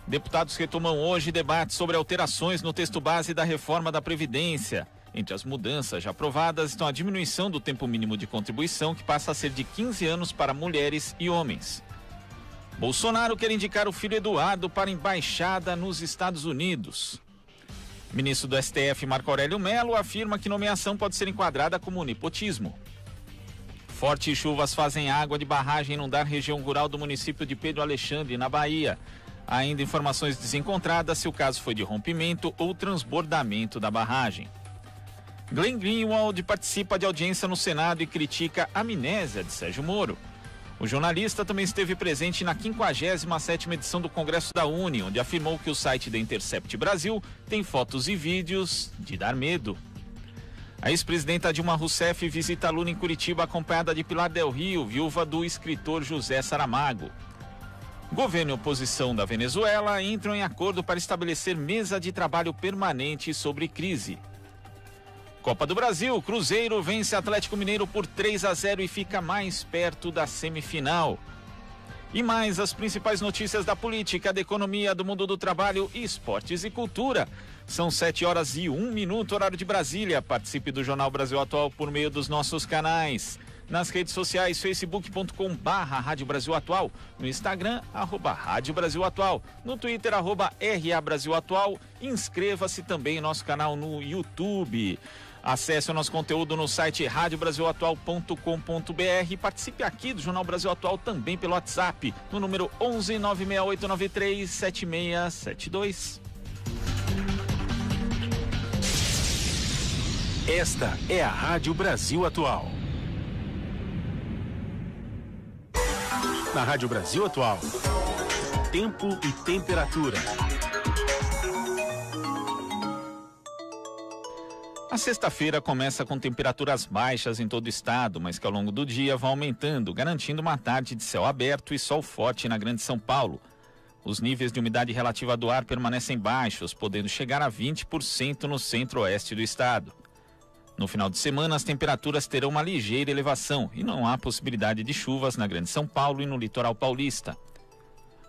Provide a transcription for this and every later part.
Deputados retomam hoje debate sobre alterações no texto base da reforma da Previdência. Entre as mudanças já aprovadas estão a diminuição do tempo mínimo de contribuição, que passa a ser de 15 anos para mulheres e homens. Bolsonaro quer indicar o filho Eduardo para embaixada nos Estados Unidos. Ministro do STF, Marco Aurélio Mello, afirma que nomeação pode ser enquadrada como nepotismo. Fortes chuvas fazem água de barragem inundar região rural do município de Pedro Alexandre, na Bahia. Ainda informações desencontradas se o caso foi de rompimento ou transbordamento da barragem. Glenn Greenwald participa de audiência no Senado e critica a amnésia de Sérgio Moro. O jornalista também esteve presente na 57ª edição do Congresso da Uni, onde afirmou que o site da Intercept Brasil tem fotos e vídeos de dar medo. A ex-presidenta Dilma Rousseff visita Lula em Curitiba acompanhada de Pilar Del Rio, viúva do escritor José Saramago. Governo e oposição da Venezuela entram em acordo para estabelecer mesa de trabalho permanente sobre crise. Copa do Brasil, Cruzeiro vence Atlético Mineiro por 3-0 e fica mais perto da semifinal. E mais as principais notícias da política, da economia, do mundo do trabalho, esportes e cultura. São 7h01, horário de Brasília. Participe do Jornal Brasil Atual por meio dos nossos canais. Nas redes sociais, facebook.com/Rádio Brasil Atual, no Instagram, @Rádio Brasil Atual, no Twitter, @RA Brasil Atual. Inscreva-se também em nosso canal no YouTube. Acesse o nosso conteúdo no site radiobrasilatual.com.br e participe aqui do Jornal Brasil Atual também pelo WhatsApp, no número 11 96893 7672. Esta é a Rádio Brasil Atual. Na Rádio Brasil Atual, tempo e temperatura. A sexta-feira começa com temperaturas baixas em todo o estado, mas que ao longo do dia vão aumentando, garantindo uma tarde de céu aberto e sol forte na Grande São Paulo. Os níveis de umidade relativa do ar permanecem baixos, podendo chegar a 20% no centro-oeste do estado. No final de semana, as temperaturas terão uma ligeira elevação e não há possibilidade de chuvas na Grande São Paulo e no litoral paulista.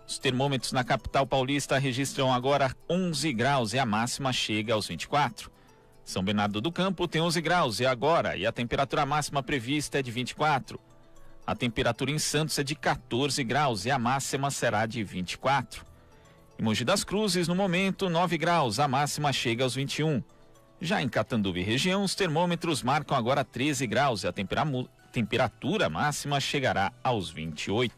Os termômetros na capital paulista registram agora 11 graus e a máxima chega aos 24. São Bernardo do Campo tem 11 graus e a temperatura máxima prevista é de 24. A temperatura em Santos é de 14 graus e a máxima será de 24. Em Mogi das Cruzes, no momento, 9 graus, a máxima chega aos 21. Já em Catanduva e região, os termômetros marcam agora 13 graus e a temperatura máxima chegará aos 28.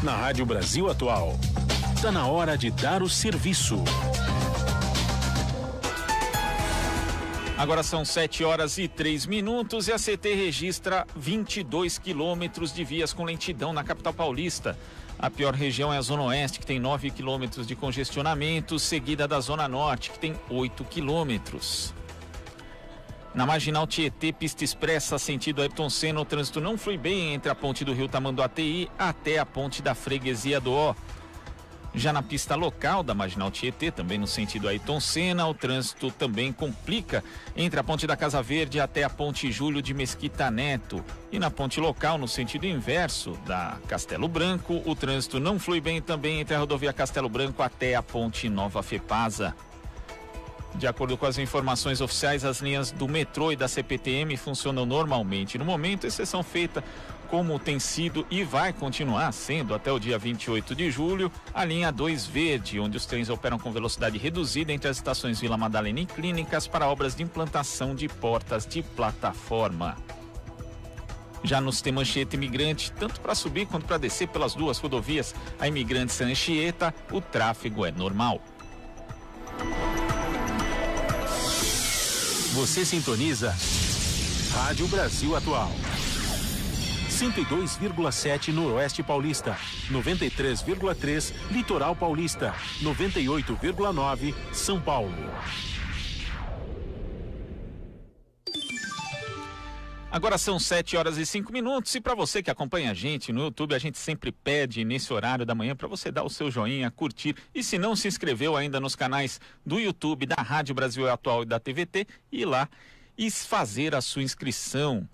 Na Rádio Brasil Atual, está na hora de dar o serviço. Agora são 7h03 e a CT registra 22 quilômetros de vias com lentidão na capital paulista. A pior região é a Zona Oeste, que tem 9 quilômetros de congestionamento, seguida da Zona Norte, que tem 8 quilômetros. Na Marginal Tietê, pista expressa, sentido Ayrton Senna, o trânsito não flui bem entre a ponte do Rio Tamanduateí até a ponte da Freguesia do Ó. Já na pista local da Marginal Tietê, também no sentido Ayrton Senna, o trânsito também complica entre a ponte da Casa Verde até a ponte Júlio de Mesquita Neto. E na ponte local, no sentido inverso da Castelo Branco, o trânsito não flui bem também entre a rodovia Castelo Branco até a ponte Nova Fepasa. De acordo com as informações oficiais, as linhas do metrô e da CPTM funcionam normalmente. No momento, exceção feita, como tem sido e vai continuar sendo até o dia 28 de julho, a linha 2 Verde, onde os trens operam com velocidade reduzida entre as estações Vila Madalena e Clínicas para obras de implantação de portas de plataforma. Já no sistema Anchieta Imigrante, tanto para subir quanto para descer pelas duas rodovias, a Imigrantes Anchieta, o tráfego é normal. Você sintoniza Rádio Brasil Atual. 102,7 Noroeste Paulista, 93,3 Litoral Paulista, 98,9 São Paulo. Agora são 7h05 e para você que acompanha a gente no YouTube, a gente sempre pede nesse horário da manhã para você dar o seu joinha, curtir e se não se inscreveu ainda nos canais do YouTube, da Rádio Brasil Atual e da TVT, ir lá e fazer a sua inscrição.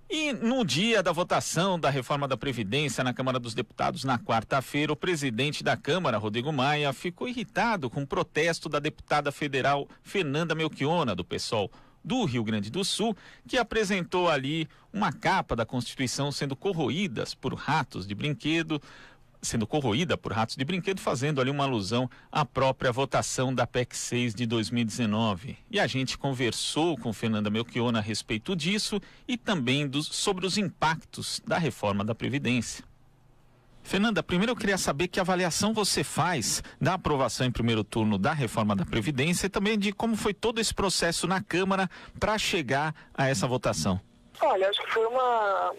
E no dia da votação da reforma da Previdência na Câmara dos Deputados, na quarta-feira, o presidente da Câmara, Rodrigo Maia, ficou irritado com o protesto da deputada federal Fernanda Melchiona, do PSOL do Rio Grande do Sul, que apresentou ali uma capa da Constituição sendo corroída por ratos de brinquedo, fazendo ali uma alusão à própria votação da PEC 6 de 2019. E a gente conversou com Fernanda Melchiona a respeito disso e também sobre os impactos da reforma da Previdência. Fernanda, primeiro eu queria saber que avaliação você faz da aprovação em primeiro turno da reforma da Previdência e também de como foi todo esse processo na Câmara para chegar a essa votação. Olha, acho que foi uma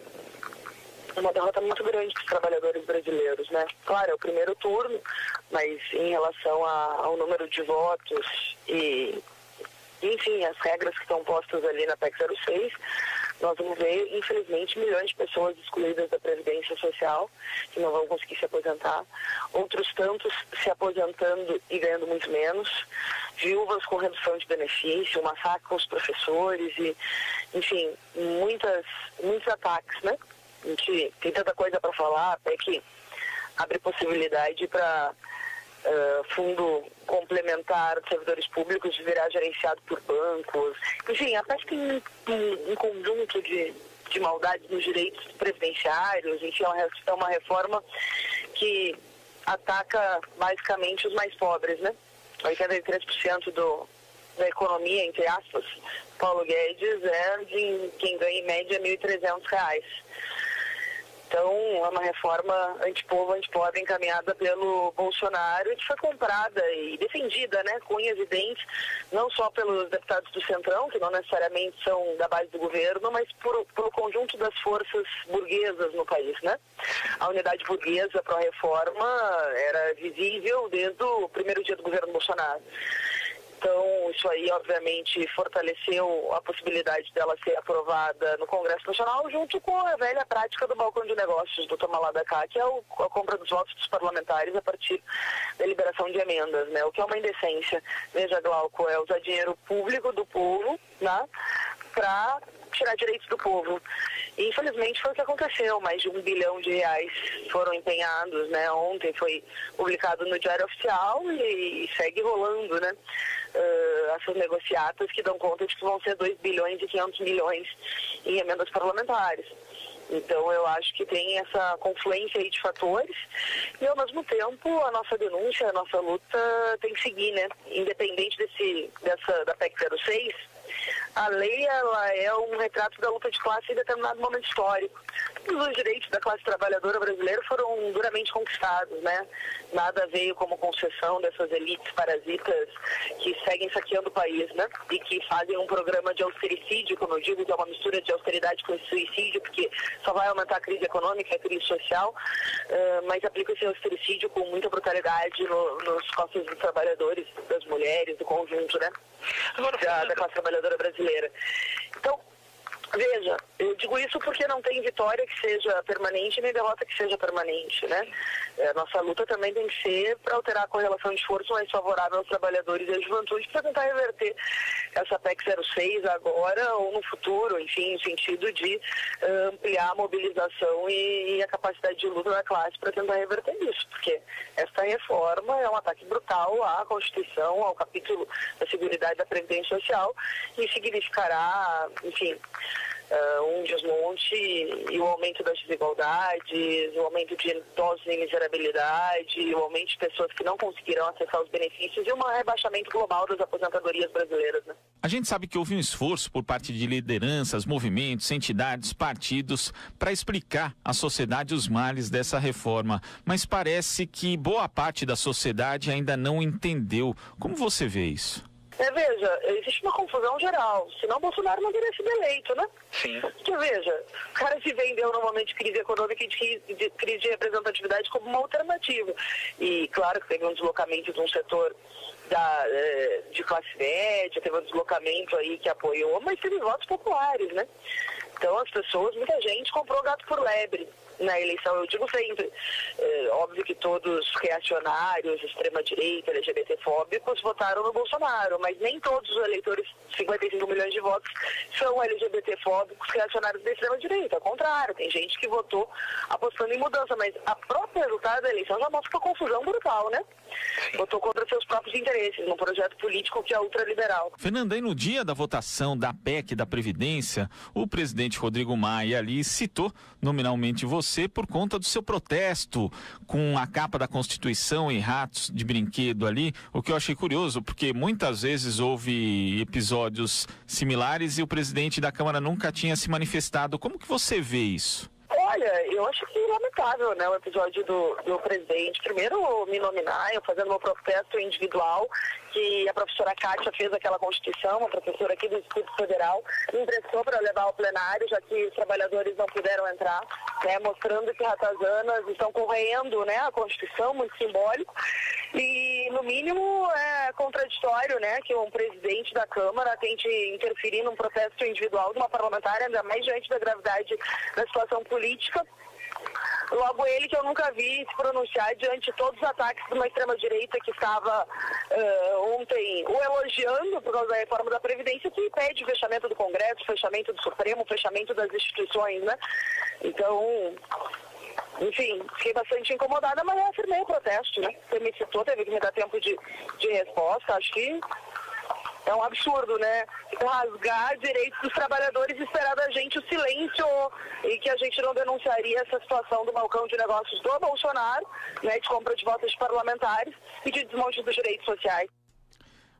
derrota muito grande para os trabalhadores brasileiros, né? Claro, é o primeiro turno, mas em relação ao número de votos e, enfim, as regras que estão postas ali na PEC 06, nós vamos ver, infelizmente, milhões de pessoas excluídas da Previdência Social, que não vão conseguir se aposentar, outros tantos se aposentando e ganhando muito menos, viúvas com redução de benefício, massacre com os professores e, enfim, muitos ataques, né? A gente tem tanta coisa para falar, até que abre possibilidade para fundo complementar de servidores públicos de virar gerenciado por bancos. Enfim, a PEC tem um conjunto de maldades nos direitos previdenciários. Enfim, é uma reforma que ataca basicamente os mais pobres, né? 83% da economia, entre aspas, Paulo Guedes é de quem ganha em média R$ 1.300. Então, é uma reforma antipovo, antipobre encaminhada pelo Bolsonaro e que foi comprada e defendida, né, com unhas e dentes, não só pelos deputados do Centrão, que não necessariamente são da base do governo, mas pelo conjunto das forças burguesas no país, né? A unidade burguesa para a reforma era visível desde o primeiro dia do governo Bolsonaro. Então, isso aí, obviamente, fortaleceu a possibilidade dela ser aprovada no Congresso Nacional, junto com a velha prática do balcão de negócios do toma lá da cá, que é a compra dos votos dos parlamentares a partir da liberação de emendas, né? O que é uma indecência. Veja, Glauco, é usar dinheiro público do povo, né, para tirar direitos do povo. E, infelizmente, foi o que aconteceu. Mais de R$1 bilhão foram empenhados, né? Ontem foi publicado no Diário Oficial e segue rolando, né? Essas negociatas que dão conta de que vão ser 2 bilhões e 500 milhões em emendas parlamentares. Então, eu acho que tem essa confluência aí de fatores e, ao mesmo tempo, a nossa denúncia, a nossa luta tem que seguir, né? Independente da PEC 06, a lei, ela é um retrato da luta de classe em determinado momento histórico. Os direitos da classe trabalhadora brasileira foram duramente conquistados, né? Nada veio como concessão dessas elites parasitas que seguem saqueando o país, né? E que fazem um programa de austericídio, como eu digo, que é uma mistura de austeridade com suicídio, porque só vai aumentar a crise econômica, a crise social, mas aplica esse austericídio com muita brutalidade nos costas dos trabalhadores, das mulheres, do conjunto, né? Da classe trabalhadora brasileira. Então, veja, eu digo isso porque não tem vitória que seja permanente nem derrota que seja permanente, né? Nossa luta também tem que ser para alterar a correlação de esforço mais favorável aos trabalhadores e à juventude para tentar reverter essa PEC 06 agora ou no futuro, enfim, no sentido de ampliar a mobilização e a capacidade de luta da classe para tentar reverter isso, porque esta reforma é um ataque brutal à Constituição, ao capítulo da Seguridade da Previdência Social e significará, enfim, um desmonte e o aumento das desigualdades, o aumento de idosos em miserabilidade, o aumento de pessoas que não conseguirão acessar os benefícios e um rebaixamento global das aposentadorias brasileiras, né? A gente sabe que houve um esforço por parte de lideranças, movimentos, entidades, partidos para explicar à sociedade os males dessa reforma, mas parece que boa parte da sociedade ainda não entendeu. Como você vê isso? Veja, existe uma confusão geral, senão Bolsonaro não teria sido eleito, né? Sim. Porque, veja, o cara se vendeu num momento de crise econômica e de crise de representatividade como uma alternativa. E claro que teve um deslocamento de um setor de classe média, teve um deslocamento aí que apoiou, mas teve votos populares, né? Então as pessoas, muita gente comprou gato por lebre. na eleição. Eu digo sempre, óbvio que todos reacionários, extrema-direita, LGBT-fóbicos votaram no Bolsonaro, mas nem todos os eleitores, 55 milhões de votos, são LGBT-fóbicos reacionários da extrema-direita. Ao contrário, tem gente que votou apostando em mudança, mas a própria resultado da eleição já mostra uma confusão brutal, né? Votou contra seus próprios interesses, num projeto político que é ultraliberal. Fernanda, e no dia da votação da PEC da Previdência, o presidente Rodrigo Maia ali citou nominalmente você por conta do seu protesto com a capa da Constituição e ratos de brinquedo ali, o que eu achei curioso, porque muitas vezes houve episódios similares e o presidente da Câmara nunca tinha se manifestado. Como que você vê isso? Olha, eu acho que lamentável, né, o episódio do presidente. Primeiro, me nominar, eu fazendo meu protesto individual, que a professora Kátia fez aquela Constituição, uma professora aqui do Distrito Federal, me emprestou para levar ao plenário, já que os trabalhadores não puderam entrar, né, mostrando que ratazanas estão correndo, né, a Constituição, muito simbólico. E, no mínimo, é contraditório, né, que um presidente da Câmara tente interferir num protesto individual de uma parlamentar, ainda mais diante da gravidade da situação política. Logo ele, que eu nunca vi se pronunciar diante de todos os ataques de uma extrema-direita que estava ontem o elogiando por causa da reforma da Previdência, que pede o fechamento do Congresso, o fechamento do Supremo, o fechamento das instituições, né? Então, enfim, fiquei bastante incomodada, mas eu afirmei o protesto, né? Você me citou, teve que me dar tempo de resposta. Acho que é um absurdo, né? Rasgar direitos dos trabalhadores e esperar da gente o silêncio e que a gente não denunciaria essa situação do balcão de negócios do Bolsonaro, né? De compra de votos de parlamentares e de desmonte dos direitos sociais.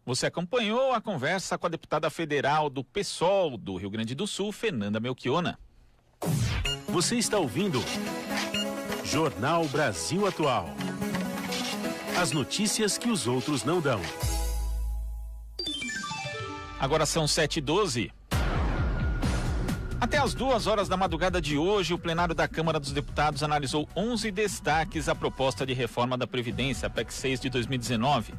Você acompanhou a conversa com a deputada federal do PSOL do Rio Grande do Sul, Fernanda Melchiona. Você está ouvindo Jornal Brasil Atual. As notícias que os outros não dão. Agora são 7h12. Até às 2h da madrugada de hoje, o plenário da Câmara dos Deputados analisou 11 destaques à proposta de reforma da Previdência, a PEC 6 de 2019.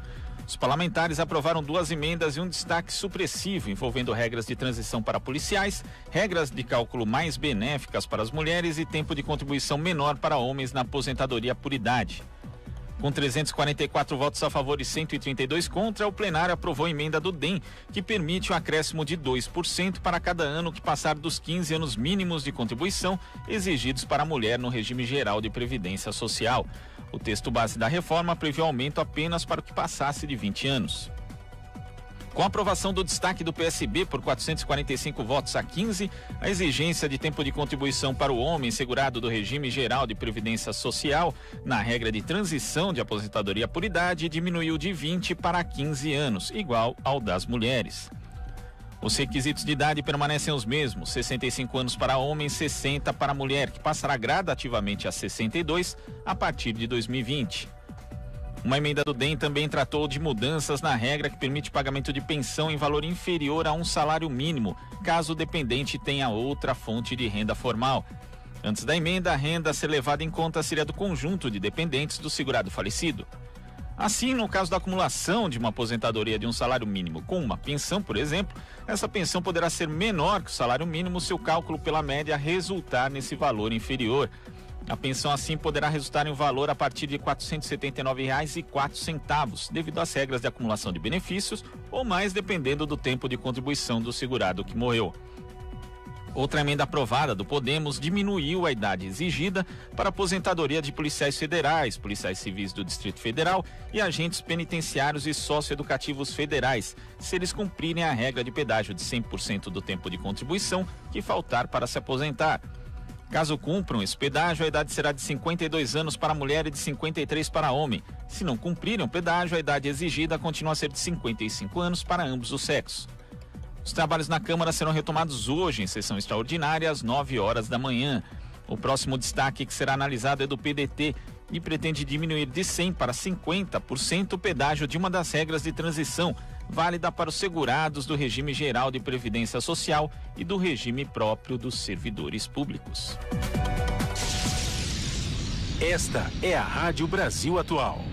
Os parlamentares aprovaram 2 emendas e um destaque supressivo envolvendo regras de transição para policiais, regras de cálculo mais benéficas para as mulheres e tempo de contribuição menor para homens na aposentadoria por idade. Com 344 votos a favor e 132 contra, o plenário aprovou a emenda do DEM, que permite um acréscimo de 2% para cada ano que passar dos 15 anos mínimos de contribuição exigidos para a mulher no regime geral de previdência social. O texto base da reforma prevê aumento apenas para o que passasse de 20 anos. Com a aprovação do destaque do PSB por 445 votos a 15, a exigência de tempo de contribuição para o homem segurado do regime geral de previdência social na regra de transição de aposentadoria por idade diminuiu de 20 para 15 anos, igual ao das mulheres. Os requisitos de idade permanecem os mesmos, 65 anos para homem, 60 para mulher, que passará gradativamente a 62 a partir de 2020. Uma emenda do DEM também tratou de mudanças na regra que permite pagamento de pensão em valor inferior a um salário mínimo, caso o dependente tenha outra fonte de renda formal. Antes da emenda, a renda a ser levada em conta seria do conjunto de dependentes do segurado falecido. Assim, no caso da acumulação de uma aposentadoria de um salário mínimo com uma pensão, por exemplo, essa pensão poderá ser menor que o salário mínimo se o cálculo pela média resultar nesse valor inferior. A pensão assim poderá resultar em um valor a partir de R$ 479,04, devido às regras de acumulação de benefícios, ou mais dependendo do tempo de contribuição do segurado que morreu. Outra emenda aprovada do Podemos diminuiu a idade exigida para aposentadoria de policiais federais, policiais civis do Distrito Federal e agentes penitenciários e socioeducativos federais, se eles cumprirem a regra de pedágio de 100% do tempo de contribuição que faltar para se aposentar. Caso cumpram esse pedágio, a idade será de 52 anos para mulher e de 53 para homem. Se não cumprirem o pedágio, a idade exigida continua a ser de 55 anos para ambos os sexos. Os trabalhos na Câmara serão retomados hoje, em sessão extraordinária, às 9h da manhã. O próximo destaque que será analisado é do PDT e pretende diminuir de 100% para 50% o pedágio de uma das regras de transição, válida para os segurados do regime geral de previdência social e do regime próprio dos servidores públicos. Esta é a Rádio Brasil Atual.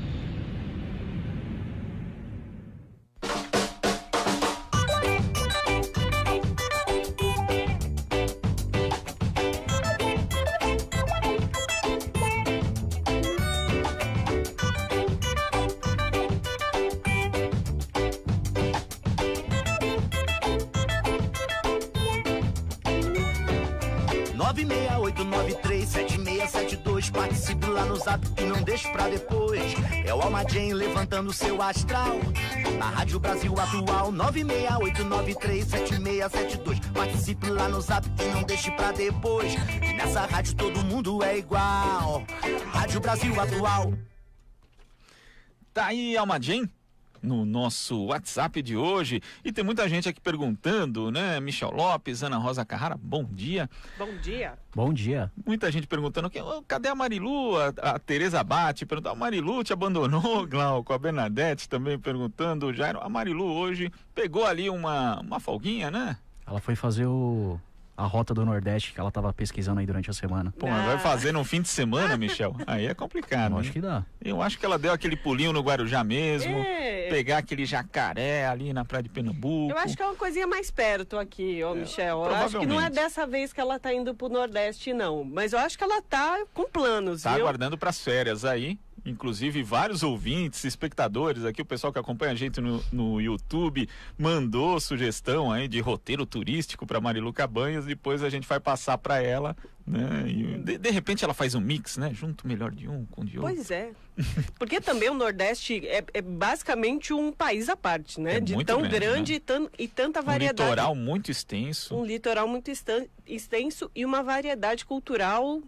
968937672. Participe lá no Zap e não deixe pra depois. É o Almaden levantando seu astral. Na Rádio Brasil Atual, 968937672. Participe lá no Zap e não deixe pra depois. E nessa rádio todo mundo é igual. Rádio Brasil Atual. Tá aí, Almaden, no nosso WhatsApp de hoje. E tem muita gente aqui perguntando, né? Michel Lopes, Ana Rosa Carrara, bom dia. Bom dia. Bom dia. Muita gente perguntando, cadê a Marilu? A Tereza Bate perguntou, a Marilu te abandonou, Glauco? A Bernadette também perguntando, Jairo, a Marilu hoje pegou ali uma folguinha, né? Ela foi fazer a rota do Nordeste que ela estava pesquisando aí durante a semana. Pô, mas vai fazer num fim de semana, Michel? Aí é complicado. Eu acho que dá. Eu acho que ela deu aquele pulinho no Guarujá mesmo, pegar aquele jacaré ali na praia de Pernambuco. Eu acho que é uma coisinha mais perto aqui, Michel. Eu acho que não é dessa vez que ela tá indo pro Nordeste, não. Mas eu acho que ela tá com planos, tá aguardando pras férias aí. Inclusive, vários ouvintes, espectadores aqui, o pessoal que acompanha a gente no YouTube, mandou sugestão aí de roteiro turístico para Marilu Cabanhas. Depois a gente vai passar para ela, né? E de repente ela faz um mix, né? Junto melhor de um com o de outro. Pois é. Porque também o Nordeste é basicamente um país à parte, né? De tão grande, né? e tanta variedade. Um litoral muito extenso. Um litoral muito extenso e uma variedade cultural.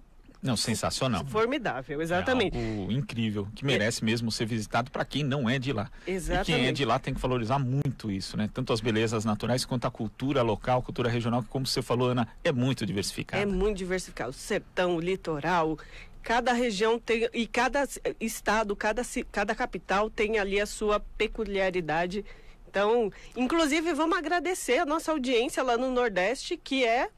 Não, sensacional. Formidável, exatamente. É algo incrível, que merece mesmo ser visitado para quem não é de lá. Exatamente. E quem é de lá tem que valorizar muito isso, né? Tanto as belezas naturais quanto a cultura local, cultura regional, que, como você falou, Ana, é muito diversificada. É muito diversificado. O sertão, o litoral, cada região tem, e cada estado, cada capital tem ali a sua peculiaridade. Então, inclusive, vamos agradecer a nossa audiência lá no Nordeste, que é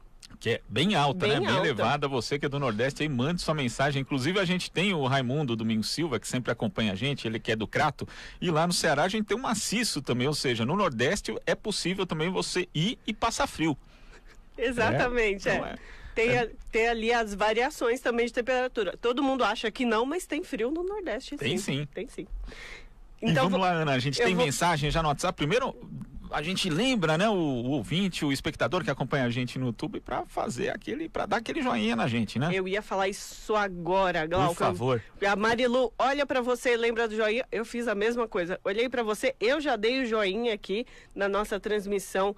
bem alta, bem né? Bem alta. elevada. Você que é do Nordeste aí, mande sua mensagem. Inclusive a gente tem o Raimundo Domingos Silva, que sempre acompanha a gente, ele que é do Crato, e lá no Ceará a gente tem um maciço também, ou seja, no Nordeste é possível também você ir e passar frio. Exatamente, Tem ali as variações também de temperatura. Todo mundo acha que não, mas tem frio no Nordeste. Tem sim. Tem sim. Então, vamos lá, Ana, a gente tem mensagem já no WhatsApp. Primeiro, a gente lembra, né, o ouvinte, o espectador que acompanha a gente no YouTube para dar aquele joinha na gente, né? Eu ia falar isso agora, Glauco. Por favor. A Marilu olha para você e lembra do joinha. Eu fiz a mesma coisa. Olhei para você, eu já dei o joinha aqui na nossa transmissão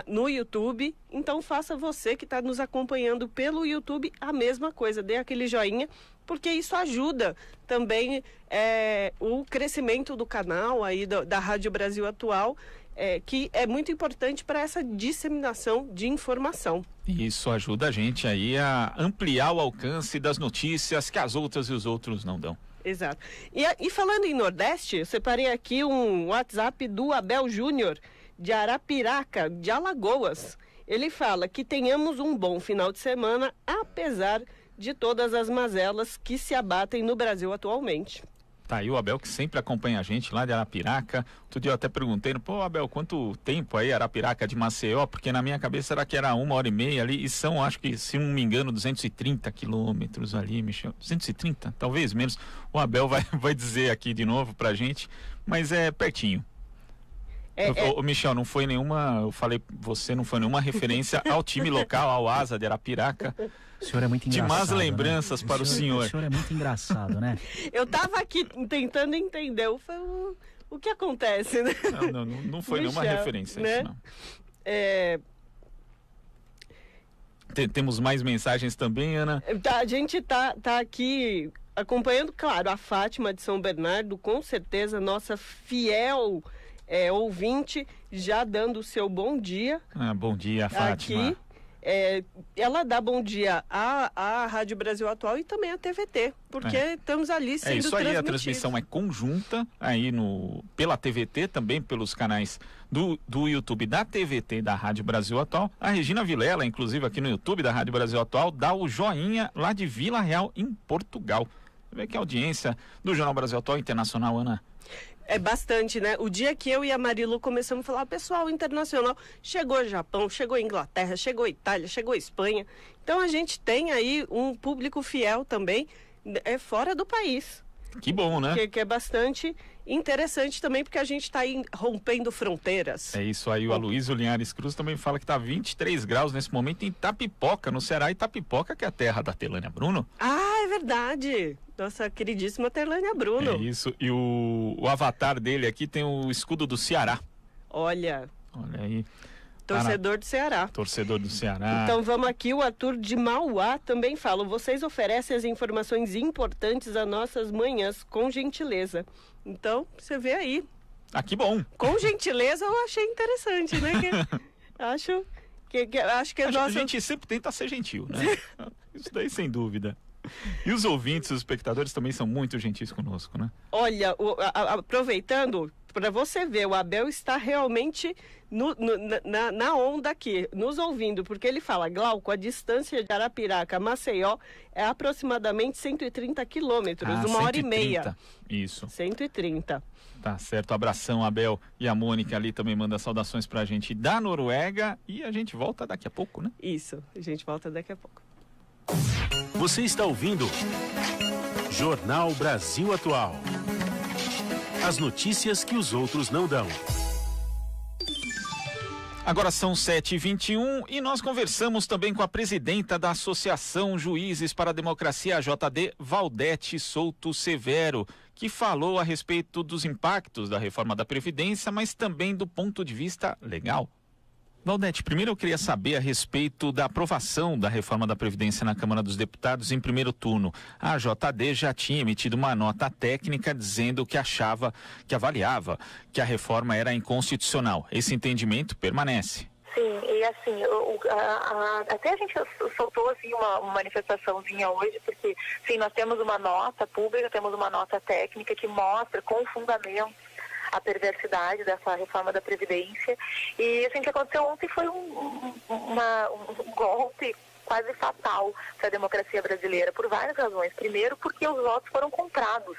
no YouTube. Então faça você que está nos acompanhando pelo YouTube a mesma coisa. Dê aquele joinha, porque isso ajuda também o crescimento do canal aí da Rádio Brasil Atual, que é muito importante para essa disseminação de informação. Isso ajuda a gente aí a ampliar o alcance das notícias que as outras e os outros não dão. Exato. E falando em Nordeste, eu separei aqui um WhatsApp do Abel Júnior, de Arapiraca, de Alagoas. Ele fala que tenhamos um bom final de semana, apesar de todas as mazelas que se abatem no Brasil atualmente. Tá aí o Abel, que sempre acompanha a gente lá de Arapiraca. Outro dia eu até perguntei, pô, Abel, quanto tempo aí Arapiraca de Maceió? Porque na minha cabeça era que era 1h30 ali, e são, acho que, se não me engano, 230 quilômetros ali, Michel. 230, talvez menos. O Abel vai dizer aqui de novo pra gente, mas é pertinho. Michel, não foi nenhuma, eu falei, você não foi nenhuma referência ao time local, ao Asa de Arapiraca. O senhor é muito engraçado. De más lembranças, né? Para o senhor. O senhor é muito engraçado, né? Eu tava aqui tentando entender o que acontece, né? Não foi Michel, nenhuma referência, né? Isso não. Temos mais mensagens também, Ana? A gente tá aqui acompanhando, claro, a Fátima de São Bernardo, com certeza, nossa fiel ouvinte, já dando o seu bom dia. Bom dia, Fátima. Aqui. Ela dá bom dia à Rádio Brasil Atual e também à TVT, porque estamos ali sendo isso aí, a transmissão é conjunta aí pela TVT, também pelos canais do YouTube da TVT da Rádio Brasil Atual. A Regina Vilela, inclusive aqui no YouTube da Rádio Brasil Atual, dá o joinha lá de Vila Real, em Portugal. Você vê que a audiência do Jornal Brasil Atual Internacional, Ana? É bastante, né? O dia que eu e a Marilu começamos a falar, pessoal, internacional, chegou Japão, chegou Inglaterra, chegou Itália, chegou Espanha. Então a gente tem aí um público fiel também fora do país. Que bom, né? Que é bastante interessante também, porque a gente está aí rompendo fronteiras. É isso aí, o Aloysio Linhares Cruz também fala que está 23 graus nesse momento em Itapipoca, no Ceará. Itapipoca, que é a terra da Telânia Bruno. Ah, é verdade. Nossa queridíssima Telânia Bruno. É isso, e o avatar dele aqui tem o escudo do Ceará. Olha aí. Torcedor do Ceará. Torcedor do Ceará. Então vamos aqui, o Arthur de Mauá também fala: vocês oferecem as informações importantes às nossas manhãs, com gentileza. Então, você vê aí. Ah, que bom. Com gentileza eu achei interessante, né? Acho que a gente sempre tenta ser gentil, né? Isso daí sem dúvida. E os ouvintes, os espectadores também são muito gentis conosco, né? Olha, aproveitando, para você ver, o Abel está realmente na onda aqui, nos ouvindo, porque ele fala: Glauco, a distância de Arapiraca a Maceió é aproximadamente 130 quilômetros, 1h30. Isso. 130. Tá certo, abração, Abel. E a Mônica ali também manda saudações pra gente da Noruega, e a gente volta daqui a pouco, né? Isso, a gente volta daqui a pouco. Você está ouvindo Jornal Brasil Atual. As notícias que os outros não dão. Agora são 7h21 e nós conversamos também com a presidenta da Associação Juízes para a Democracia, a JD, Valdete Souto Severo, que falou a respeito dos impactos da reforma da Previdência, mas também do ponto de vista legal. Valdete, primeiro eu queria saber a respeito da aprovação da reforma da Previdência na Câmara dos Deputados em primeiro turno. A JD já tinha emitido uma nota técnica dizendo que avaliava que a reforma era inconstitucional. Esse entendimento permanece. Sim, e assim, até a gente soltou assim, uma manifestaçãozinha hoje, porque sim, nós temos uma nota pública, temos uma nota técnica que mostra com fundamento a perversidade dessa reforma da Previdência. E assim, o que aconteceu ontem foi um golpe quase fatal para a democracia brasileira, por várias razões. Primeiro, porque os votos foram comprados.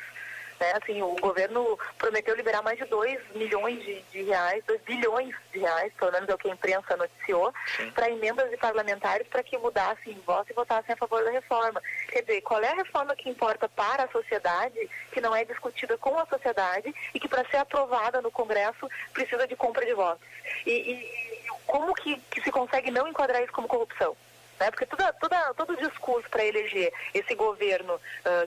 Assim, o governo prometeu liberar mais de 2 milhões de reais, 2 bilhões de reais, pelo menos é o que a imprensa noticiou, para emendas de parlamentares para que mudassem voto e votassem a favor da reforma. Quer dizer, qual é a reforma que importa para a sociedade, que não é discutida com a sociedade e que, para ser aprovada no Congresso, precisa de compra de votos? E como que se consegue não enquadrar isso como corrupção? Porque todo o discurso para eleger esse governo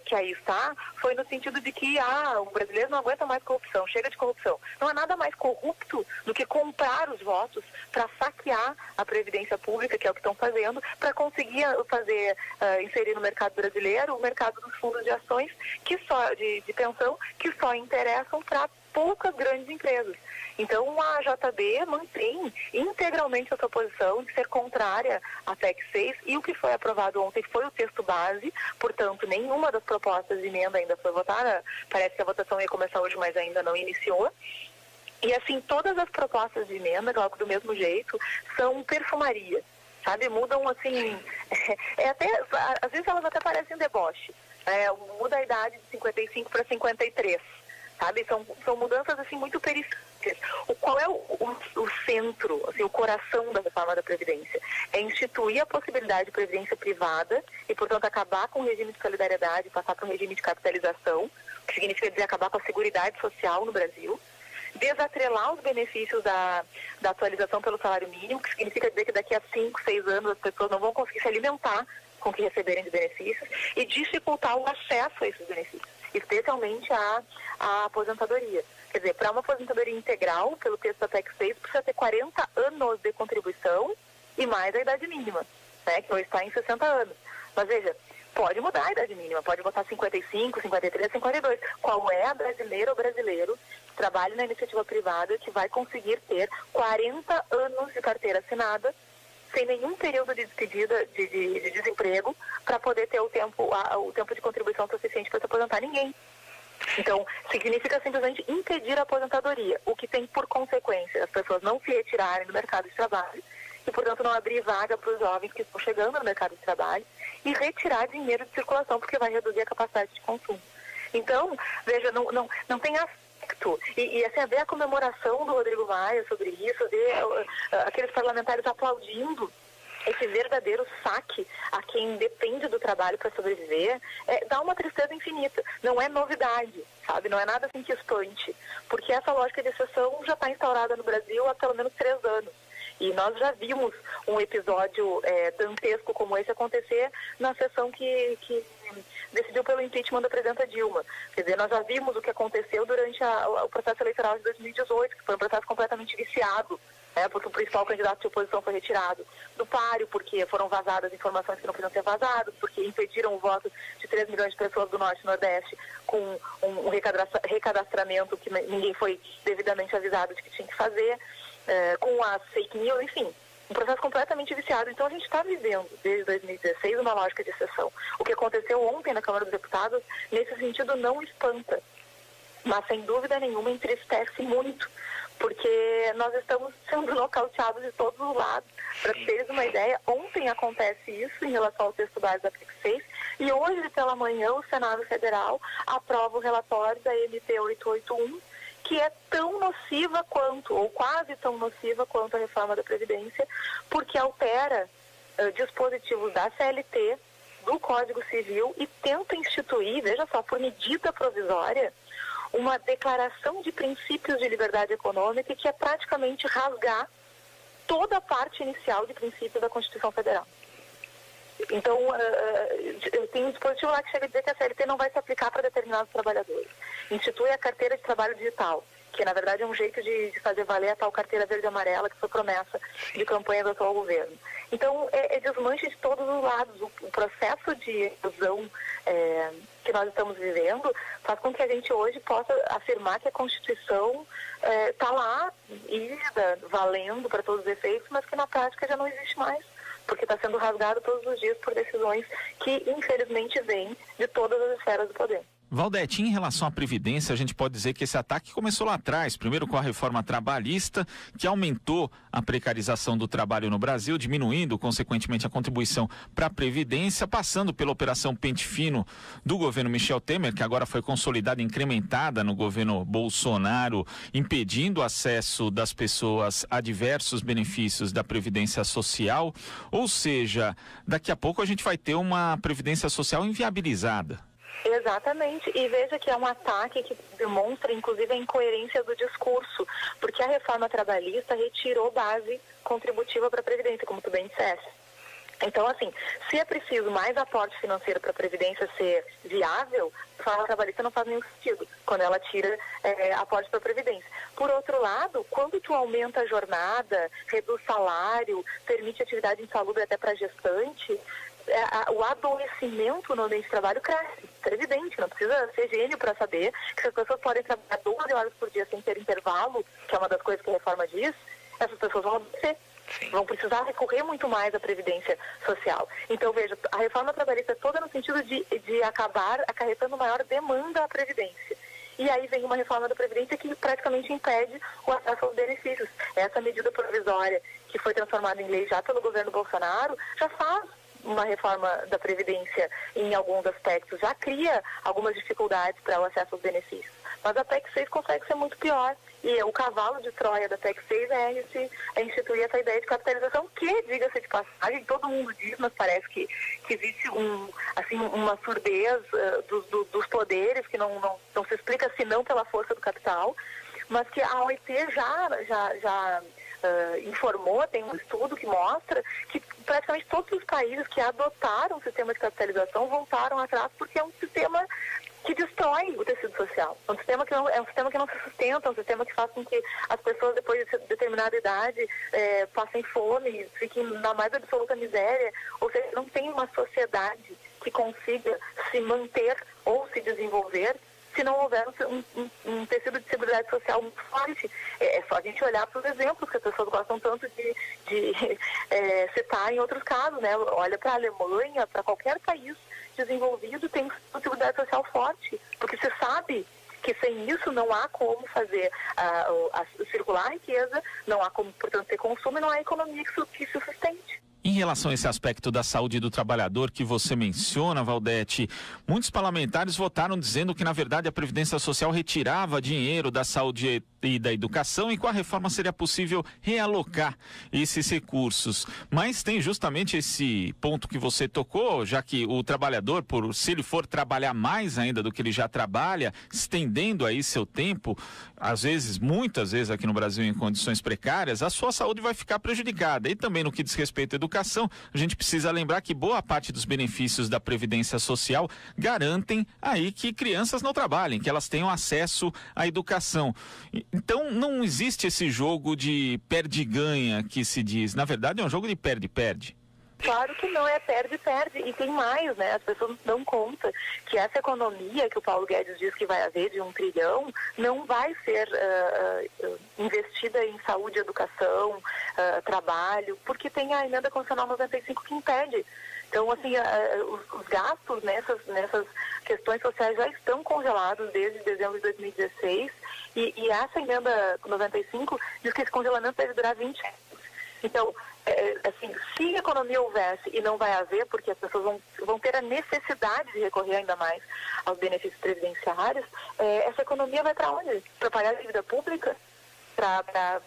que aí está foi no sentido de que o brasileiro não aguenta mais corrupção, chega de corrupção. Não há nada mais corrupto do que comprar os votos para saquear a Previdência Pública, que é o que estão fazendo, para conseguir inserir no mercado brasileiro o mercado dos fundos de ações de pensão que só interessam para poucas grandes empresas. Então, a JB mantém integralmente a sua posição de ser contrária à PEC 6, e o que foi aprovado ontem foi o texto base, portanto, nenhuma das propostas de emenda ainda foi votada. Parece que a votação ia começar hoje, mas ainda não iniciou. E assim, todas as propostas de emenda, logo do mesmo jeito, são perfumaria, sabe? Mudam assim, às vezes elas até parecem deboche. Muda a idade de 55 para 53. Sabe? São mudanças assim muito periféricas. Qual é o centro, assim, o coração da reforma da Previdência? É instituir a possibilidade de previdência privada e, portanto, acabar com o regime de solidariedade, passar para um regime de capitalização, que significa dizer acabar com a seguridade social no Brasil, desatrelar os benefícios da atualização pelo salário mínimo, que significa dizer que daqui a 5, 6 anos as pessoas não vão conseguir se alimentar com o que receberem de benefícios, e dificultar o acesso a esses benefícios, especialmente a aposentadoria. Quer dizer, para uma aposentadoria integral, pelo texto da PEC 6, precisa ter 40 anos de contribuição e mais a idade mínima, né, que hoje está em 60 anos. Mas veja, pode mudar a idade mínima, pode botar 55, 53, 52. Qual é a brasileira ou brasileiro que trabalha na iniciativa privada que vai conseguir ter 40 anos de carteira assinada, sem nenhum período de despedida de desemprego, para poder ter o tempo de contribuição suficiente para se aposentar? Ninguém. Então, significa simplesmente impedir a aposentadoria, o que tem por consequência as pessoas não se retirarem do mercado de trabalho e, portanto, não abrir vaga para os jovens que estão chegando no mercado de trabalho, e retirar dinheiro de circulação, porque vai reduzir a capacidade de consumo. Então, veja, não tem aspecto. E assim, ver a comemoração do Rodrigo Maia sobre isso, ver aqueles parlamentares aplaudindo esse verdadeiro saque a quem depende do trabalho para sobreviver, dá uma tristeza infinita. Não é novidade, sabe? Não é nada assim que espante, porque essa lógica de exceção já está instaurada no Brasil há pelo menos 3 anos. E nós já vimos um episódio dantesco como esse acontecer na sessão que decidiu pelo impeachment da presidenta Dilma. Quer dizer, nós já vimos o que aconteceu durante o processo eleitoral de 2018, que foi um processo completamente viciado, porque o principal candidato de oposição foi retirado do páreo, porque foram vazadas informações que não podiam ser vazadas, porque impediram o voto de 3 milhões de pessoas do Norte e Nordeste com um recadastramento que ninguém foi devidamente avisado de que tinha que fazer, com as fake news, enfim, um processo completamente viciado. Então a gente está vivendo, desde 2016, uma lógica de exceção. O que aconteceu ontem na Câmara dos Deputados, nesse sentido, não espanta, mas sem dúvida nenhuma entristece muito, porque nós estamos sendo nocauteados de todos os lados. Para teres uma ideia, ontem acontece isso em relação ao texto base da PEC 6, e hoje pela manhã o Senado Federal aprova o relatório da MP 881, que é tão nociva quanto, ou quase tão nociva quanto a reforma da Previdência, porque altera dispositivos da CLT, do Código Civil, e tenta instituir, veja só, por medida provisória, uma declaração de princípios de liberdade econômica que é praticamente rasgar toda a parte inicial de princípios da Constituição Federal. Então, tem um dispositivo lá que chega a dizer que a CLT não vai se aplicar para determinados trabalhadores. Institui a carteira de trabalho digital, que na verdade é um jeito de fazer valer a tal carteira verde e amarela que foi promessa de campanha do atual governo. Então, é desmanche de todos os lados. O processo de inclusão que nós estamos vivendo faz com que a gente hoje possa afirmar que a Constituição está lá, írida, valendo para todos os efeitos, mas que na prática já não existe mais, porque está sendo rasgado todos os dias por decisões que, infelizmente, vêm de todas as esferas do poder. Valdete, em relação à Previdência, a gente pode dizer que esse ataque começou lá atrás, primeiro com a reforma trabalhista, que aumentou a precarização do trabalho no Brasil, diminuindo, consequentemente, a contribuição para a Previdência, passando pela Operação Pente Fino do governo Michel Temer, que agora foi consolidada e incrementada no governo Bolsonaro, impedindo o acesso das pessoas a diversos benefícios da Previdência Social. Ou seja, daqui a pouco a gente vai ter uma Previdência Social inviabilizada. Exatamente, e veja que é um ataque que demonstra, inclusive, a incoerência do discurso, porque a reforma trabalhista retirou base contributiva para a Previdência, como tu bem disseste. Então, assim, se é preciso mais aporte financeiro para a Previdência ser viável, a reforma trabalhista não faz nenhum sentido, quando ela tira aporte para a Previdência. Por outro lado, quando tu aumenta a jornada, reduz salário, permite atividade insalubre até para gestante, o adoecimento no ambiente de trabalho cresce. É evidente, não precisa ser gênio para saber que se as pessoas podem trabalhar 12 horas por dia sem ter intervalo, que é uma das coisas que a reforma diz, essas pessoas vão adoecer. Vão precisar recorrer muito mais à Previdência Social. Então, veja, a reforma trabalhista é toda no sentido de acabar acarretando maior demanda à Previdência. E aí vem uma reforma da Previdência que praticamente impede o acesso aos benefícios. Essa medida provisória, que foi transformada em lei já pelo governo Bolsonaro, já faz uma reforma da Previdência em alguns aspectos, já cria algumas dificuldades para o acesso aos benefícios. Mas a PEC 6 consegue ser muito pior. E o cavalo de Troia da PEC 6 é instituir essa ideia de capitalização, que, diga-se de passagem, todo mundo diz, mas parece que existe uma surdez dos poderes, que não se explica senão pela força do capital, mas que a OIT já informou, tem um estudo que mostra que praticamente todos os países que adotaram o sistema de capitalização voltaram atrás, porque é um sistema que destrói o tecido social. É um sistema que não se sustenta, é um sistema que faz com que as pessoas, depois de determinada idade, passem fome, fiquem na mais absoluta miséria, ou seja, não tem uma sociedade que consiga se manter ou se desenvolver se não houver um tecido de seguridade social muito forte. É só a gente olhar para os exemplos que as pessoas gostam tanto de citar em outros casos, né? Olha para a Alemanha, para qualquer país desenvolvido tem uma seguridade social forte, porque se sabe que sem isso não há como fazer circular a riqueza, não há como, portanto, ter consumo e não há economia que se sustente. Em relação a esse aspecto da saúde do trabalhador que você menciona, Valdete, muitos parlamentares votaram dizendo que, na verdade, a Previdência Social retirava dinheiro da saúde e da educação, e com a reforma seria possível realocar esses recursos. Mas tem justamente esse ponto que você tocou, já que o trabalhador, se ele for trabalhar mais ainda do que ele já trabalha, estendendo aí seu tempo, às vezes, muitas vezes aqui no Brasil em condições precárias, a sua saúde vai ficar prejudicada. E também no que diz respeito à educação, a gente precisa lembrar que boa parte dos benefícios da Previdência Social garantem aí que crianças não trabalhem, que elas tenham acesso à educação. Então não existe esse jogo de perde-ganha que se diz. Na verdade é um jogo de perde-perde. Claro que não, é perde-perde. E tem mais, né? As pessoas não dão conta que essa economia que o Paulo Guedes diz que vai haver de 1 trilhão não vai ser investida em saúde, educação, trabalho, porque tem a emenda constitucional 95 que impede. Então, assim, os gastos nessas questões sociais já estão congelados desde dezembro de 2016 e essa emenda 95 diz que esse congelamento deve durar 20 anos. Então, assim, se a economia houvesse, e não vai haver, porque as pessoas vão ter a necessidade de recorrer ainda mais aos benefícios previdenciários, essa economia vai para onde? Para pagar a dívida pública? Para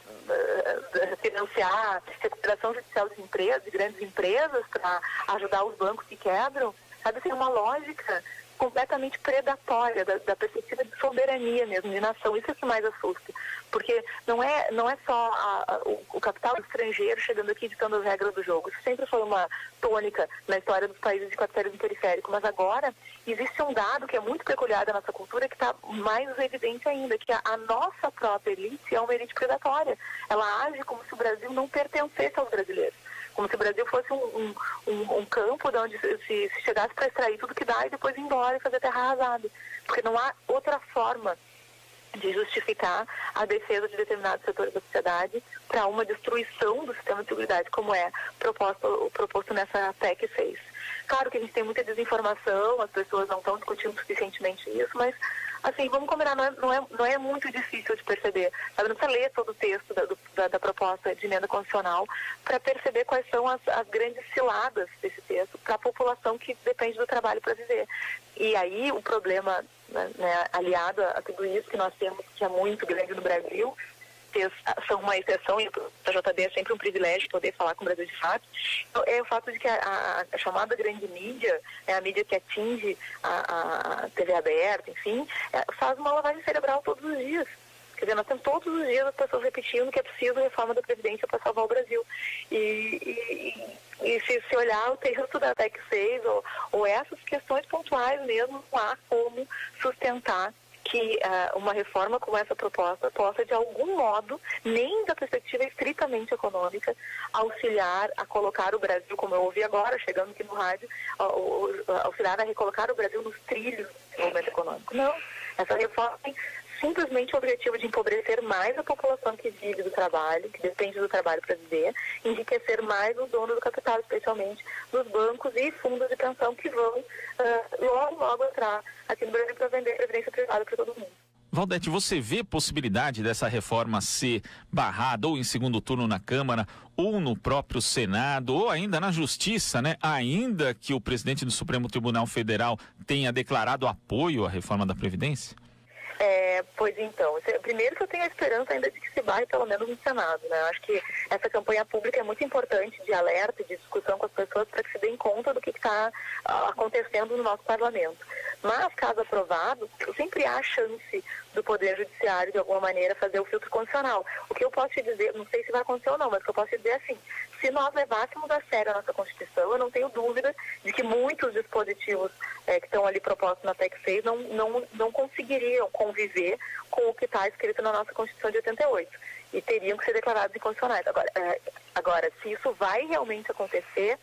financiar a recuperação judicial de grandes empresas, para ajudar os bancos que quebram? Sabe, tem uma lógica completamente predatória da perspectiva de soberania mesmo, de nação. Isso é o que mais assusta. Porque não é só o capital estrangeiro chegando aqui ditando as regras do jogo. Isso sempre foi uma tônica na história dos países de capitalismo periférico. Mas agora existe um dado que é muito peculiar da nossa cultura, que está mais evidente ainda, que a nossa própria elite é uma elite predatória. Ela age como se o Brasil não pertencesse aos brasileiros. Como se o Brasil fosse um campo de onde se chegasse para extrair tudo que dá e depois ir embora e fazer terra arrasada. Porque não há outra forma de justificar a defesa de determinados setores da sociedade para uma destruição do sistema de seguridade, como é proposto nessa PEC 6. Claro que a gente tem muita desinformação, as pessoas não estão discutindo suficientemente isso, mas, assim, vamos combinar, não é muito difícil de perceber. Sabe? Não precisa ler todo o texto da proposta de emenda constitucional para perceber quais são as grandes ciladas desse texto para a população que depende do trabalho para viver. E aí o problema, né, aliado a tudo isso que nós temos, que é muito grande no Brasil, são uma exceção, e a JB é sempre um privilégio poder falar com o Brasil de fato, é o fato de que a chamada grande mídia, a mídia que atinge a TV aberta, enfim, faz uma lavagem cerebral todos os dias. Quer dizer, nós temos todos os dias as pessoas repetindo que é preciso reforma da Previdência para salvar o Brasil. E se olhar o texto da PEC 6 ou essas questões pontuais mesmo, não há como sustentar que uma reforma como essa proposta possa, de algum modo, nem da perspectiva estritamente econômica, auxiliar a colocar o Brasil, como eu ouvi agora, chegando aqui no rádio, auxiliar a recolocar o Brasil nos trilhos do desenvolvimento econômico. Não, essa reforma tem simplesmente o objetivo de empobrecer mais a população que vive do trabalho, que depende do trabalho para viver, enriquecer mais os donos do capital, especialmente dos bancos e fundos de pensão que vão logo entrar aqui no Brasil para vender previdência privada para todo mundo. Valdete, você vê possibilidade dessa reforma ser barrada ou em segundo turno na Câmara ou no próprio Senado ou ainda na Justiça, né? Ainda que o presidente do Supremo Tribunal Federal tenha declarado apoio à reforma da Previdência? Pois então, primeiro que eu tenho a esperança ainda de que se barre pelo menos no Senado, né? Acho que essa campanha pública é muito importante de alerta, de discussão com as pessoas para que se deem conta do que está acontecendo no nosso parlamento. Mas, caso aprovado, sempre há chance do Poder Judiciário, de alguma maneira, fazer o filtro constitucional. O que eu posso te dizer, não sei se vai acontecer ou não, mas o que eu posso te dizer é assim, se nós levássemos a sério a nossa Constituição, eu não tenho dúvida de que muitos dispositivos que estão ali propostos na PEC 6 não conseguiriam conviver com o que está escrito na nossa Constituição de 88 e teriam que ser declarados inconstitucionais. Agora, se isso vai realmente acontecer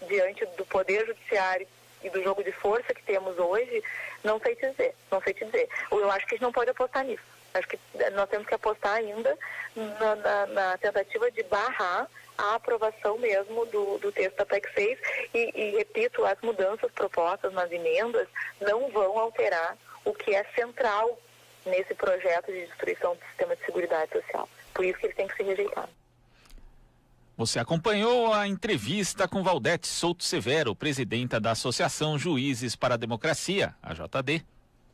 diante do Poder Judiciário e do jogo de força que temos hoje, não sei te dizer. Eu acho que a gente não pode apostar nisso. Acho que nós temos que apostar ainda na tentativa de barrar a aprovação mesmo do texto da PEC 6 e repito, as mudanças propostas nas emendas não vão alterar o que é central nesse projeto de destruição do sistema de seguridade social. Por isso que ele tem que ser rejeitado. Você acompanhou a entrevista com Valdete Souto Severo, presidenta da Associação Juízes para a Democracia, a JD.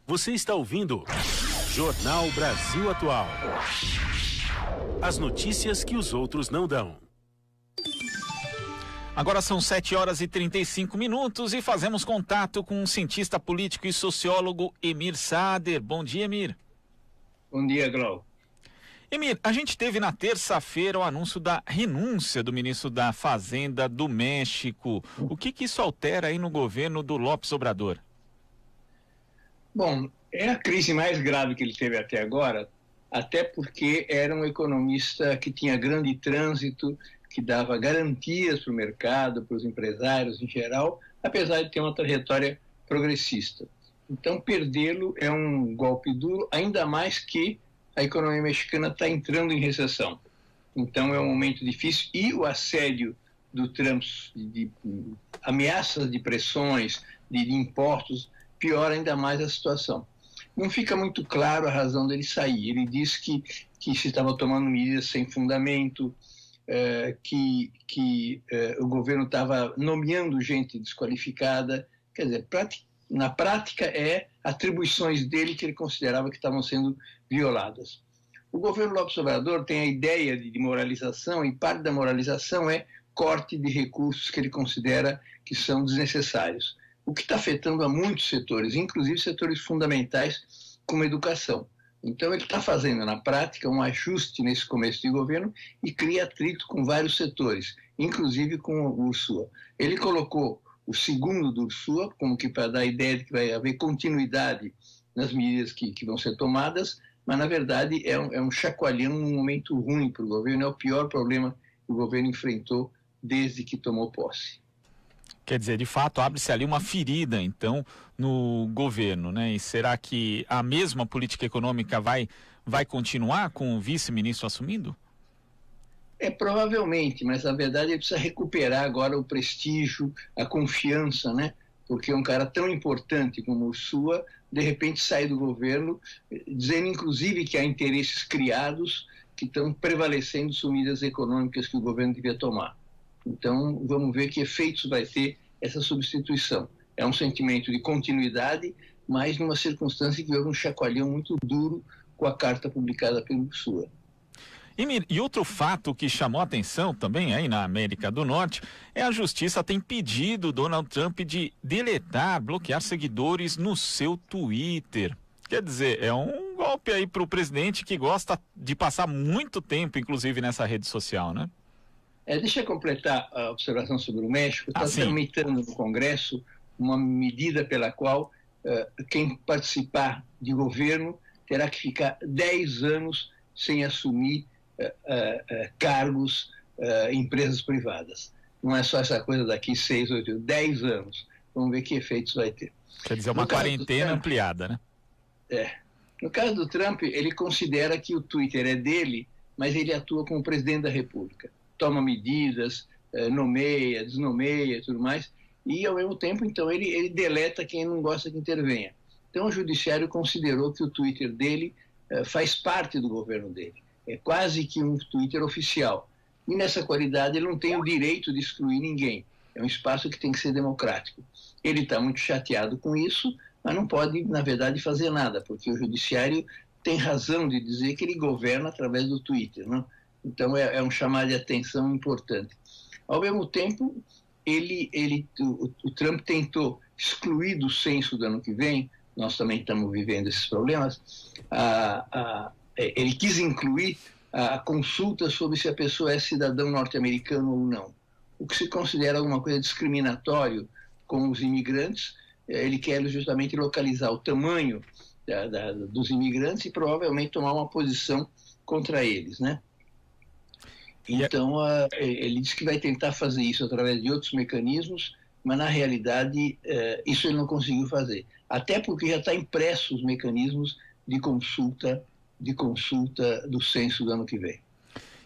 Você está ouvindo Jornal Brasil Atual. As notícias que os outros não dão. Agora são 7h35 e fazemos contato com o cientista político e sociólogo Emir Sader. Bom dia, Emir. Bom dia, Glau. Emir, a gente teve na terça-feira o anúncio da renúncia do ministro da Fazenda do México. O que isso altera aí no governo do López Obrador? Bom, é a crise mais grave que ele teve até agora, até porque era um economista que tinha grande trânsito, que dava garantias para o mercado, para os empresários em geral, apesar de ter uma trajetória progressista. Então, perdê-lo é um golpe duro, ainda mais que a economia mexicana está entrando em recessão. Então, é um momento difícil e o assédio do Trump, de ameaças de pressões, de impostos, piora ainda mais a situação. Não fica muito claro a razão dele sair. Ele disse que se estava tomando medidas sem fundamento, que o governo estava nomeando gente desqualificada. Quer dizer, na prática, atribuições dele que ele considerava que estavam sendo violadas. O governo López Obrador tem a ideia de moralização, e parte da moralização é corte de recursos que ele considera que são desnecessários, o que está afetando a muitos setores, inclusive setores fundamentais como a educação. Então, ele está fazendo, na prática, um ajuste nesse começo de governo e cria atrito com vários setores, inclusive com o Ursua. Ele colocou o segundo do Ursua, como que para dar a ideia de que vai haver continuidade nas medidas que vão ser tomadas, mas, na verdade, é um chacoalhão num momento ruim para o governo, é o pior problema que o governo enfrentou desde que tomou posse. Quer dizer, de fato, abre-se ali uma ferida, então, no governo, né? E será que a mesma política econômica vai continuar com o vice-ministro assumindo? Provavelmente, mas na verdade ele precisa recuperar agora o prestígio, a confiança, né? Porque um cara tão importante como o Ursua, de repente sai do governo, dizendo inclusive que há interesses criados que estão prevalecendo sobre medidas econômicas que o governo devia tomar. Então, vamos ver que efeitos vai ter essa substituição. É um sentimento de continuidade, mas numa circunstância que houve um chacoalhão muito duro com a carta publicada pelo Ursua. E outro fato que chamou a atenção também aí na América do Norte é a justiça tem pedido Donald Trump de deletar, bloquear seguidores no seu Twitter. Quer dizer, é um golpe aí para o presidente que gosta de passar muito tempo, inclusive, nessa rede social, né? Deixa eu completar a observação sobre o México. Está tramitando no Congresso uma medida pela qual quem participar de governo terá que ficar 10 anos sem assumir cargos em empresas privadas. Não é só essa coisa daqui 6, 8, 10 anos. Vamos ver que efeitos vai ter. Quer dizer, uma quarentena ampliada, né? No caso do Trump, ele considera que o Twitter é dele, mas ele atua como presidente da República. Toma medidas, nomeia, desnomeia e tudo mais, e ao mesmo tempo, então, ele deleta quem não gosta que intervenha. Então, o judiciário considerou que o Twitter dele faz parte do governo dele. É quase que um Twitter oficial. E nessa qualidade ele não tem o direito de excluir ninguém. É um espaço que tem que ser democrático. Ele está muito chateado com isso, mas não pode, na verdade, fazer nada, porque o judiciário tem razão de dizer que ele governa através do Twitter, não? Então, é um chamado de atenção importante. Ao mesmo tempo, o Trump tentou excluir do censo do ano que vem, nós também estamos vivendo esses problemas, ele quis incluir a consulta sobre se a pessoa é cidadão norte-americano ou não, o que se considera alguma coisa discriminatório com os imigrantes. Ele quer justamente localizar o tamanho dos imigrantes e provavelmente tomar uma posição contra eles, né? Então, ele diz que vai tentar fazer isso através de outros mecanismos, mas na realidade isso ele não conseguiu fazer. Até porque já está impresso os mecanismos de consulta do censo do ano que vem.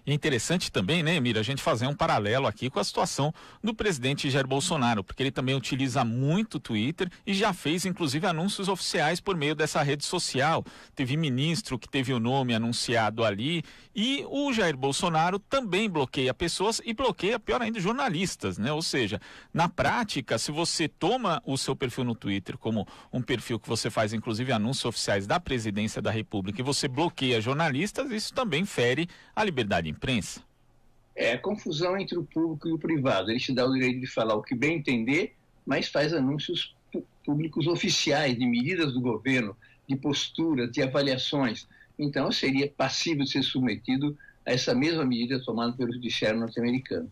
E é interessante também, né, Emir, a gente fazer um paralelo aqui com a situação do presidente Jair Bolsonaro, porque ele também utiliza muito o Twitter e já fez, inclusive, anúncios oficiais por meio dessa rede social. Teve ministro que teve o nome anunciado ali e o Jair Bolsonaro também bloqueia pessoas e bloqueia, pior ainda, jornalistas, né? Ou seja, na prática, se você toma o seu perfil no Twitter como um perfil que você faz, inclusive, anúncios oficiais da presidência da República e você bloqueia jornalistas, isso também fere a liberdade de imprensa. É a confusão entre o público e o privado. Ele te dá o direito de falar o que bem entender, mas faz anúncios públicos oficiais de medidas do governo, de posturas, de avaliações. Então, seria passível de ser submetido a essa mesma medida tomada pelo judiciário norte-americano.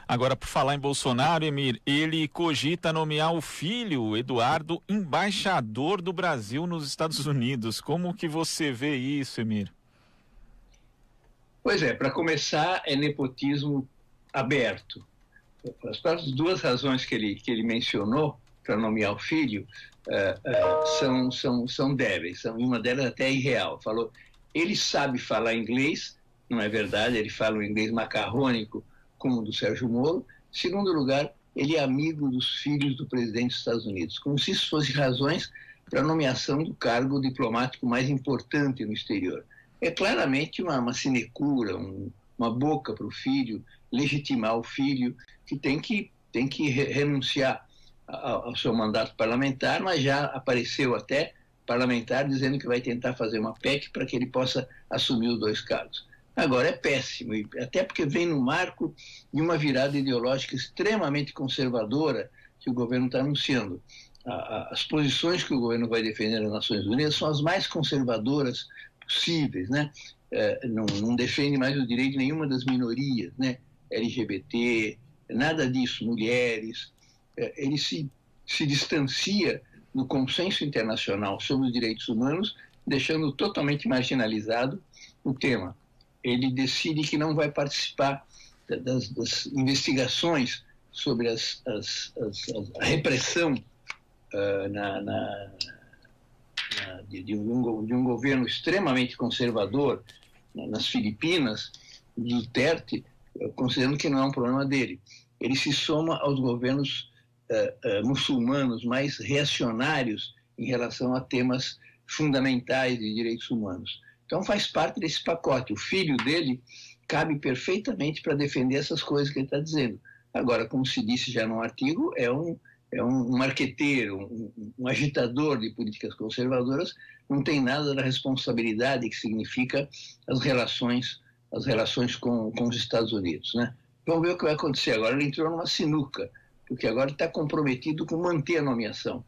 Agora, por falar em Bolsonaro, Emir, ele cogita nomear o filho, Eduardo, embaixador do Brasil nos Estados Unidos. Como que você vê isso, Emir? Pois é, para começar, é nepotismo aberto. As duas razões que ele mencionou para nomear o filho são débeis. Uma delas até é irreal. Falou, ele sabe falar inglês, não é verdade, ele fala um inglês macarrônico, como o do Sérgio Moro. Segundo lugar, ele é amigo dos filhos do presidente dos Estados Unidos, como se isso fosse razões para a nomeação do cargo diplomático mais importante no exterior. É claramente uma sinecura, uma boca para o filho, legitimar o filho, que tem que renunciar ao seu mandato parlamentar, mas já apareceu até parlamentar dizendo que vai tentar fazer uma PEC para que ele possa assumir os dois cargos. Agora, é péssimo, até porque vem no marco de uma virada ideológica extremamente conservadora que o governo está anunciando. As posições que o governo vai defender nas Nações Unidas são as mais conservadoras possíveis, né? Não defende mais o direito de nenhuma das minorias, né? LGBT, nada disso, mulheres. Ele se distancia do consenso internacional sobre os direitos humanos, deixando totalmente marginalizado o tema. Ele decide que não vai participar das investigações sobre a repressão de um governo extremamente conservador nas Filipinas, do Duterte, considerando que não é um problema dele. Ele se soma aos governos muçulmanos mais reacionários em relação a temas fundamentais de direitos humanos. Então faz parte desse pacote. O filho dele cabe perfeitamente para defender essas coisas que ele está dizendo. Agora, como se disse já no artigo, é um marqueteiro, um agitador de políticas conservadoras, não tem nada da responsabilidade que significa as relações com os Estados Unidos, né? Vamos ver o que vai acontecer agora. Ele entrou numa sinuca, porque agora ele está comprometido com manter a nomeação.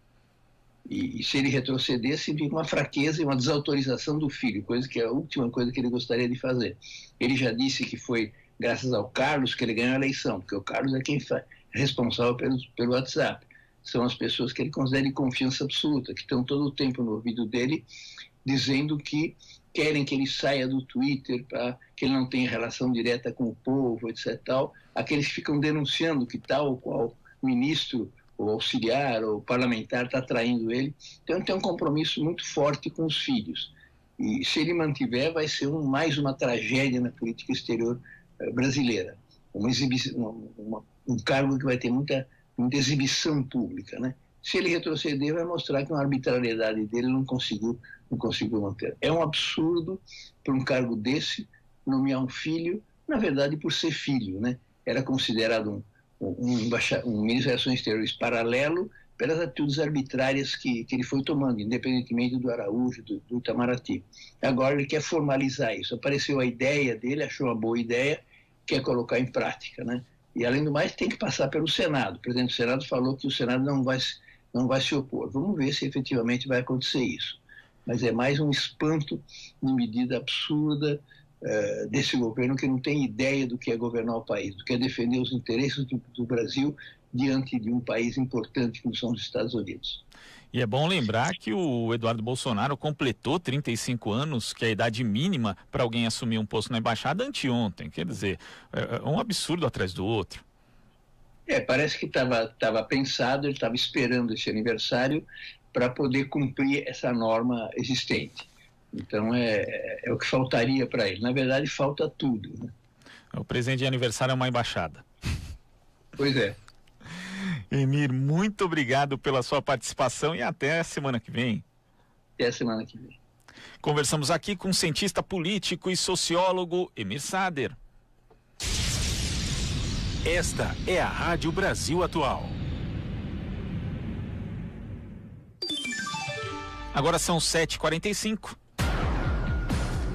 E se ele retroceder, significa uma fraqueza e uma desautorização do filho, coisa que é a última coisa que ele gostaria de fazer. Ele já disse que foi graças ao Carlos que ele ganhou a eleição, porque o Carlos é quem é responsável pelo WhatsApp. São as pessoas que ele considera de confiança absoluta, que estão todo o tempo no ouvido dele, dizendo que querem que ele saia do Twitter, para que ele não tenha relação direta com o povo, etc. Tal. Aqueles que ficam denunciando que tal ou qual ministro, ou auxiliar, ou parlamentar está traindo ele. Então ele tem um compromisso muito forte com os filhos. E se ele mantiver, vai ser mais uma tragédia na política exterior brasileira. Um cargo que vai ter muita exibição pública, né? Se ele retroceder, vai mostrar que uma arbitrariedade dele não conseguiu manter. É um absurdo para um cargo desse nomear um filho, na verdade por ser filho, né? Era considerado um ministro das Relações Exteriores paralelo pelas atitudes arbitrárias que ele foi tomando, independentemente do Araújo, do Itamaraty. Agora ele quer formalizar isso. Apareceu a ideia dele, achou uma boa ideia, quer colocar em prática, né? E, além do mais, tem que passar pelo Senado. O presidente do Senado falou que o Senado não vai se opor. Vamos ver se efetivamente vai acontecer isso. Mas é mais um espanto de medida absurda desse governo que não tem ideia do que é governar o país, do que é defender os interesses do Brasil diante de um país importante como são os Estados Unidos. E é bom lembrar que o Eduardo Bolsonaro completou 35 anos, que é a idade mínima para alguém assumir um posto na embaixada, anteontem. Quer dizer, é um absurdo atrás do outro. Parece que estava pensado, ele estava esperando esse aniversário para poder cumprir essa norma existente. Então é o que faltaria para ele. Na verdade, falta tudo, né? O presente de aniversário é uma embaixada. Pois é. Emir, muito obrigado pela sua participação e até a semana que vem. Até a semana que vem. Conversamos aqui com o cientista político e sociólogo Emir Sader. Esta é a Rádio Brasil Atual. Agora são 7h45.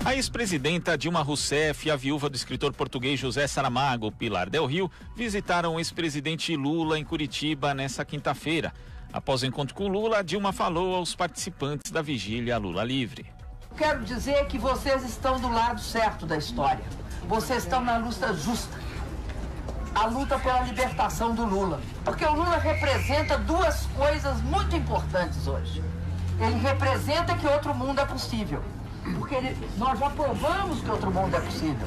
A ex-presidenta Dilma Rousseff e a viúva do escritor português José Saramago, Pilar Del Rio, visitaram o ex-presidente Lula em Curitiba nesta quinta-feira. Após o encontro com Lula, Dilma falou aos participantes da vigília Lula Livre. Quero dizer que vocês estão do lado certo da história. Vocês estão na luta justa. A luta pela libertação do Lula. Porque o Lula representa duas coisas muito importantes hoje. Ele representa que outro mundo é possível. Porque nós já provamos que outro mundo é possível.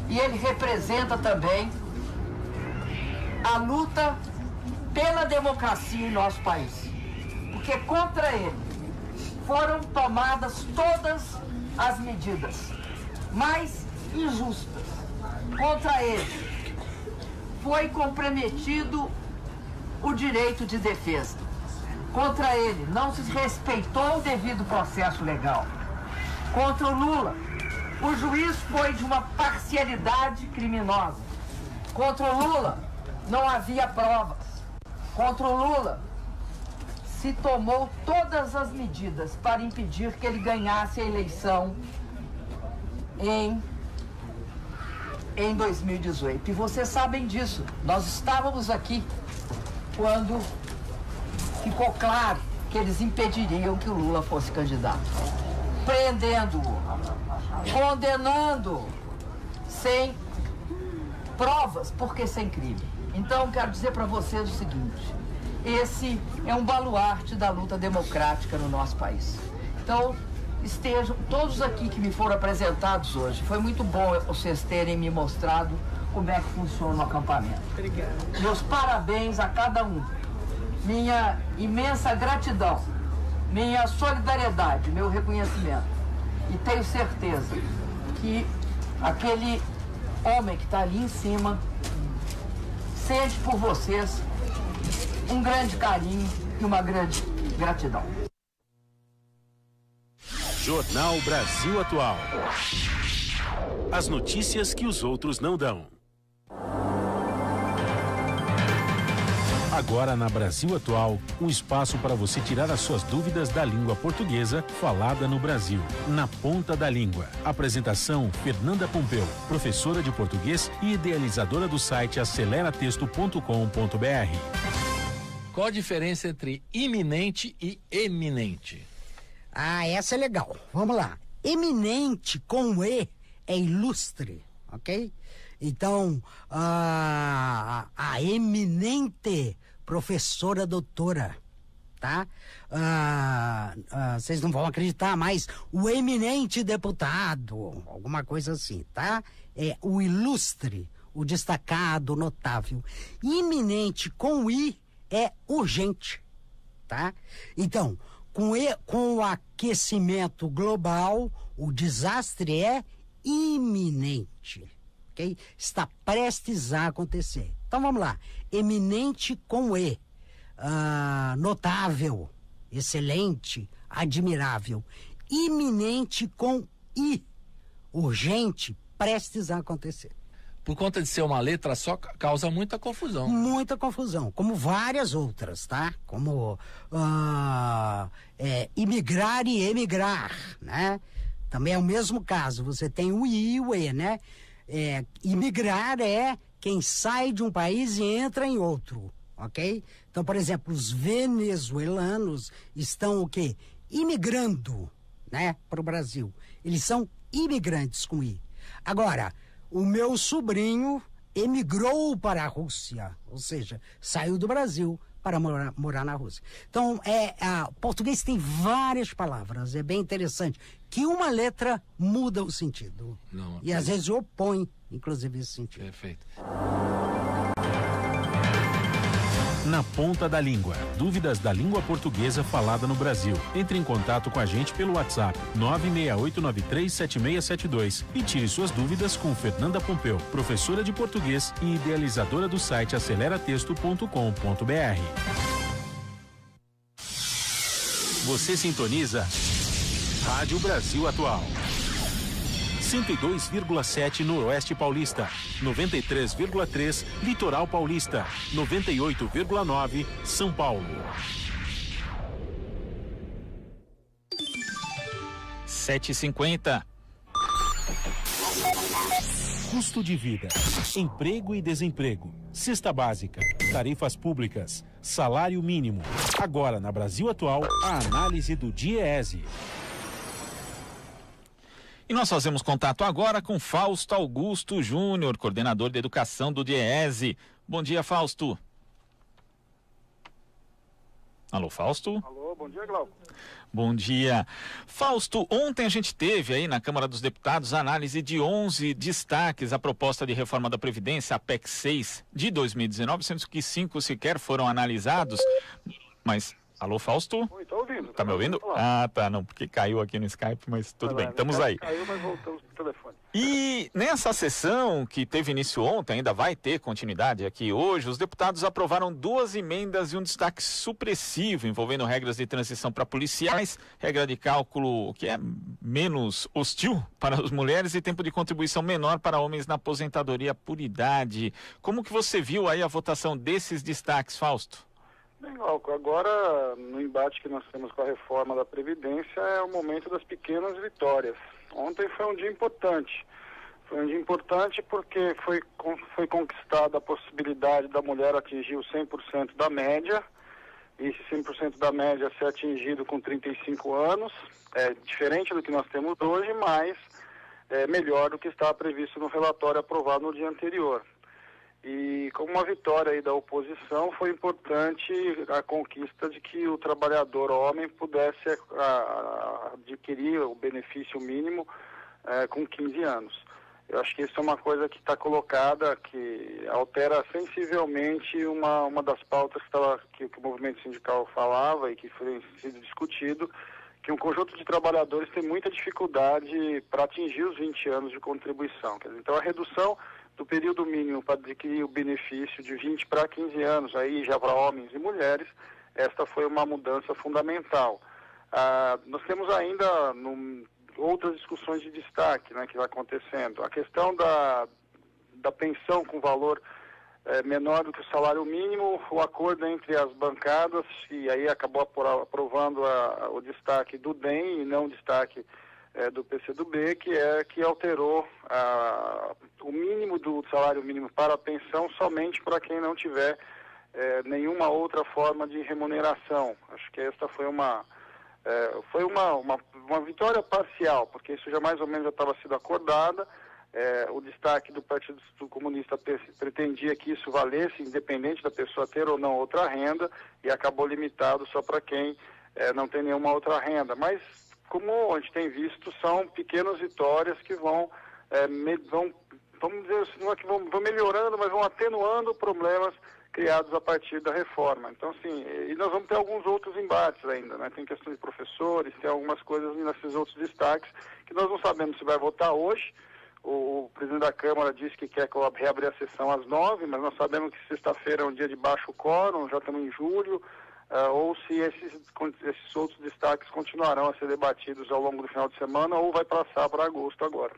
E ele representa também a luta pela democracia em nosso país. Porque contra ele foram tomadas todas as medidas mais injustas. Contra ele foi comprometido o direito de defesa. Contra ele não se respeitou o devido processo legal. Contra o Lula, o juiz foi de uma parcialidade criminosa. Contra o Lula, não havia provas. Contra o Lula, se tomou todas as medidas para impedir que ele ganhasse a eleição em 2018. E vocês sabem disso. Nós estávamos aqui quando ficou claro que eles impediriam que o Lula fosse candidato. Prendendo-o, condenando-o, sem provas, porque sem crime. Então, quero dizer para vocês o seguinte: esse é um baluarte da luta democrática no nosso país. Então, estejam todos aqui que me foram apresentados hoje. Foi muito bom vocês terem me mostrado como é que funciona o acampamento. Obrigada. Meus parabéns a cada um. Minha imensa gratidão, minha solidariedade, meu reconhecimento. E tenho certeza que aquele homem que está ali em cima sente por vocês um grande carinho e uma grande gratidão. Jornal Brasil Atual. As notícias que os outros não dão. Agora na Brasil Atual, um espaço para você tirar as suas dúvidas da língua portuguesa falada no Brasil, na ponta da língua. Apresentação: Fernanda Pompeu, professora de português e idealizadora do site aceleratexto.com.br. Qual a diferença entre iminente e eminente? Ah, essa é legal. Vamos lá. Eminente com E é ilustre, ok? Então, a eminente professora doutora, tá? Vocês não vão acreditar, mas o eminente deputado, alguma coisa assim, tá? É o ilustre, o destacado, o notável. Iminente com I é urgente, tá? Então, com o aquecimento global, o desastre é iminente, ok? Está prestes a acontecer. Então vamos lá. Eminente com E. Notável, excelente, admirável. Iminente com I. Urgente, prestes a acontecer. Por conta de ser uma letra só, causa muita confusão. Muita confusão, como várias outras, tá? Como imigrar e emigrar, né? Também é o mesmo caso, você tem o I e o E, né? Imigrar é quem sai de um país e entra em outro, ok? Então, por exemplo, os venezuelanos estão o quê? Imigrando, né? Para o Brasil. Eles são imigrantes com I. Agora, o meu sobrinho emigrou para a Rússia, ou seja, saiu do Brasil para morar na Rússia. Então, o português tem várias palavras, é bem interessante, que uma letra muda o sentido. Não, e às vezes opõe, inclusive, esse sentido. Perfeito. Na Ponta da Língua. Dúvidas da língua portuguesa falada no Brasil. Entre em contato com a gente pelo WhatsApp 968937672 e tire suas dúvidas com Fernanda Pompeu, professora de português e idealizadora do site aceleratexto.com.br. Você sintoniza Rádio Brasil Atual. 102,7 Noroeste Paulista, 93,3 Litoral Paulista, 98,9 São Paulo. 7h50. Custo de vida, emprego e desemprego, cesta básica, tarifas públicas, salário mínimo. Agora, na Brasil Atual, a análise do DIEESE. E nós fazemos contato agora com Fausto Augusto Júnior, coordenador de educação do DIEESE. Bom dia, Fausto. Alô, Fausto? Alô, bom dia, Glauco. Bom dia. Fausto, ontem a gente teve aí na Câmara dos Deputados a análise de 11 destaques à proposta de reforma da Previdência, a PEC 6 de 2019, sendo que 5 sequer foram analisados, mas... Alô, Fausto? Oi, tô ouvindo. Tá me ouvindo? Ah, tá, não, porque caiu aqui no Skype, mas tudo bem, estamos aí. Caiu, mas voltamos pro telefone. E nessa sessão, que teve início ontem, ainda vai ter continuidade aqui hoje, os deputados aprovaram 2 emendas e um destaque supressivo envolvendo regras de transição para policiais, regra de cálculo que é menos hostil para as mulheres e tempo de contribuição menor para homens na aposentadoria por idade. Como que você viu aí a votação desses destaques, Fausto? Bem, Glauco, agora no embate que nós temos com a reforma da Previdência é o momento das pequenas vitórias. Ontem foi um dia importante. Foi um dia importante porque foi conquistada a possibilidade da mulher atingir o 100% da média. E esse 100% da média ser atingido com 35 anos. É diferente do que nós temos hoje, mas é melhor do que estava previsto no relatório aprovado no dia anterior. E como uma vitória aí da oposição, foi importante a conquista de que o trabalhador homem pudesse adquirir o benefício mínimo com 15 anos. Eu acho que isso é uma coisa que está colocada, que altera sensivelmente uma das pautas que o movimento sindical falava e que foi sido discutido, que um conjunto de trabalhadores tem muita dificuldade para atingir os 20 anos de contribuição. Quer dizer, então a redução do período mínimo para adquirir o benefício de 20 para 15 anos, aí já para homens e mulheres, esta foi uma mudança fundamental. Nós temos ainda outras discussões de destaque, né, que vai acontecendo. A questão da pensão com valor menor do que o salário mínimo, o acordo entre as bancadas, e aí acabou aprovando o destaque do DEM e não o destaque do PCdoB, que alterou o mínimo do salário mínimo para a pensão somente para quem não tiver nenhuma outra forma de remuneração. Acho que esta foi uma vitória parcial, porque isso já mais ou menos já estava sido acordada. O destaque do Partido Comunista pretendia que isso valesse, independente da pessoa ter ou não outra renda, e acabou limitado só para quem não tem nenhuma outra renda. Mas, como a gente tem visto, são pequenas vitórias que vamos dizer assim, não é que vão melhorando, mas vão atenuando problemas criados a partir da reforma. Então, assim, e nós vamos ter alguns outros embates ainda, né? Tem questão de professores, tem algumas coisas nesses outros destaques que nós não sabemos se vai votar hoje. O presidente da Câmara disse que quer reabrir a sessão às 9h, mas nós sabemos que sexta-feira é um dia de baixo quórum, já estamos em julho, ou se esses outros destaques continuarão a ser debatidos ao longo do final de semana ou vai passar para agosto agora.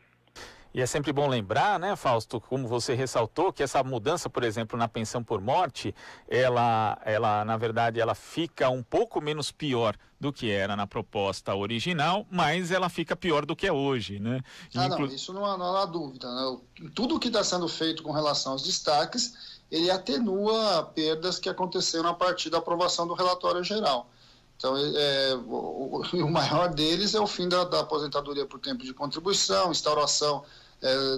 E é sempre bom lembrar, né, Fausto, como você ressaltou, que essa mudança, por exemplo, na pensão por morte, ela na verdade, ela fica um pouco menos pior do que era na proposta original, mas ela fica pior do que é hoje, né? Não, isso não há dúvida, né? Tudo o que está sendo feito com relação aos destaques, ele atenua perdas que aconteceram a partir da aprovação do relatório geral. Então, o maior deles é o fim da aposentadoria por tempo de contribuição, instauração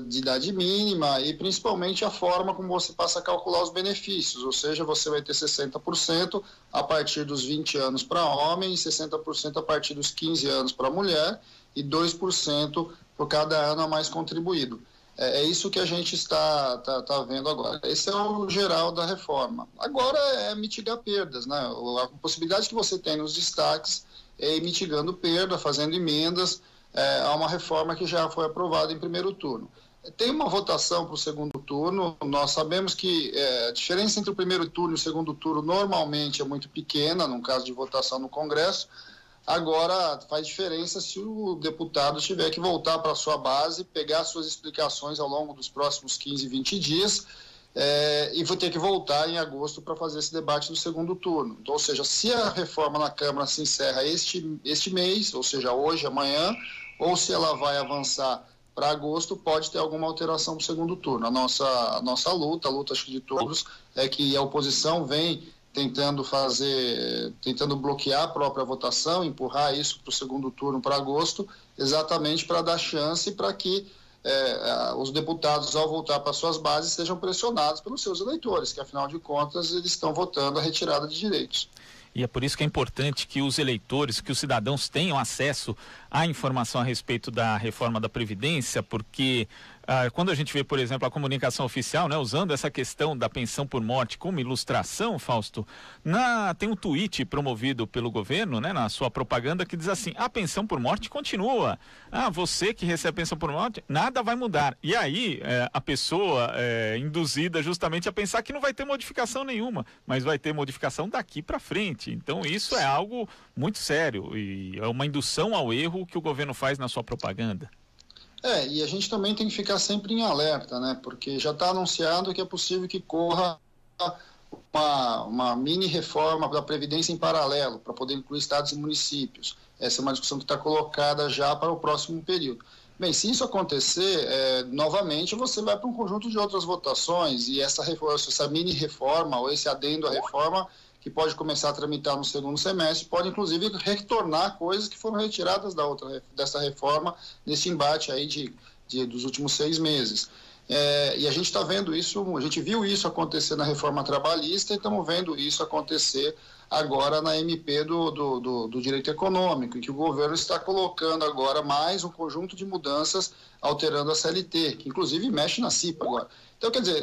de idade mínima e principalmente a forma como você passa a calcular os benefícios, ou seja, você vai ter 60% a partir dos 20 anos para homem e 60% a partir dos 15 anos para mulher e 2% por cada ano a mais contribuído. É isso que a gente está vendo agora. Esse é o geral da reforma. Agora é mitigar perdas, né? A possibilidade que você tem nos destaques é ir mitigando perda, fazendo emendas a uma reforma que já foi aprovada em primeiro turno. Tem uma votação para o segundo turno. Nós sabemos que a diferença entre o primeiro turno e o segundo turno normalmente é muito pequena, no caso de votação no Congresso. Agora faz diferença se o deputado tiver que voltar para a sua base, pegar suas explicações ao longo dos próximos 15, 20 dias e vou ter que voltar em agosto para fazer esse debate no segundo turno. Então, ou seja, se a reforma na Câmara se encerra este mês, ou seja, hoje, amanhã, ou se ela vai avançar para agosto, pode ter alguma alteração para o segundo turno. A nossa luta, a luta acho que de todos, é que a oposição vem tentando bloquear a própria votação, empurrar isso para o segundo turno para agosto, exatamente para dar chance para que os deputados, ao voltar para suas bases, sejam pressionados pelos seus eleitores, que afinal de contas eles estão votando a retirada de direitos. E é por isso que é importante que os eleitores, que os cidadãos tenham acesso à informação a respeito da reforma da Previdência, porque quando a gente vê, por exemplo, a comunicação oficial, né, usando essa questão da pensão por morte como ilustração, Fausto, tem um tweet promovido pelo governo, né, na sua propaganda, que diz assim: a pensão por morte continua. Você que recebe a pensão por morte, nada vai mudar. E aí a pessoa é induzida justamente a pensar que não vai ter modificação nenhuma, mas vai ter modificação daqui para frente. Então isso é algo muito sério e é uma indução ao erro que o governo faz na sua propaganda. E a gente também tem que ficar sempre em alerta, né? Porque já está anunciado que é possível que corra uma mini reforma da Previdência em paralelo, para poder incluir estados e municípios. Essa é uma discussão que está colocada já para o próximo período. Bem, se isso acontecer, novamente você vai para um conjunto de outras votações, e essa mini reforma ou esse adendo à reforma, que pode começar a tramitar no segundo semestre, pode inclusive retornar coisas que foram retiradas dessa reforma nesse embate aí dos últimos 6 meses. E a gente está vendo isso, a gente viu isso acontecer na reforma trabalhista e estamos vendo isso acontecer agora na MP do direito econômico, em que o governo está colocando agora mais um conjunto de mudanças alterando a CLT, que inclusive mexe na CIPA agora. Então, quer dizer,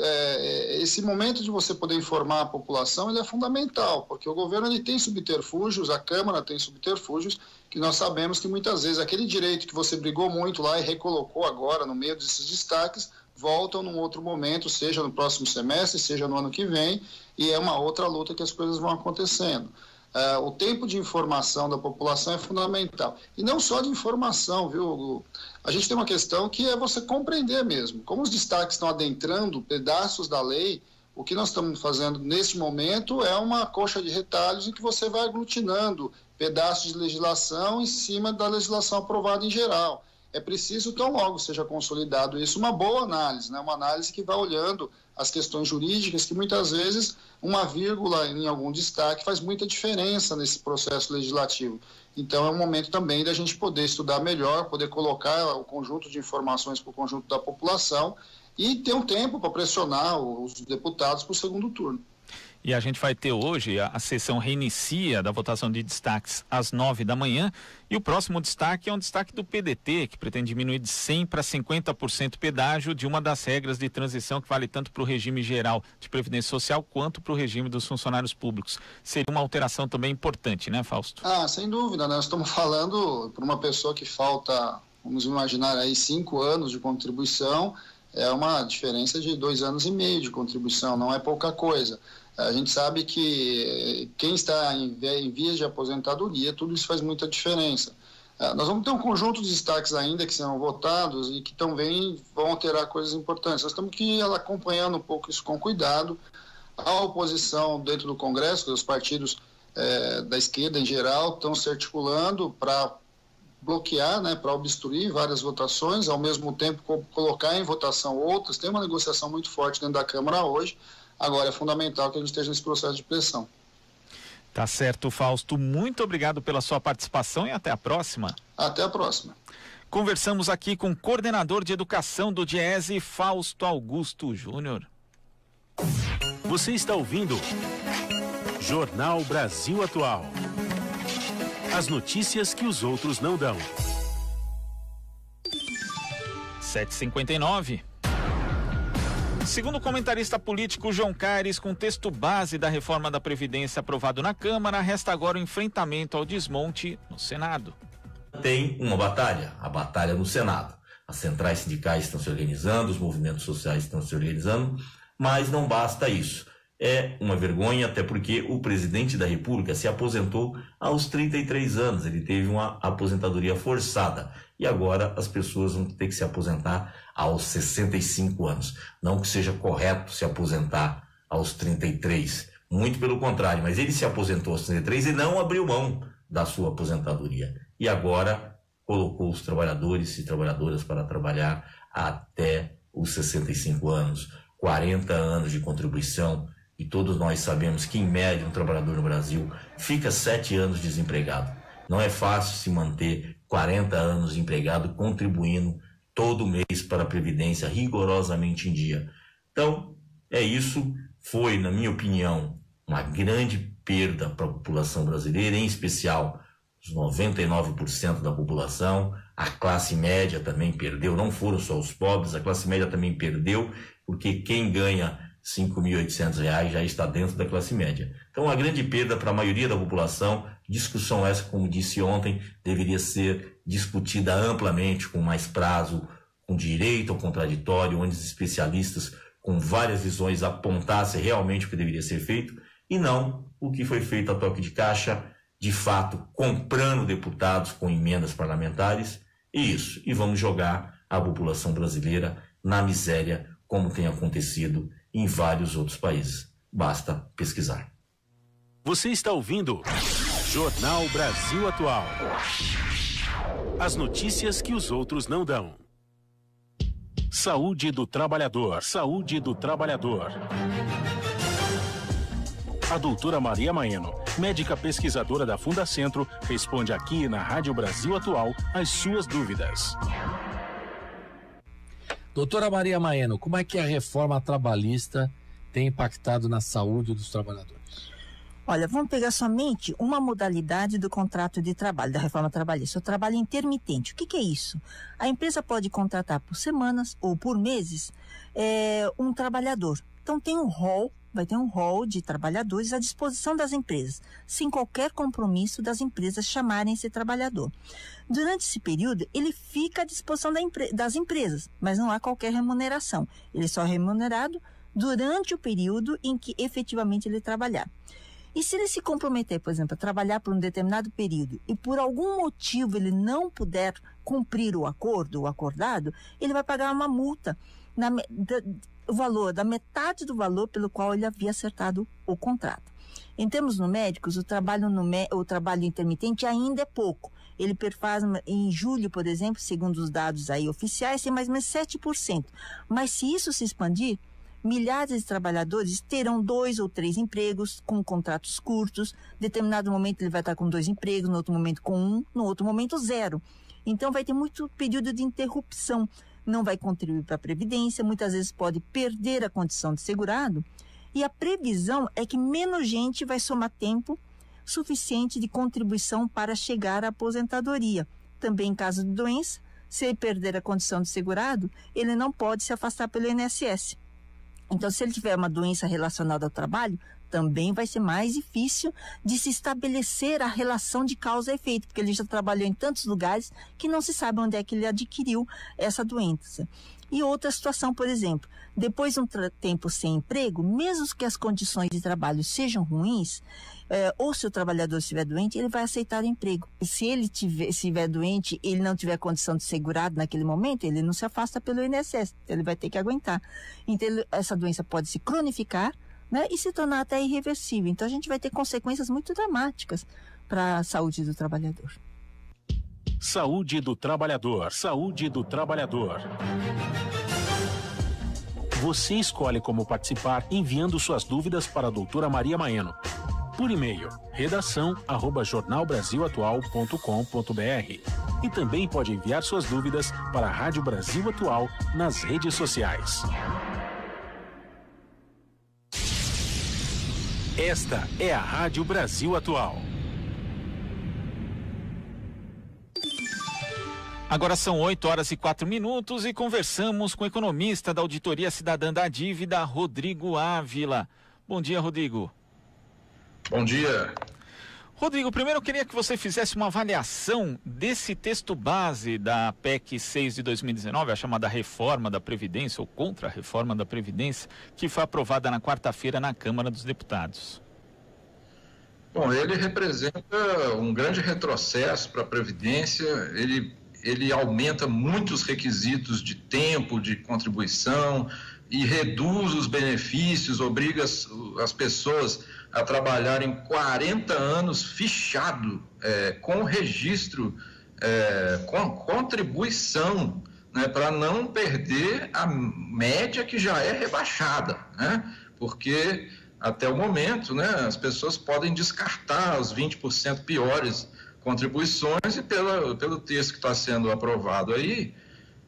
esse momento de você poder informar a população, ele é fundamental, porque o governo ele tem subterfúgios, a Câmara tem subterfúgios, que nós sabemos que muitas vezes aquele direito que você brigou muito lá e recolocou agora no meio desses destaques, voltam num outro momento, seja no próximo semestre, seja no ano que vem, e é uma outra luta que as coisas vão acontecendo. O tempo de informação da população é fundamental. E não só de informação, viu, Hugo? A gente tem uma questão que é você compreender mesmo. Como os destaques estão adentrando pedaços da lei, o que nós estamos fazendo nesse momento é uma coxa de retalhos em que você vai aglutinando pedaços de legislação em cima da legislação aprovada em geral. É preciso, tão logo seja consolidado isso, uma boa análise, né? Uma análise que vai olhando as questões jurídicas, que muitas vezes uma vírgula em algum destaque faz muita diferença nesse processo legislativo. Então é um momento também da gente poder estudar melhor, poder colocar o conjunto de informações para o conjunto da população e ter um tempo para pressionar os deputados para o segundo turno. E a gente vai ter hoje, a sessão reinicia da votação de destaques às 9 da manhã, e o próximo destaque é um destaque do PDT, que pretende diminuir de 100% para 50% pedágio de uma das regras de transição que vale tanto para o regime geral de Previdência Social quanto para o regime dos funcionários públicos. Seria uma alteração também importante, né, Fausto? Sem dúvida, né? Nós estamos falando para uma pessoa que falta, vamos imaginar aí, 5 anos de contribuição, é uma diferença de 2 anos e meio de contribuição, não é pouca coisa. A gente sabe que quem está em vias de aposentadoria, tudo isso faz muita diferença. Nós vamos ter um conjunto de destaques ainda que serão votados e que também vão alterar coisas importantes. Nós temos que ir acompanhando um pouco isso com cuidado. A oposição dentro do Congresso, os partidos da esquerda em geral, estão se articulando para bloquear, né, para obstruir várias votações, ao mesmo tempo colocar em votação outras. Tem uma negociação muito forte dentro da Câmara hoje. Agora é fundamental que a gente esteja nesse processo de pressão. Tá certo, Fausto. Muito obrigado pela sua participação e até a próxima. Até a próxima. Conversamos aqui com o coordenador de educação do DIEESE, Fausto Augusto Júnior. Você está ouvindo Jornal Brasil Atual. As notícias que os outros não dão. 7h59. Segundo o comentarista político João Caires, com o texto base da reforma da Previdência aprovado na Câmara, resta agora o enfrentamento ao desmonte no Senado. Tem uma batalha, a batalha no Senado. As centrais sindicais estão se organizando, os movimentos sociais estão se organizando, mas não basta isso. É uma vergonha, até porque o presidente da República se aposentou aos 33 anos, ele teve uma aposentadoria forçada. E agora as pessoas vão ter que se aposentar aos 65 anos. Não que seja correto se aposentar aos 33, muito pelo contrário, mas ele se aposentou aos 33 e não abriu mão da sua aposentadoria. E agora colocou os trabalhadores e trabalhadoras para trabalhar até os 65 anos, 40 anos de contribuição. E todos nós sabemos que, em média, um trabalhador no Brasil fica 7 anos desempregado. Não é fácil se manter 40 anos empregado, contribuindo todo mês para a Previdência rigorosamente em dia. Então, é isso. Foi, na minha opinião, uma grande perda para a população brasileira, em especial os 99% da população. A classe média também perdeu, não foram só os pobres, a classe média também perdeu, porque quem ganha R$ 5.800 já está dentro da classe média. Então, uma grande perda para a maioria da população. Discussão essa, como disse ontem, deveria ser discutida amplamente, com mais prazo, com direito ao contraditório, onde os especialistas com várias visões apontassem realmente o que deveria ser feito, e não o que foi feito a toque de caixa, de fato, comprando deputados com emendas parlamentares, e vamos jogar a população brasileira na miséria, como tem acontecido em vários outros países. Basta pesquisar. Você está ouvindo Jornal Brasil Atual. As notícias que os outros não dão. Saúde do trabalhador. Saúde do trabalhador. A doutora Maria Maeno, médica pesquisadora da Fundacentro, responde aqui na Rádio Brasil Atual as suas dúvidas. Doutora Maria Maeno, como é que a reforma trabalhista tem impactado na saúde dos trabalhadores? Olha, vamos pegar somente uma modalidade do contrato de trabalho, da reforma trabalhista, o trabalho intermitente. O que é isso? A empresa pode contratar por semanas ou por meses um trabalhador. Então tem vai ter um rol de trabalhadores à disposição das empresas, sem qualquer compromisso das empresas chamarem esse trabalhador. Durante esse período, ele fica à disposição das empresas, mas não há qualquer remuneração. Ele só é remunerado durante o período em que efetivamente ele trabalhar. E se ele se comprometer, por exemplo, a trabalhar por um determinado período e por algum motivo ele não puder cumprir o acordo, o acordado, ele vai pagar uma multa o valor, da metade do valor pelo qual ele havia acertado o contrato. Em termos numéricos, o trabalho intermitente ainda é pouco. Ele perfaz, em julho, por exemplo, segundo os dados aí oficiais, tem mais ou menos 7%. Mas se isso se expandir, milhares de trabalhadores terão 2 ou 3 empregos com contratos curtos. Em determinado momento ele vai estar com 2 empregos, no outro momento com 1, no outro momento 0. Então vai ter muito período de interrupção. Não vai contribuir para a Previdência, muitas vezes pode perder a condição de segurado, e a previsão é que menos gente vai somar tempo suficiente de contribuição para chegar à aposentadoria. Também em caso de doença, se ele perder a condição de segurado, ele não pode se afastar pelo INSS. Então, se ele tiver uma doença relacionada ao trabalho, também vai ser mais difícil de se estabelecer a relação de causa e efeito, porque ele já trabalhou em tantos lugares que não se sabe onde é que ele adquiriu essa doença. E outra situação, por exemplo, depois de um tempo sem emprego, mesmo que as condições de trabalho sejam ruins, ou se o trabalhador estiver doente, ele vai aceitar o emprego. E se ele estiver doente, ele não tiver condição de segurado naquele momento, ele não se afasta pelo INSS, ele vai ter que aguentar. Então, essa doença pode se cronificar, né, e se tornar até irreversível. Então, a gente vai ter consequências muito dramáticas para a saúde do trabalhador. Saúde do trabalhador. Saúde do trabalhador. Você escolhe como participar enviando suas dúvidas para a doutora Maria Maeno. Por e-mail, redação@jornalbrasilatual.com.br. E também pode enviar suas dúvidas para a Rádio Brasil Atual nas redes sociais. Esta é a Rádio Brasil Atual. Agora são 8h04 e conversamos com o economista da Auditoria Cidadã da Dívida, Rodrigo Ávila. Bom dia, Rodrigo. Bom dia. Rodrigo, primeiro eu queria que você fizesse uma avaliação desse texto base da PEC 6 de 2019, a chamada reforma da Previdência, ou contra a reforma da Previdência, que foi aprovada na quarta-feira na Câmara dos Deputados. Bom, ele representa um grande retrocesso para a Previdência, ele aumenta muitos requisitos de tempo, de contribuição e reduz os benefícios, obriga as pessoas a trabalharem 40 anos fichado, com registro, com contribuição, né, para não perder a média que já é rebaixada, né, porque até o momento, né, as pessoas podem descartar os 20% piores contribuições e pelo texto que está sendo aprovado aí,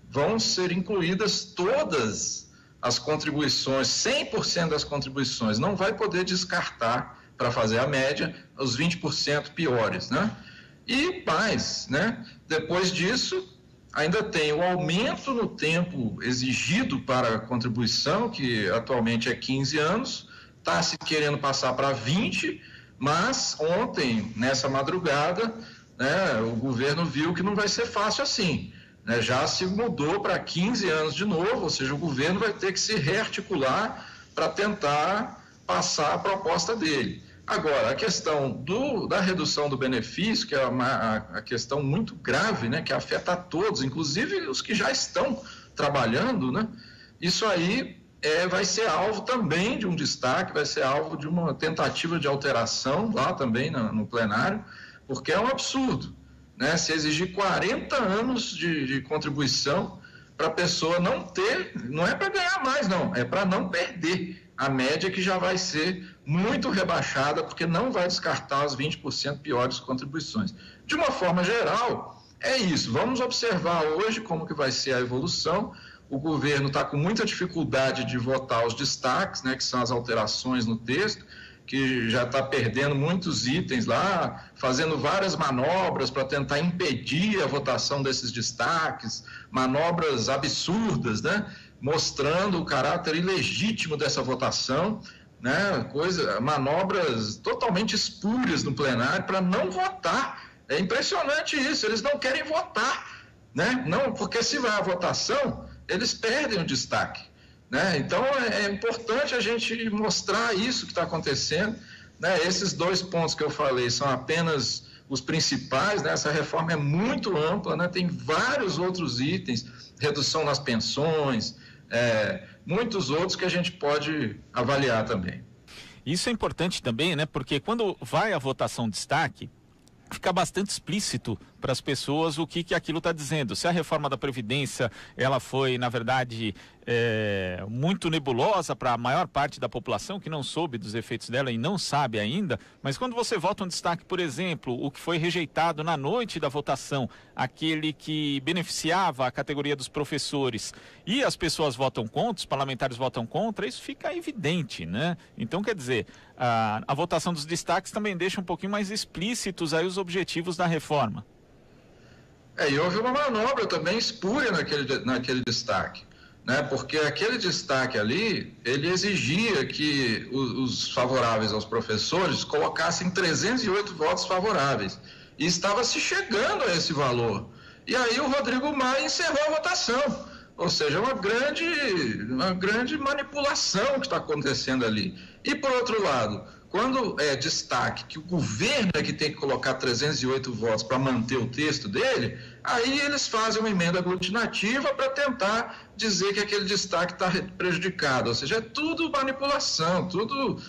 vão ser incluídas todas as contribuições, 100% das contribuições, não vai poder descartar para fazer a média os 20% piores, né? E mais, né? Depois disso, ainda tem o aumento no tempo exigido para a contribuição, que atualmente é 15 anos, está se querendo passar para 20, mas ontem, nessa madrugada, né, o governo viu que não vai ser fácil assim. Né, já se mudou para 15 anos de novo, ou seja, o governo vai ter que se rearticular para tentar passar a proposta dele. Agora, a questão da redução do benefício, que é a questão muito grave, né, que afeta a todos, inclusive os que já estão trabalhando, né, isso aí vai ser alvo também de um destaque, vai ser alvo de uma tentativa de alteração lá também no plenário, porque é um absurdo, né? Se exigir 40 anos de contribuição para a pessoa não ter, não é para ganhar mais não, é para não perder a média que já vai ser muito rebaixada, porque não vai descartar as 20% piores contribuições. De uma forma geral, é isso, vamos observar hoje como que vai ser a evolução. O governo está com muita dificuldade de votar os destaques, né, que são as alterações no texto, que já está perdendo muitos itens lá, fazendo várias manobras para tentar impedir a votação desses destaques, manobras absurdas, né, mostrando o caráter ilegítimo dessa votação, né, manobras totalmente espúrias no plenário para não votar. É impressionante isso, eles não querem votar, né, não, porque se vai à votação, eles perdem o destaque, né? Então é importante a gente mostrar isso que está acontecendo, né? Esses dois pontos que eu falei são apenas os principais, né? Essa reforma é muito ampla, né? Tem vários outros itens, redução nas pensões, muitos outros que a gente pode avaliar também. Isso é importante também, né? Porque quando vai a votação destaque, fica bastante explícito para as pessoas o que aquilo está dizendo. Se a reforma da Previdência, ela foi, na verdade, muito nebulosa para a maior parte da população que não soube dos efeitos dela e não sabe ainda, mas quando você vota um destaque, por exemplo, o que foi rejeitado na noite da votação, aquele que beneficiava a categoria dos professores, e as pessoas votam contra, os parlamentares votam contra, isso fica evidente, né? Então, quer dizer, a votação dos destaques também deixa um pouquinho mais explícitos aí os objetivos da reforma. E houve uma manobra também espúria naquele destaque, né? Porque aquele destaque ali, ele exigia que os favoráveis aos professores colocassem 308 votos favoráveis, e estava se chegando a esse valor. E aí o Rodrigo Maia encerrou a votação, ou seja, uma grande manipulação que está acontecendo ali. E por outro lado, quando é destaque que o governo é que tem que colocar 308 votos para manter o texto dele, aí eles fazem uma emenda aglutinativa para tentar dizer que aquele destaque está prejudicado. Ou seja, é tudo manipulação, tudo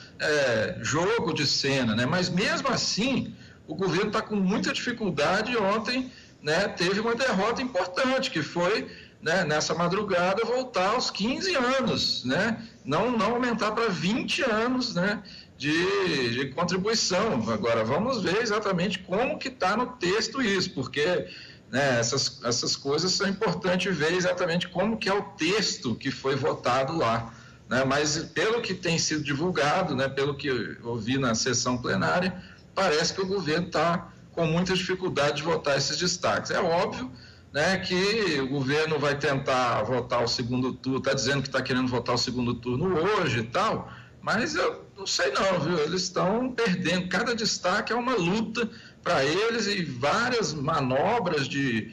jogo de cena, né? Mas mesmo assim, o governo está com muita dificuldade. Ontem, né, teve uma derrota importante, que foi, né, nessa madrugada voltar aos 15 anos, né? Não aumentar para 20 anos, né, de contribuição. Agora, vamos ver exatamente como que está no texto isso, porque, né, essas coisas são importantes ver exatamente como que é o texto que foi votado lá, né? Mas pelo que tem sido divulgado, né, pelo que eu ouvi na sessão plenária, parece que o governo está com muita dificuldade de votar esses destaques. É óbvio, né, que o governo vai tentar votar o segundo turno, está dizendo que está querendo votar o segundo turno hoje e tal, mas eu não sei não, viu? Eles estão perdendo, cada destaque é uma luta para eles e várias manobras de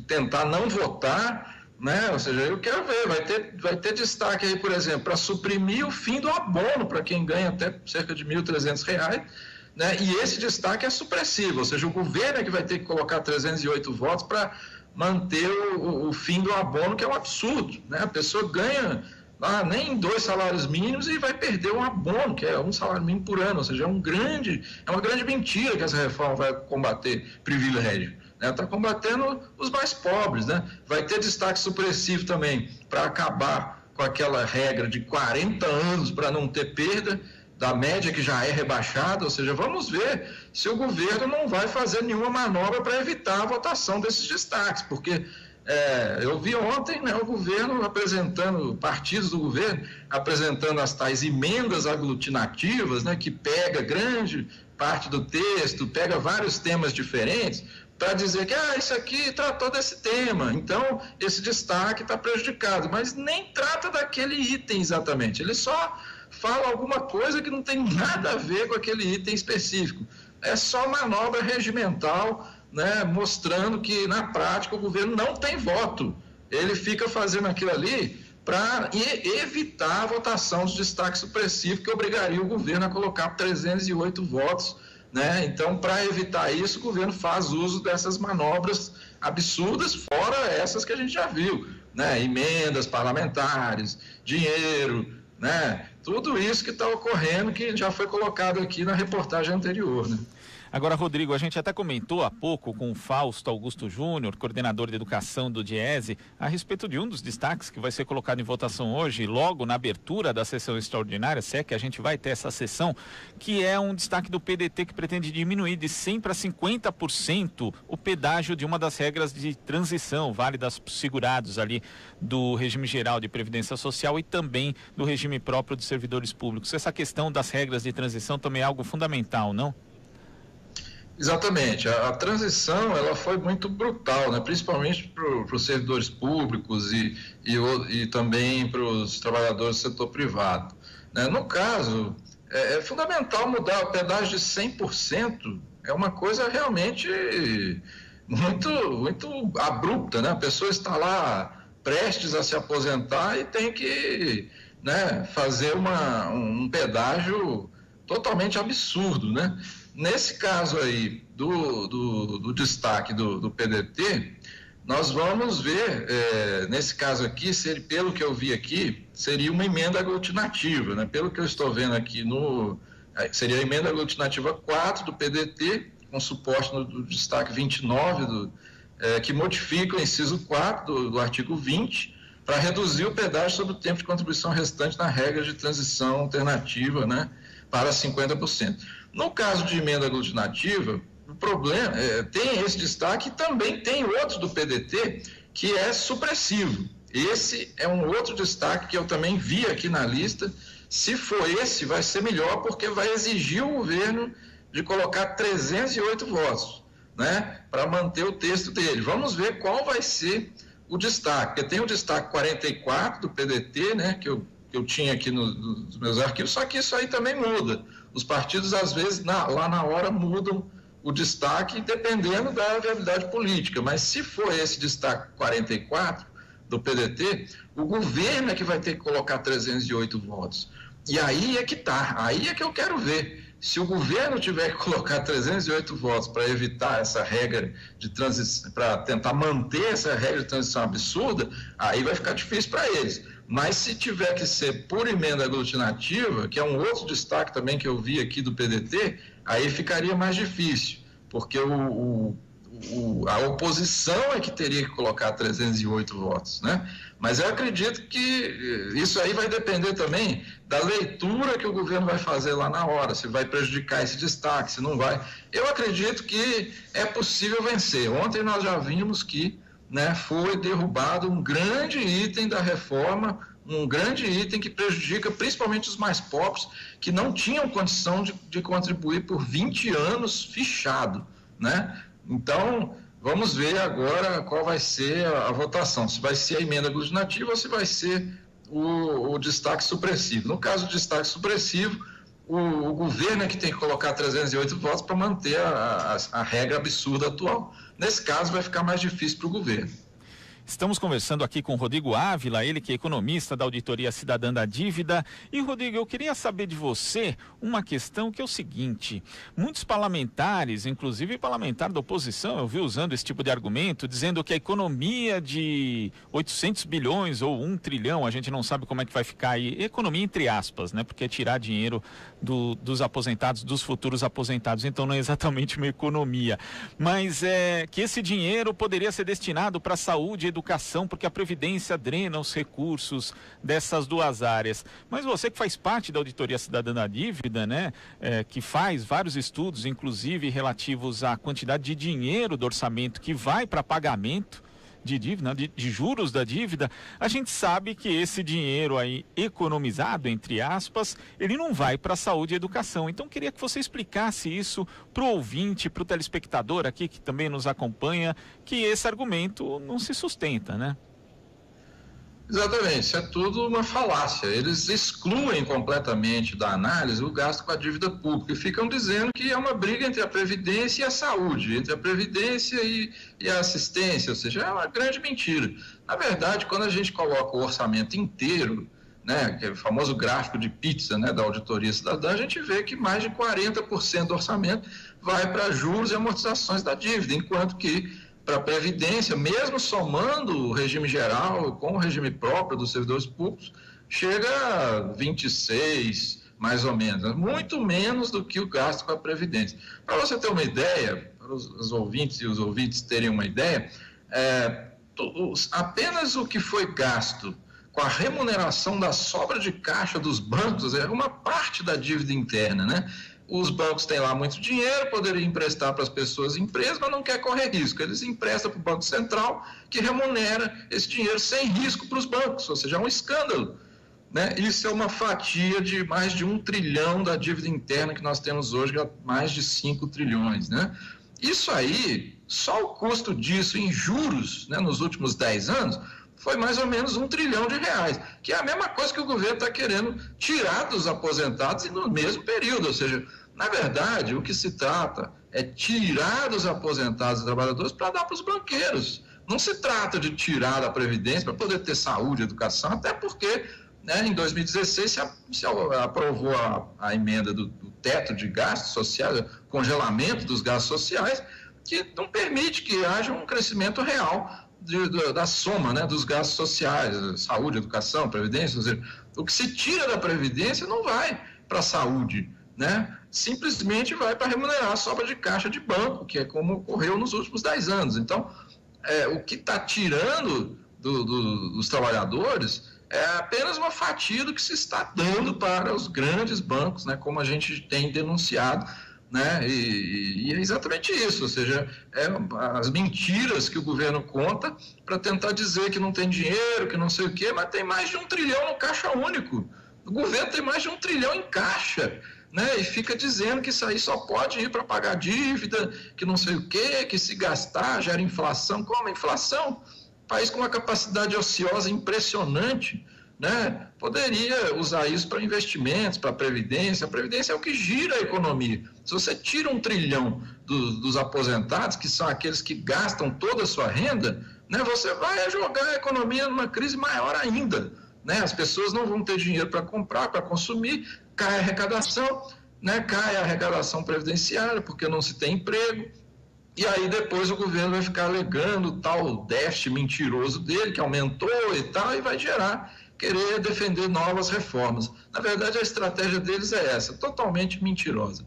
tentar não votar, né? Ou seja, eu quero ver, vai ter destaque aí, por exemplo, para suprimir o fim do abono para quem ganha até cerca de R$ 1.300, né? E esse destaque é supressivo, ou seja, o governo é que vai ter que colocar 308 votos para manter o fim do abono, que é um absurdo, né? A pessoa ganha nem 2 salários mínimos e vai perder um abono, que é 1 salário mínimo por ano, ou seja, é uma grande mentira que essa reforma vai combater privilégio, né? Está combatendo os mais pobres, né? Vai ter destaque supressivo também para acabar com aquela regra de 40 anos para não ter perda da média que já é rebaixada, ou seja, vamos ver se o governo não vai fazer nenhuma manobra para evitar a votação desses destaques, porque eu vi ontem, né, o governo apresentando, partidos do governo apresentando as tais emendas aglutinativas, né, que pega grande parte do texto, pega vários temas diferentes, para dizer que isso aqui tratou desse tema, então esse destaque está prejudicado, mas nem trata daquele item exatamente, ele só fala alguma coisa que não tem nada a ver com aquele item específico. É só manobra regimental, né, mostrando que, na prática, o governo não tem voto. Ele fica fazendo aquilo ali para evitar a votação de destaque supressivo que obrigaria o governo a colocar 308 votos, né? Então, para evitar isso, o governo faz uso dessas manobras absurdas, fora essas que a gente já viu, né? Emendas parlamentares, dinheiro, né? Tudo isso que está ocorrendo, que já foi colocado aqui na reportagem anterior, né? Agora, Rodrigo, a gente até comentou há pouco com o Fausto Augusto Júnior, coordenador de educação do Diese, a respeito de um dos destaques que vai ser colocado em votação hoje, logo na abertura da sessão extraordinária, se é que a gente vai ter essa sessão, que é um destaque do PDT que pretende diminuir de 100% para 50% o pedágio de uma das regras de transição válidas para os segurados ali do regime geral de previdência social e também do regime próprio de servidores públicos. Essa questão das regras de transição também é algo fundamental, não? Exatamente, a transição ela foi muito brutal, né? Principalmente para os servidores públicos e também para os trabalhadores do setor privado, né? No caso, é fundamental mudar o pedágio de 100%, é uma coisa realmente muito abrupta, né? A pessoa está lá prestes a se aposentar e tem que, né, fazer um pedágio totalmente absurdo, né? Nesse caso aí do destaque do PDT, nós vamos ver, nesse caso aqui, pelo que eu vi aqui, seria uma emenda aglutinativa, né? Pelo que eu estou vendo aqui, seria a emenda aglutinativa 4 do PDT, com suporte no destaque 29, que modifica o inciso 4 do artigo 20, para reduzir o pedágio sobre o tempo de contribuição restante na regra de transição alternativa, né, para 50%. No caso de emenda aglutinativa, o problema tem esse destaque e também tem outro do PDT que é supressivo. Esse é um outro destaque que eu também vi aqui na lista. Se for esse, vai ser melhor, porque vai exigir o governo de colocar 308 votos, né, para manter o texto dele. Vamos ver qual vai ser o destaque, porque tem o destaque 44 do PDT, né, que eu tinha aqui nos meus arquivos, só que isso aí também muda. Os partidos, às vezes, lá na hora, mudam o destaque dependendo da viabilidade política. Mas se for esse destaque 44 do PDT, o governo é que vai ter que colocar 308 votos. E aí é que tá, aí é que eu quero ver. Se o governo tiver que colocar 308 votos para evitar essa regra de transição, para tentar manter essa regra de transição absurda, aí vai ficar difícil para eles. Mas se tiver que ser por emenda aglutinativa, que é um outro destaque também que eu vi aqui do PDT, aí ficaria mais difícil, porque a oposição é que teria que colocar 308 votos, né? Mas eu acredito que isso aí vai depender também da leitura que o governo vai fazer lá na hora, se vai prejudicar esse destaque, se não vai. Eu acredito que é possível vencer. Ontem nós já vimos que, né, foi derrubado um grande item da reforma, um grande item que prejudica principalmente os mais pobres, que não tinham condição de contribuir por 20 anos fichado, né? Então, Vamos ver agora qual vai ser a votação, se vai ser a emenda aglutinativa ou se vai ser o destaque supressivo. No caso do destaque supressivo, o governo é que tem que colocar 308 votos para manter a regra absurda atual. Nesse caso, vai ficar mais difícil para o governo. Estamos conversando aqui com o Rodrigo Ávila, ele que é economista da Auditoria Cidadã da Dívida. E, Rodrigo, eu queria saber de você uma questão que é o seguinte: muitos parlamentares, inclusive parlamentar da oposição, eu vi usando esse tipo de argumento, dizendo que a economia de 800 bilhões ou 1 trilhão, a gente não sabe como é que vai ficar aí, economia entre aspas, né? Porque é tirar dinheiro dos aposentados, dos futuros aposentados, então não é exatamente uma economia. Mas que esse dinheiro poderia ser destinado para a saúde e educação, porque a Previdência drena os recursos dessas duas áreas. Mas você que faz parte da Auditoria Cidadã da Dívida, né, que faz vários estudos, inclusive relativos à quantidade de dinheiro do orçamento que vai para pagamento de dívida, de juros da dívida, a gente sabe que esse dinheiro aí economizado, entre aspas, ele não vai para a saúde e educação. Então queria que você explicasse isso para o ouvinte, para o telespectador aqui que também nos acompanha, que esse argumento não se sustenta, né? Exatamente, isso é tudo uma falácia. Eles excluem completamente da análise o gasto com a dívida pública e ficam dizendo que é uma briga entre a Previdência e a saúde, entre a Previdência e a assistência, ou seja, é uma grande mentira. Na verdade, quando a gente coloca o orçamento inteiro, né, que é o famoso gráfico de pizza, né, da Auditoria Cidadã, a gente vê que mais de 40% do orçamento vai para juros e amortizações da dívida, enquanto que para a Previdência, mesmo somando o regime geral com o regime próprio dos servidores públicos, chega a 26, mais ou menos, muito menos do que o gasto com a Previdência. Para você ter uma ideia, para os ouvintes e os ouvintes terem uma ideia, apenas o que foi gasto com a remuneração da sobra de caixa dos bancos é uma parte da dívida interna, né? Os bancos têm lá muito dinheiro, poderiam emprestar para as pessoas e empresas, mas não quer correr risco. Eles emprestam para o Banco Central, que remunera esse dinheiro sem risco para os bancos, ou seja, é um escândalo, né? Isso é uma fatia de mais de 1 trilhão da dívida interna que nós temos hoje, mais de 5 trilhões, né? Isso aí, só o custo disso em juros, né, nos últimos 10 anos, foi mais ou menos 1 trilhão de reais, que é a mesma coisa que o governo está querendo tirar dos aposentados e no mesmo período, ou seja, na verdade, o que se trata é tirar dos aposentados e trabalhadores para dar para os banqueiros. Não se trata de tirar da Previdência para poder ter saúde e educação, até porque, né, em 2016 se aprovou a emenda do teto de gastos sociais, congelamento dos gastos sociais, que não permite que haja um crescimento real da soma, né, dos gastos sociais, saúde, educação, previdência. Ou seja, o que se tira da Previdência não vai para a saúde, né? Simplesmente vai para remunerar a sobra de caixa de banco, que é como ocorreu nos últimos 10 anos. Então, o que está tirando dos trabalhadores é apenas uma fatia do que se está dando para os grandes bancos, né, como a gente tem denunciado, né? E é exatamente isso, ou seja, as mentiras que o governo conta para tentar dizer que não tem dinheiro, que não sei o quê, mas tem mais de 1 trilhão no caixa único. O governo tem mais de 1 trilhão em caixa, né? E fica dizendo que isso aí só pode ir para pagar dívida, que não sei o quê, que se gastar gera inflação. Como inflação? País com uma capacidade ociosa impressionante, né? Poderia usar isso para investimentos, para a Previdência. A Previdência é o que gira a economia. Se você tira 1 trilhão dos aposentados, que são aqueles que gastam toda a sua renda, né, você vai jogar a economia numa crise maior ainda, né? As pessoas não vão ter dinheiro para comprar, para consumir, cai a arrecadação, né? Cai a arrecadação previdenciária, porque não se tem emprego. E aí depois o governo vai ficar alegando o tal déficit mentiroso dele, que aumentou e tal, e vai querer defender novas reformas. Na verdade, a estratégia deles é essa, totalmente mentirosa.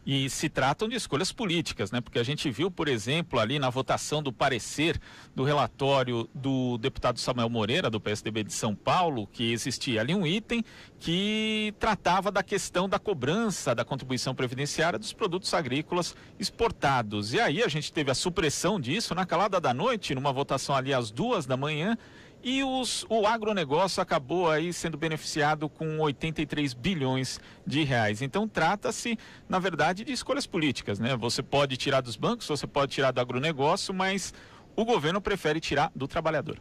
E se tratam de escolhas políticas, né? Porque a gente viu, por exemplo, ali na votação do parecer do relatório do deputado Samuel Moreira, do PSDB de São Paulo, que existia ali um item que tratava da questão da cobrança da contribuição previdenciária dos produtos agrícolas exportados. E aí a gente teve a supressão disso na calada da noite, numa votação ali às 2 da manhã, E o agronegócio acabou aí sendo beneficiado com 83 bilhões de reais. Então trata-se, na verdade, de escolhas políticas, né? Você pode tirar dos bancos, você pode tirar do agronegócio, mas o governo prefere tirar do trabalhador.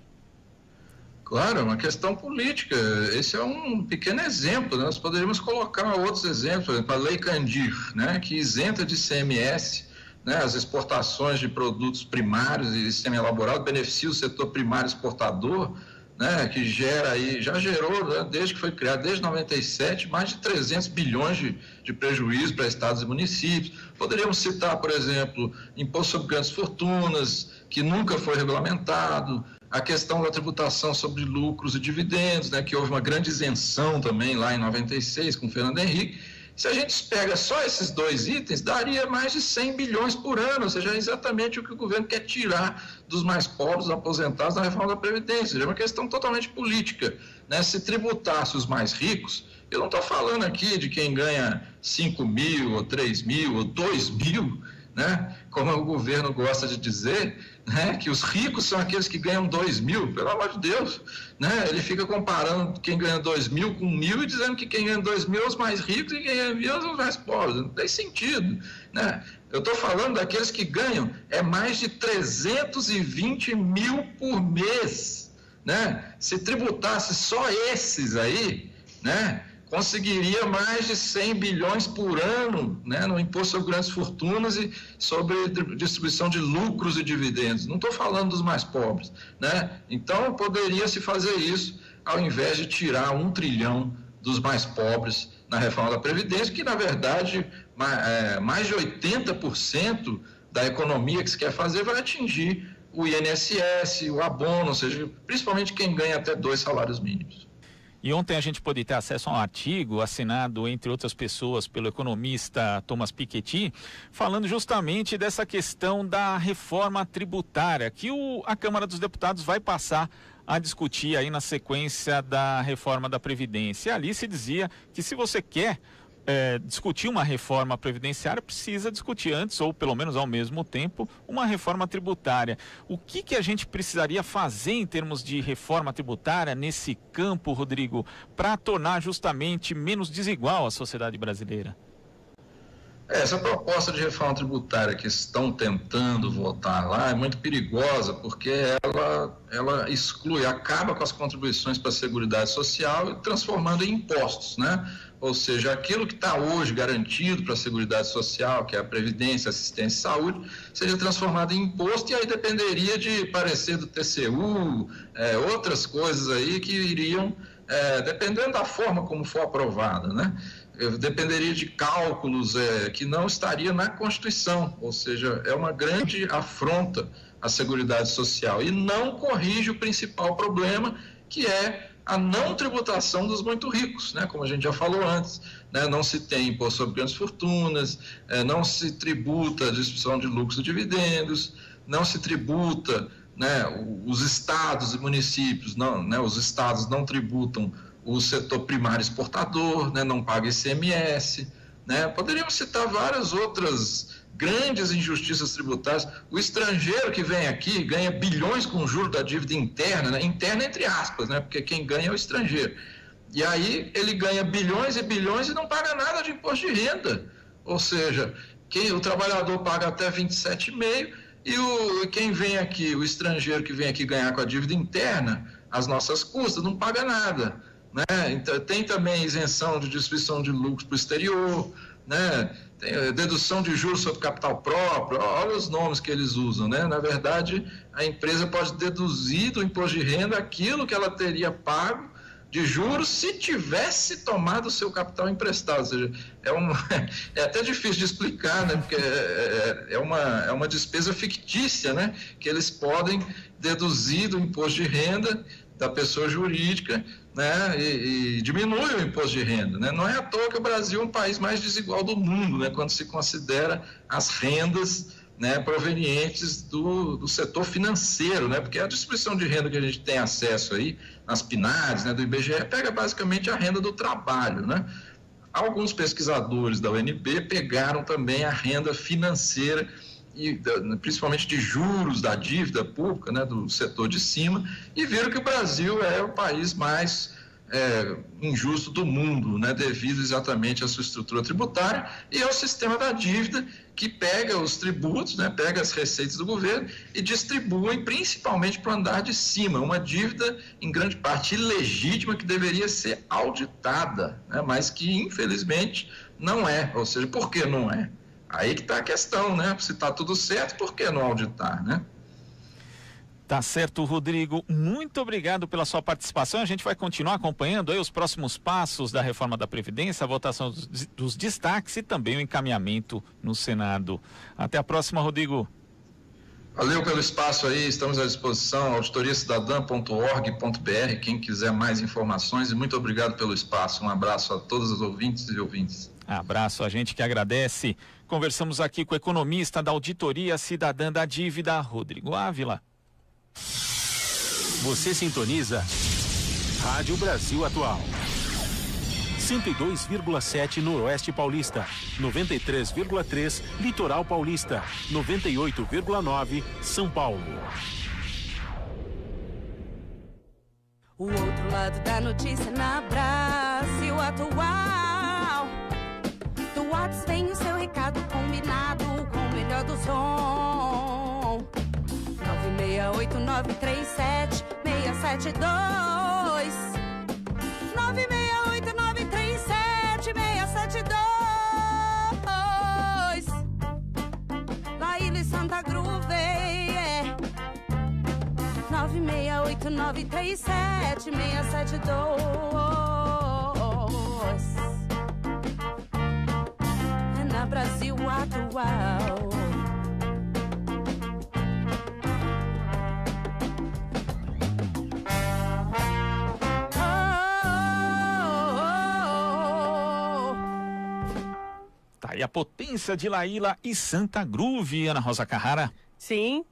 Claro, é uma questão política. Esse é um pequeno exemplo, né? Nós poderíamos colocar outros exemplos, por exemplo, a Lei Candir, né? Que isenta de ICMS, né, as exportações de produtos primários e semi-elaborados, beneficia o setor primário exportador, né, que gera aí, já gerou, né, desde que foi criado, desde 97, mais de 300 bilhões de prejuízo para estados e municípios. Poderíamos citar, por exemplo, imposto sobre grandes fortunas, que nunca foi regulamentado, a questão da tributação sobre lucros e dividendos, né, que houve uma grande isenção também lá em 96 com o Fernando Henrique. Se a gente pega só esses dois itens, daria mais de 100 bilhões por ano, ou seja, é exatamente o que o governo quer tirar dos mais pobres, dos aposentados, na reforma da Previdência. É uma questão totalmente política, né? Se tributasse os mais ricos, eu não estou falando aqui de quem ganha 5 mil, ou 3 mil, ou 2 mil, né? Como o governo gosta de dizer, né? Que os ricos são aqueles que ganham 2 mil, pelo amor de Deus, né? Ele fica comparando quem ganha 2 mil com 1.000 e dizendo que quem ganha 2 mil é os mais ricos e quem ganha 1.000 é os mais pobres. Não tem sentido, né? Eu estou falando daqueles que ganham mais de 320 mil por mês, né? Se tributasse só esses aí, né? Conseguiria mais de 100 bilhões por ano, né, no imposto sobre grandes fortunas e sobre distribuição de lucros e dividendos. Não estou falando dos mais pobres, né? Então, poderia-se fazer isso ao invés de tirar 1 trilhão dos mais pobres na reforma da Previdência, que, na verdade, mais de 80% da economia que se quer fazer vai atingir o INSS, o abono, ou seja, principalmente quem ganha até 2 salários mínimos. E ontem a gente pôde ter acesso a um artigo assinado, entre outras pessoas, pelo economista Thomas Piketty, falando justamente dessa questão da reforma tributária, que a Câmara dos Deputados vai passar a discutir aí na sequência da reforma da Previdência. Ali se dizia que se você quer discutir uma reforma previdenciária, precisa discutir antes, ou pelo menos ao mesmo tempo, uma reforma tributária. O que a gente precisaria fazer em termos de reforma tributária nesse campo, Rodrigo, para tornar justamente menos desigual a sociedade brasileira? Essa proposta de reforma tributária que estão tentando votar lá é muito perigosa, porque ela exclui, acaba com as contribuições para a Seguridade Social, transformando em impostos, né? Ou seja, aquilo que está hoje garantido para a Seguridade Social, que é a Previdência, Assistência e Saúde, seja transformado em imposto, e aí dependeria de parecer do TCU, outras coisas aí que iriam, dependendo da forma como for aprovada, né? Dependeria de cálculos que não estaria na Constituição, ou seja, é uma grande afronta à Seguridade Social e não corrige o principal problema, que é a não tributação dos muito ricos, né? Como a gente já falou antes, né? Não se tem imposto sobre grandes fortunas, não se tributa a distribuição de lucros e dividendos, não se tributa, né, os estados e municípios, não, né, os estados não tributam o setor primário exportador, né, não paga ICMS, né? Poderíamos citar várias outras grandes injustiças tributárias. O estrangeiro que vem aqui ganha bilhões com juros da dívida interna, né? Interna entre aspas, né? Porque quem ganha é o estrangeiro. E aí ele ganha bilhões e bilhões e não paga nada de imposto de renda. Ou seja, o trabalhador paga até 27,5% e quem vem aqui, o estrangeiro que vem aqui ganhar com a dívida interna, as nossas custas, não paga nada, né? Então, tem também isenção de distribuição de lucros para o exterior, né? Tem dedução de juros sobre capital próprio, olha os nomes que eles usam, né? Na verdade, a empresa pode deduzir do imposto de renda aquilo que ela teria pago de juros se tivesse tomado o seu capital emprestado. Ou seja, é até difícil de explicar, né? Porque é uma despesa fictícia, né? Que eles podem deduzir do imposto de renda da pessoa jurídica, né, e diminui o imposto de renda, né? Não é à toa que o Brasil é um país mais desigual do mundo, né, quando se considera as rendas, né, provenientes do setor financeiro, né, porque a distribuição de renda que a gente tem acesso aí, nas PNADs, né, do IBGE, pega basicamente a renda do trabalho, né? Alguns pesquisadores da UNB pegaram também a renda financeira principalmente de juros da dívida pública, né, do setor de cima, e viram que o Brasil é o país mais injusto do mundo, né, devido exatamente à sua estrutura tributária e ao sistema da dívida, que pega os tributos, né, pega as receitas do governo e distribui principalmente para o andar de cima, uma dívida em grande parte ilegítima que deveria ser auditada, né, mas que infelizmente não é. Ou seja, por que não é? Aí que está a questão, né? Se está tudo certo, por que não auditar, né? Tá certo, Rodrigo. Muito obrigado pela sua participação. A gente vai continuar acompanhando aí os próximos passos da reforma da Previdência, a votação dos destaques e também o encaminhamento no Senado. Até a próxima, Rodrigo. Valeu pelo espaço aí, estamos à disposição, auditoriacidadã.org.br, quem quiser mais informações, e muito obrigado pelo espaço. Um abraço a todos os ouvintes e ouvintes. Abraço, a gente que agradece. Conversamos aqui com o economista da Auditoria Cidadã da Dívida, Rodrigo Ávila. Você sintoniza Rádio Brasil Atual. 102,7 Noroeste Paulista, 93,3 Litoral Paulista, 98,9 São Paulo. O outro lado da notícia na Brasil Atual. Do WhatsApp vem o seu recado combinado com o melhor do som. 968-937-672. 968-937-672. Laíla e Santa Groove, yeah. 968-937-672. É na Brasil Atual. Tá aí a potência de Laíla e Santa Groove, Ana Rosa Carrara. Sim.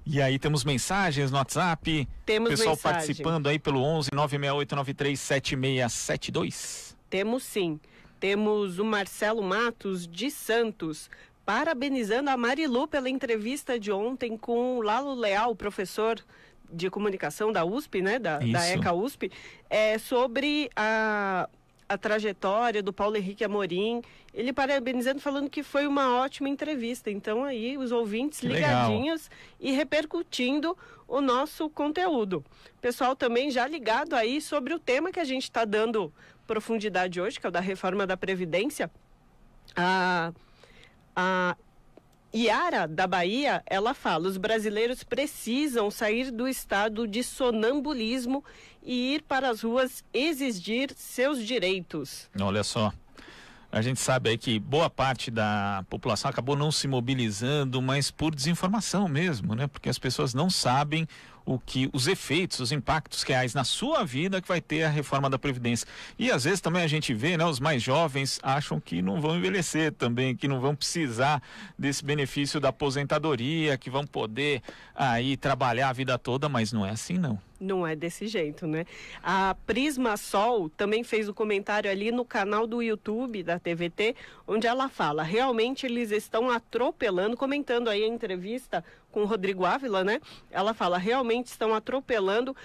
E aí temos mensagens no WhatsApp. Temos pessoal mensagem. Participando aí pelo 11-968-93-7672. Temos sim. Temos o Marcelo Matos de Santos, parabenizando a Marilu pela entrevista de ontem com o Lalo Leal, professor de comunicação da USP, né? Da ECA USP, sobre a trajetória do Paulo Henrique Amorim. Ele parabenizando, falando que foi uma ótima entrevista. Então aí os ouvintes ligadinhos e repercutindo o nosso conteúdo. Pessoal também já ligado aí sobre o tema que a gente está dando profundidade hoje, que é o da reforma da Previdência. A Iara, da Bahia, ela fala: os brasileiros precisam sair do estado de sonambulismo e ir para as ruas exigir seus direitos. Olha só, a gente sabe aí que boa parte da população acabou não se mobilizando, mas por desinformação mesmo, né? Porque as pessoas não sabem os efeitos, os impactos reais na sua vida que vai ter a reforma da Previdência. E às vezes também a gente vê, né, os mais jovens acham que não vão envelhecer também, que não vão precisar desse benefício da aposentadoria, que vão poder aí trabalhar a vida toda, mas não é assim não. Não é desse jeito, né? A Prisma Sol também fez o comentário ali no canal do YouTube da TVT, onde ela fala: realmente eles estão atropelando, comentando aí a entrevista com o Rodrigo Ávila, né? Ela fala: realmente estão atropelando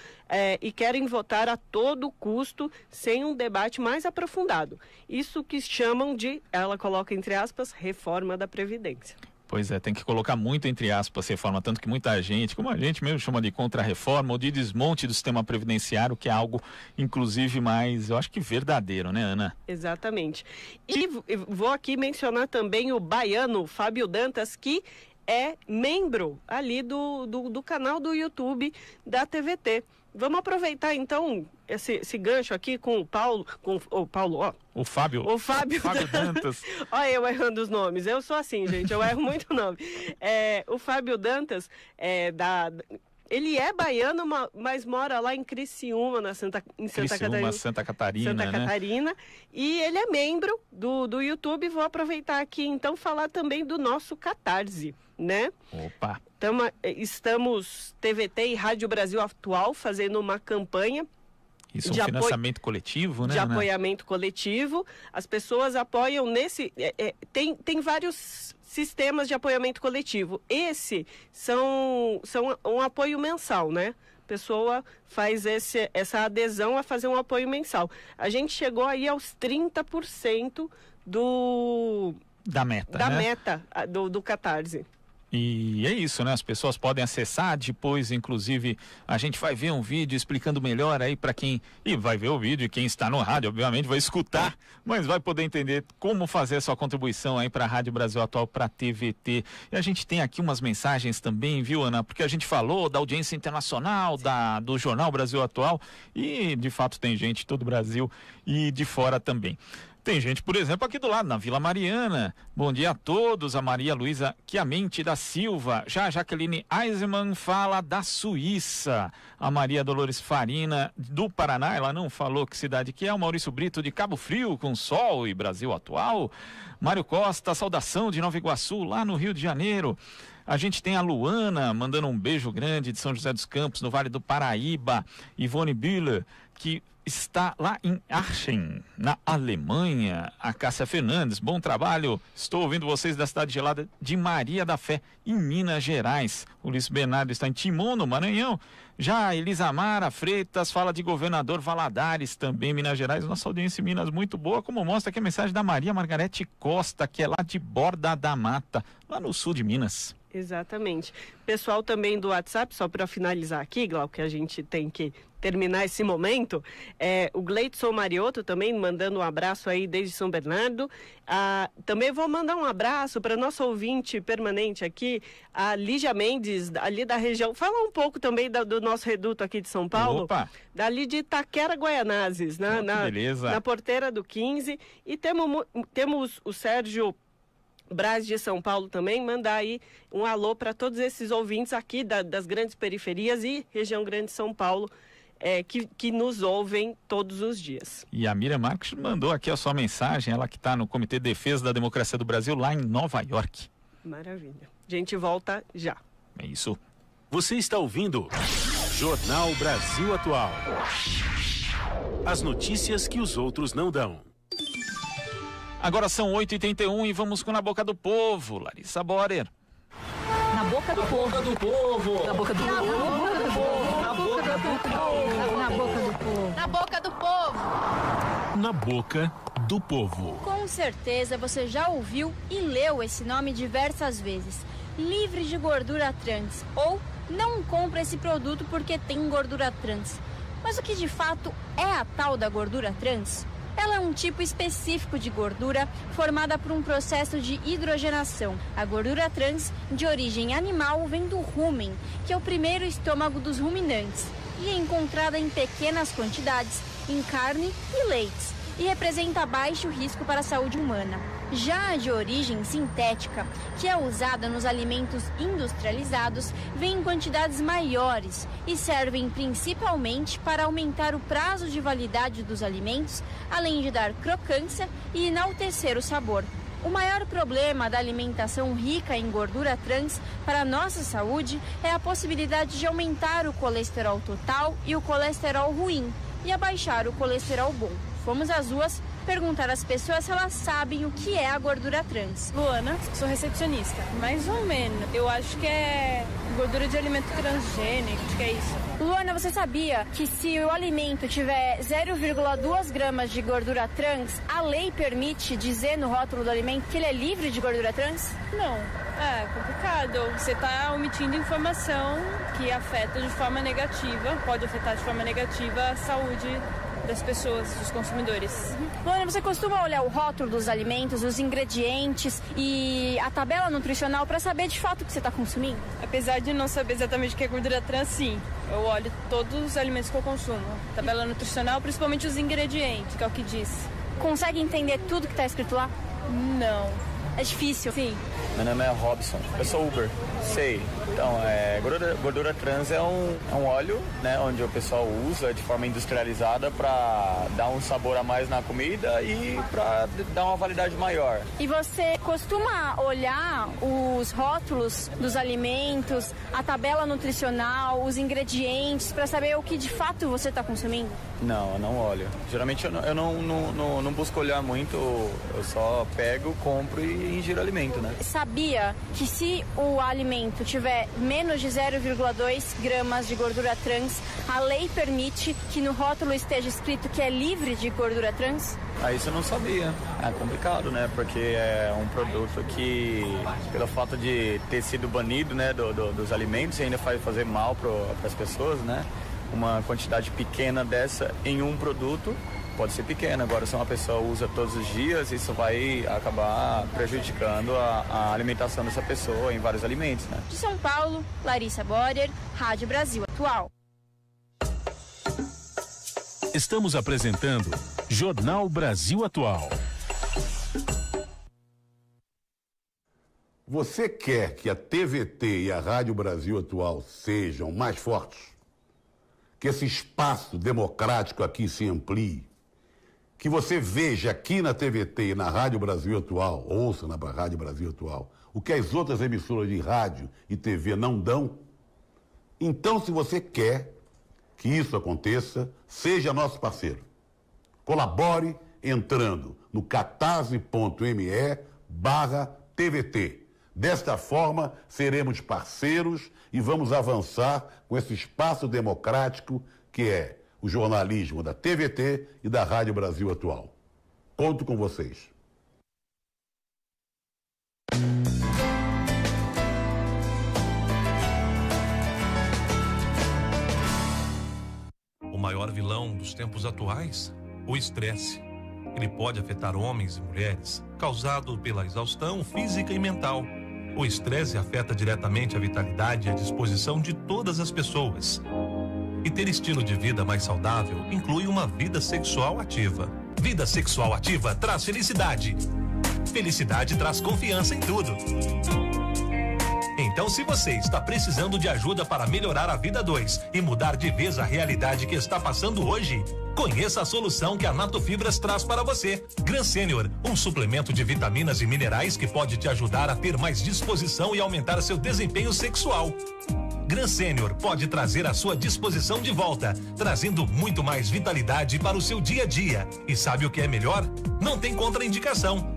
e querem votar a todo custo, sem um debate mais aprofundado. Isso que chamam de, ela coloca entre aspas, reforma da Previdência. Pois é, tem que colocar muito entre aspas reforma, tanto que muita gente, como a gente mesmo chama de contra-reforma ou de desmonte do sistema previdenciário, que é algo, inclusive, mais, eu acho que verdadeiro, né, Ana? Exatamente. E vou aqui mencionar também o baiano Fábio Dantas, que é membro ali do canal do YouTube da TVT. Vamos aproveitar então esse gancho aqui com o Paulo, o Fábio Dantas. Olha, eu errando os nomes. Eu sou assim, gente, eu erro muito o nome. O Fábio Dantas ele é baiano, mas mora lá em Criciúma, em Santa Catarina. E ele é membro do YouTube. Vou aproveitar aqui então falar também do nosso Catarse, né? Opa! Estamos TVT e Rádio Brasil Atual fazendo uma campanha Isso é um financiamento coletivo, né? De apoiamento coletivo. As pessoas apoiam nesse... Tem vários sistemas de apoiamento coletivo. Esse são um apoio mensal, né? A pessoa faz essa adesão a fazer um apoio mensal. A gente chegou aí aos 30% da meta, da né? meta do Catarse. E é isso, né? As pessoas podem acessar depois, inclusive, a gente vai ver um vídeo explicando melhor aí para quem... E vai ver o vídeo, e quem está no rádio, obviamente, vai escutar, mas vai poder entender como fazer a sua contribuição aí para a Rádio Brasil Atual, para a TVT. E a gente tem aqui umas mensagens também, viu, Ana? Porque a gente falou da audiência internacional, do Jornal Brasil Atual, e de fato tem gente de todo o Brasil e de fora também. Tem gente, por exemplo, aqui do lado, na Vila Mariana. Bom dia a todos. A Maria Luísa Chiamente da Silva. Já a Jaqueline Eisenman fala da Suíça. A Maria Dolores Farina do Paraná, ela não falou que cidade que é. O Maurício Brito de Cabo Frio, com sol e Brasil Atual. Mário Costa, saudação de Nova Iguaçu, lá no Rio de Janeiro. A gente tem a Luana, mandando um beijo grande de São José dos Campos, no Vale do Paraíba. Ivone Bühler, que está lá em Aachen, na Alemanha. A Cássia Fernandes, bom trabalho. Estou ouvindo vocês da cidade gelada de Maria da Fé, em Minas Gerais. O Ulisses Bernardo está em Timon, no Maranhão. Já a Elisamara Freitas fala de Governador Valadares, também Minas Gerais. Nossa audiência em Minas muito boa, como mostra aqui a mensagem da Maria Margarete Costa, que é lá de Borda da Mata, lá no sul de Minas. Exatamente. Pessoal também do WhatsApp, só para finalizar aqui, Glau, que a gente tem que terminar esse momento, o Gleidson Mariotto também mandando um abraço aí desde São Bernardo. Também vou mandar um abraço para nossa ouvinte permanente aqui, a Lígia Mendes, ali da região. Fala um pouco também do nosso reduto aqui de São Paulo. Opa. Dali de Itaquera, Guaianazes, na porteira do 15. E temos o Sérgio Braz de São Paulo também, mandar aí um alô para todos esses ouvintes aqui das grandes periferias e região grande de São Paulo, que nos ouvem todos os dias. E a Miriam Marques mandou aqui a sua mensagem, ela que está no Comitê de Defesa da Democracia do Brasil, lá em Nova York. Maravilha. A gente volta já. É isso. Você está ouvindo Jornal Brasil Atual. As notícias que os outros não dão. Agora são 8h31 e vamos com Na Boca do Povo. Larissa Borer. Na boca do povo. Na boca do povo. Na boca do povo. Na boca do povo. Na boca do povo. Na boca do povo. Na Boca do Povo. Com certeza você já ouviu e leu esse nome diversas vezes. Livre de gordura trans. Ou não compra esse produto porque tem gordura trans. Mas o que de fato é a tal da gordura trans? Ela é um tipo específico de gordura formada por um processo de hidrogenação. A gordura trans, de origem animal, vem do rumen, que é o primeiro estômago dos ruminantes, e é encontrada em pequenas quantidades em carne e leites, e representa baixo risco para a saúde humana. Já a de origem sintética, que é usada nos alimentos industrializados, vem em quantidades maiores e servem principalmente para aumentar o prazo de validade dos alimentos, além de dar crocância e enaltecer o sabor. O maior problema da alimentação rica em gordura trans para a nossa saúde é a possibilidade de aumentar o colesterol total e o colesterol ruim e abaixar o colesterol bom. Fomos às ruas perguntar às pessoas se elas sabem o que é a gordura trans. Luana, sou recepcionista. Mais ou menos. Eu acho que é gordura de alimento transgênico, acho que é isso. Luana, você sabia que se o alimento tiver 0,2 gramas de gordura trans, a lei permite dizer no rótulo do alimento que ele é livre de gordura trans? Não. É complicado. Você está omitindo informação que afeta de forma negativa, pode afetar de forma negativa a saúde das pessoas, dos consumidores. Luana, você costuma olhar o rótulo dos alimentos, os ingredientes e a tabela nutricional para saber de fato o que você está consumindo? Apesar de não saber exatamente o que é gordura trans, sim. Eu olho todos os alimentos que eu consumo. Tabela nutricional, principalmente os ingredientes, que é o que diz. Consegue entender tudo que está escrito lá? Não. É difícil. Sim. Meu nome é Robson, eu sou Uber. Sei. Então, gordura trans é um óleo, né, onde o pessoal usa de forma industrializada para dar um sabor a mais na comida e para dar uma validade maior. E você costuma olhar os rótulos dos alimentos, a tabela nutricional, os ingredientes, para saber o que de fato você está consumindo? Não, eu não olho. Geralmente eu não busco olhar muito, eu só pego, compro e ingiro alimento, né? Sabia que se o alimento tiver menos de 0,2 gramas de gordura trans, a lei permite que no rótulo esteja escrito que é livre de gordura trans? Isso eu não sabia. É complicado, né? Porque é um produto que, pelo fato de ter sido banido, né, dos alimentos, ainda faz fazer mal para as pessoas, né? Uma quantidade pequena dessa em um produto pode ser pequena. Agora, se uma pessoa usa todos os dias, isso vai acabar prejudicando a alimentação dessa pessoa em vários alimentos, né? De São Paulo, Larissa Borer, Rádio Brasil Atual. Estamos apresentando Jornal Brasil Atual. Você quer que a TVT e a Rádio Brasil Atual sejam mais fortes? Que esse espaço democrático aqui se amplie? Que você veja aqui na TVT e na Rádio Brasil Atual, ouça na Rádio Brasil Atual, o que as outras emissoras de rádio e TV não dão? Então, se você quer que isso aconteça, seja nosso parceiro. Colabore entrando no catarse.me/TVT. Desta forma, seremos parceiros e vamos avançar com esse espaço democrático que é o jornalismo da TVT e da Rádio Brasil Atual. Conto com vocês. O maior vilão dos tempos atuais? O estresse. Ele pode afetar homens e mulheres, causado pela exaustão física e mental. O estresse afeta diretamente a vitalidade e a disposição de todas as pessoas. E ter estilo de vida mais saudável inclui uma vida sexual ativa. Vida sexual ativa traz felicidade. Felicidade traz confiança em tudo. Então, se você está precisando de ajuda para melhorar a vida 2 e mudar de vez a realidade que está passando hoje, conheça a solução que a Natofibras traz para você. Gran Senior, um suplemento de vitaminas e minerais que pode te ajudar a ter mais disposição e aumentar seu desempenho sexual. Gran Senior pode trazer a sua disposição de volta, trazendo muito mais vitalidade para o seu dia a dia. E sabe o que é melhor? Não tem contraindicação.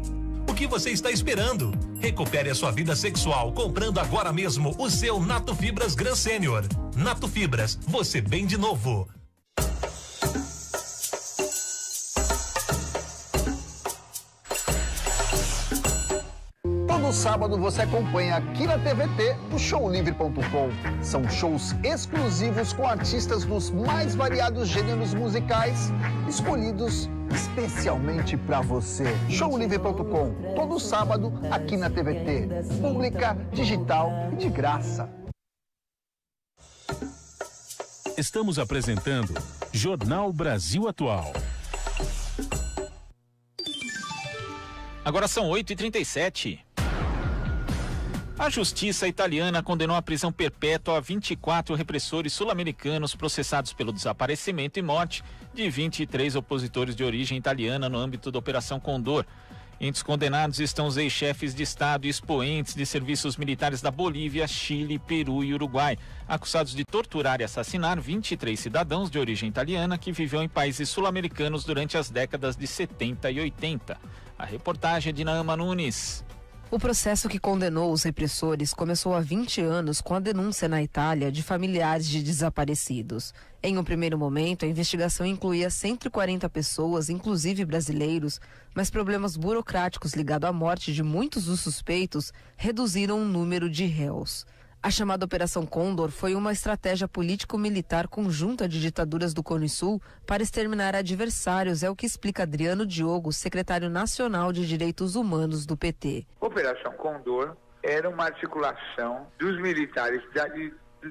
O que você está esperando? Recupere a sua vida sexual comprando agora mesmo o seu Natofibras Gran Senior. Natofibras, você bem de novo. Todo sábado você acompanha aqui na TVT o showlivre.com. São shows exclusivos com artistas dos mais variados gêneros musicais, escolhidos especialmente para você. Showlivre.com, todo sábado aqui na TVT. Pública, digital e de graça. Estamos apresentando Jornal Brasil Atual. Agora são 8h37. A justiça italiana condenou à prisão perpétua a 24 repressores sul-americanos processados pelo desaparecimento e morte de 23 opositores de origem italiana no âmbito da Operação Condor. Entre os condenados estão os ex-chefes de Estado e expoentes de serviços militares da Bolívia, Chile, Peru e Uruguai, acusados de torturar e assassinar 23 cidadãos de origem italiana que viviam em países sul-americanos durante as décadas de 70 e 80. A reportagem é de Naama Nunes. O processo que condenou os repressores começou há 20 anos com a denúncia na Itália de familiares de desaparecidos. Em um primeiro momento, a investigação incluía 140 pessoas, inclusive brasileiros, mas problemas burocráticos ligados à morte de muitos dos suspeitos reduziram o número de réus. A chamada Operação Condor foi uma estratégia político-militar conjunta de ditaduras do Cone Sul para exterminar adversários, é o que explica Adriano Diogo, secretário nacional de Direitos Humanos do PT. Operação Condor era uma articulação dos militares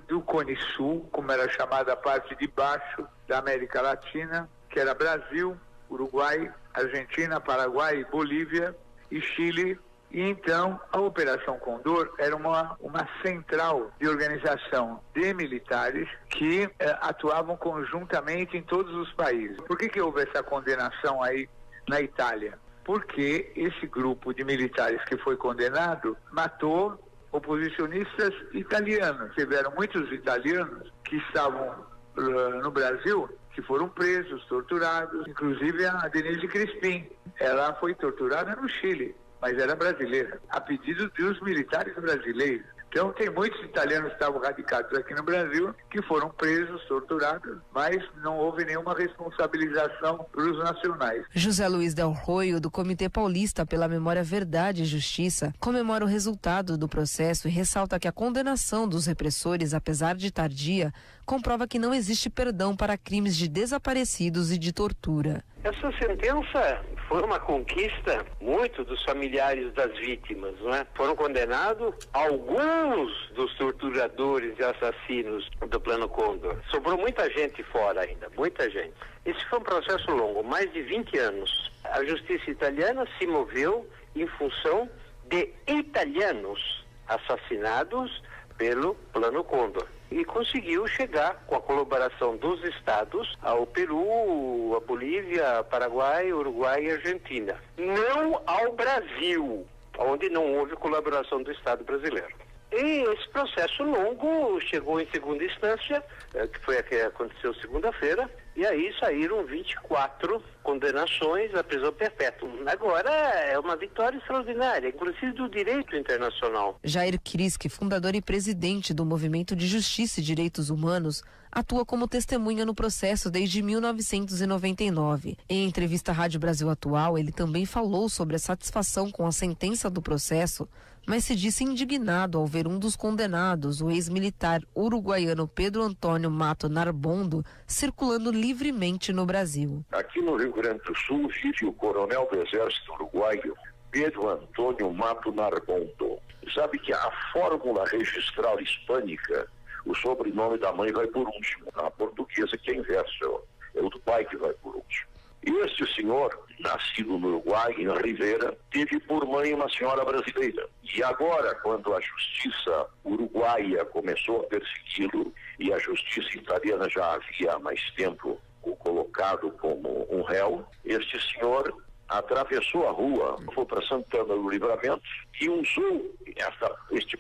do Cone Sul, como era chamada a parte de baixo da América Latina, que era Brasil, Uruguai, Argentina, Paraguai, Bolívia e Chile, E então a Operação Condor era uma central de organização de militares que atuavam conjuntamente em todos os países. Por que houve essa condenação aí na Itália? Porque esse grupo de militares que foi condenado matou oposicionistas italianos. Tiveram muitos italianos que estavam no Brasil, que foram presos, torturados, inclusive a Denise Crispim. Ela foi torturada no Chile, mas era brasileira, a pedido dos militares brasileiros. Então tem muitos italianos que estavam radicados aqui no Brasil que foram presos, torturados, mas não houve nenhuma responsabilização dos nacionais. José Luiz Del Roio, do Comitê Paulista pela Memória, Verdade e Justiça, comemora o resultado do processo e ressalta que a condenação dos repressores, apesar de tardia, comprova que não existe perdão para crimes de desaparecidos e de tortura. Essa sentença foi uma conquista muito dos familiares das vítimas, não é? Foram condenados alguns dos torturadores e assassinos do Plano Condor. Sobrou muita gente fora ainda, muita gente. Esse foi um processo longo, mais de 20 anos. A justiça italiana se moveu em função de italianos assassinados pelo Plano Condor. E conseguiu chegar, com a colaboração dos estados, ao Peru, a Bolívia, Paraguai, Uruguai e Argentina. Não ao Brasil, onde não houve colaboração do Estado brasileiro. E esse processo longo chegou em segunda instância, que foi a que aconteceu segunda-feira, e aí saíram 24 condenações à prisão perpétua. Agora é uma vitória extraordinária, inclusive do direito internacional. Jair Kriski, fundador e presidente do Movimento de Justiça e Direitos Humanos, atua como testemunha no processo desde 1999. Em entrevista à Rádio Brasil Atual, ele também falou sobre a satisfação com a sentença do processo, mas se disse indignado ao ver um dos condenados, o ex-militar uruguaiano Pedro Antônio Mato Narbondo, circulando livremente no Brasil. Aqui no Rio Grande do Sul vive o coronel do Exército Uruguaio, Pedro Antônio Mato Narbondo. Sabe que a fórmula registral hispânica, o sobrenome da mãe vai por último. A portuguesa que é inverso, é o do pai que vai por último. E este senhor, nascido no Uruguai, em Rivera, teve por mãe uma senhora brasileira. E agora, quando a justiça uruguaia começou a persegui-lo, e a justiça italiana já havia há mais tempo o colocado como um réu, este senhor atravessou a rua, foi para Santana do Livramento e usou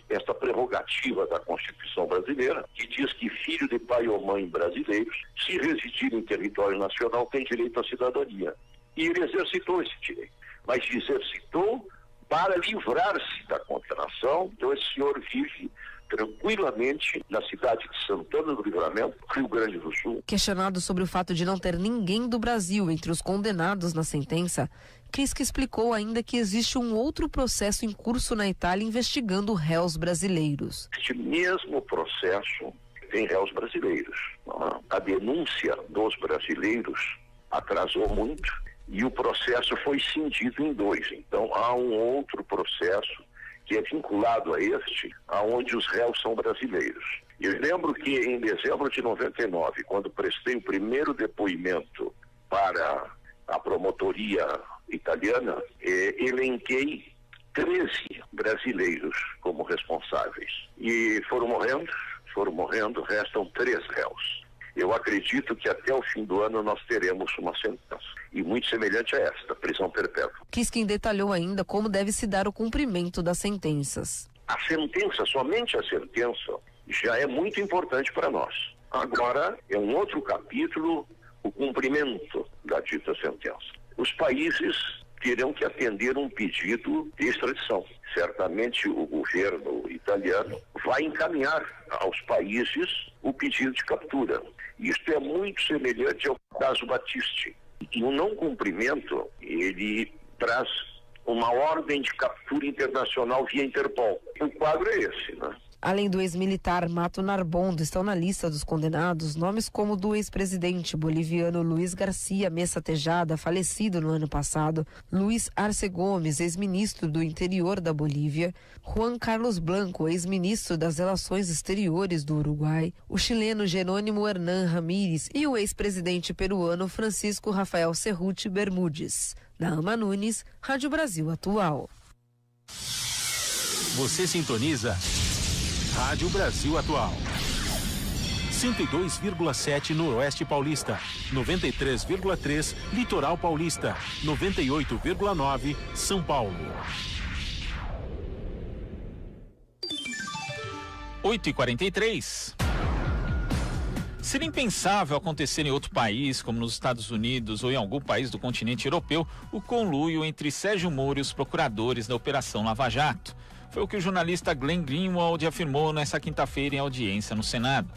esta prerrogativa da Constituição brasileira, que diz que filho de pai ou mãe brasileiros, se residir em território nacional, tem direito à cidadania. E ele exercitou esse direito, mas exercitou para livrar-se da condenação. Então esse senhor vive tranquilamente na cidade de Santana do Livramento, Rio Grande do Sul. Questionado sobre o fato de não ter ninguém do Brasil entre os condenados na sentença, Kriski explicou ainda que existe um outro processo em curso na Itália investigando réus brasileiros. Este mesmo processo tem réus brasileiros. A denúncia dos brasileiros atrasou muito e o processo foi cindido em dois. Então há um outro processo que é vinculado a este, aonde os réus são brasileiros. Eu lembro que em dezembro de 99, quando prestei o primeiro depoimento para a promotoria italiana, elenquei 13 brasileiros como responsáveis. E foram morrendo, restam 3 réus. Eu acredito que até o fim do ano nós teremos uma sentença, e muito semelhante a esta, prisão perpétua. Kriski detalhou ainda como deve se dar o cumprimento das sentenças. A sentença, somente a sentença, já é muito importante para nós. Agora é um outro capítulo, o cumprimento da dita sentença. Os países terão que atender um pedido de extradição. Certamente o governo italiano vai encaminhar aos países o pedido de captura. Isto é muito semelhante ao caso Battisti. E o não cumprimento, ele traz uma ordem de captura internacional via Interpol. O quadro é esse, né? Além do ex-militar Mato Narbondo, estão na lista dos condenados nomes como do ex-presidente boliviano Luiz Garcia Mesa Tejada, falecido no ano passado, Luiz Arce Gomes, ex-ministro do interior da Bolívia, Juan Carlos Blanco, ex-ministro das Relações Exteriores do Uruguai, o chileno Jerônimo Hernán Ramírez e o ex-presidente peruano Francisco Rafael Cerruti Bermúdez. Naama Nunes, Rádio Brasil Atual. Você sintoniza Rádio Brasil Atual. 102,7 Noroeste Paulista, 93,3 Litoral Paulista, 98,9 São Paulo. 8h43. Seria impensável acontecer em outro país, como nos Estados Unidos ou em algum país do continente europeu, o conluio entre Sérgio Moro e os procuradores da Operação Lava Jato. Foi o que o jornalista Glenn Greenwald afirmou nesta quinta-feira em audiência no Senado.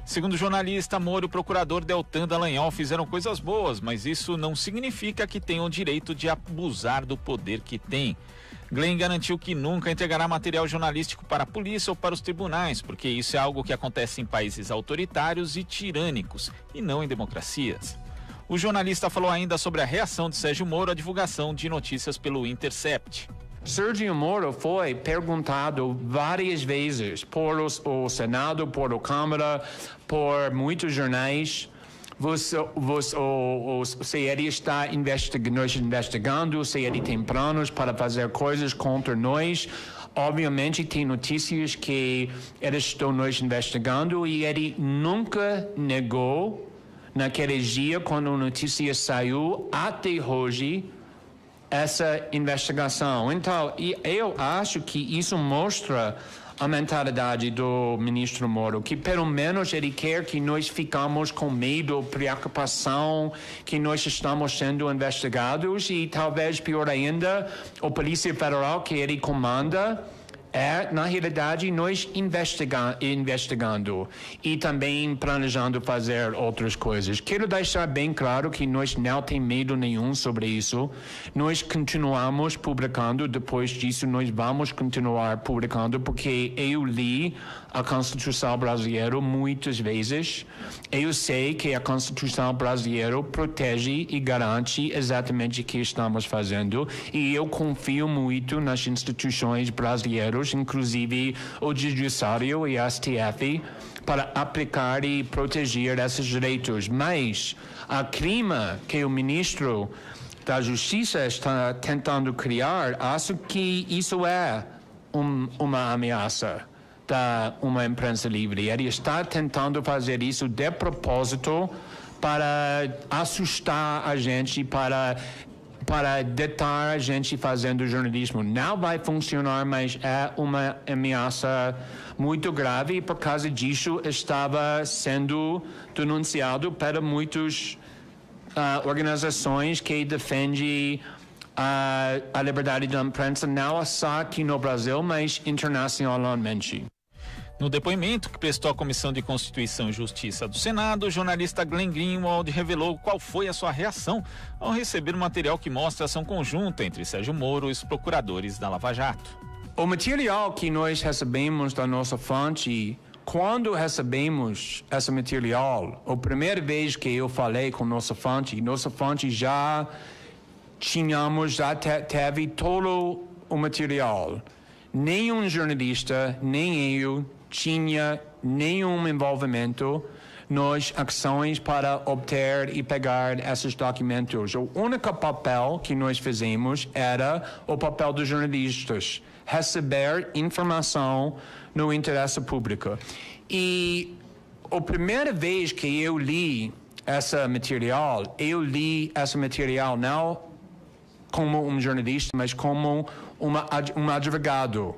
Segundo o jornalista, Moro e o procurador Deltan Dallagnol fizeram coisas boas, mas isso não significa que tenham o direito de abusar do poder que têm. Glenn garantiu que nunca entregará material jornalístico para a polícia ou para os tribunais, porque isso é algo que acontece em países autoritários e tirânicos, e não em democracias. O jornalista falou ainda sobre a reação de Sérgio Moro à divulgação de notícias pelo Intercept. Sérgio Moro foi perguntado várias vezes por o Senado, por a Câmara, por muitos jornais, se ele está investigando, se ele tem planos para fazer coisas contra nós. Obviamente tem notícias que eles estão nos investigando e ele nunca negou naquele dia quando a notícia saiu até hoje essa investigação. Então, eu acho que isso mostra a mentalidade do ministro Moro, que pelo menos ele quer que nós ficamos com medo, preocupação, que nós estamos sendo investigados e talvez pior ainda, a Polícia Federal que ele comanda na realidade, nós investigando e também planejando fazer outras coisas. Quero deixar bem claro que nós não temos medo nenhum sobre isso. Nós continuamos publicando, depois disso nós vamos continuar publicando, porque eu li a Constituição brasileira muitas vezes. Eu sei que a Constituição brasileira protege e garante exatamente o que estamos fazendo, e eu confio muito nas instituições brasileiras, inclusive o Judiciário e a STF, para aplicar e proteger esses direitos. Mas a crime que o ministro da Justiça está tentando criar, acho que isso é uma ameaça da uma imprensa livre. Ele está tentando fazer isso de propósito para assustar a gente, para deter a gente fazendo jornalismo. Não vai funcionar, mas é uma ameaça muito grave, e por causa disso estava sendo denunciado para muitas organizações que defendem a liberdade da imprensa, não só aqui no Brasil, mas internacionalmente. No depoimento que prestou à Comissão de Constituição e Justiça do Senado, o jornalista Glenn Greenwald revelou qual foi a sua reação ao receber o material que mostra a ação conjunta entre Sérgio Moro e os procuradores da Lava Jato. O material que nós recebemos da nossa fonte, quando recebemos esse material, a primeira vez que eu falei com nossa fonte já teve todo o material. Nenhum jornalista, nem eu, tinha nenhum envolvimento nas ações para obter e pegar esses documentos. O único papel que nós fizemos era o papel dos jornalistas, receber informação no interesse público. E a primeira vez que eu li esse material não como um jornalista, mas como um advogado.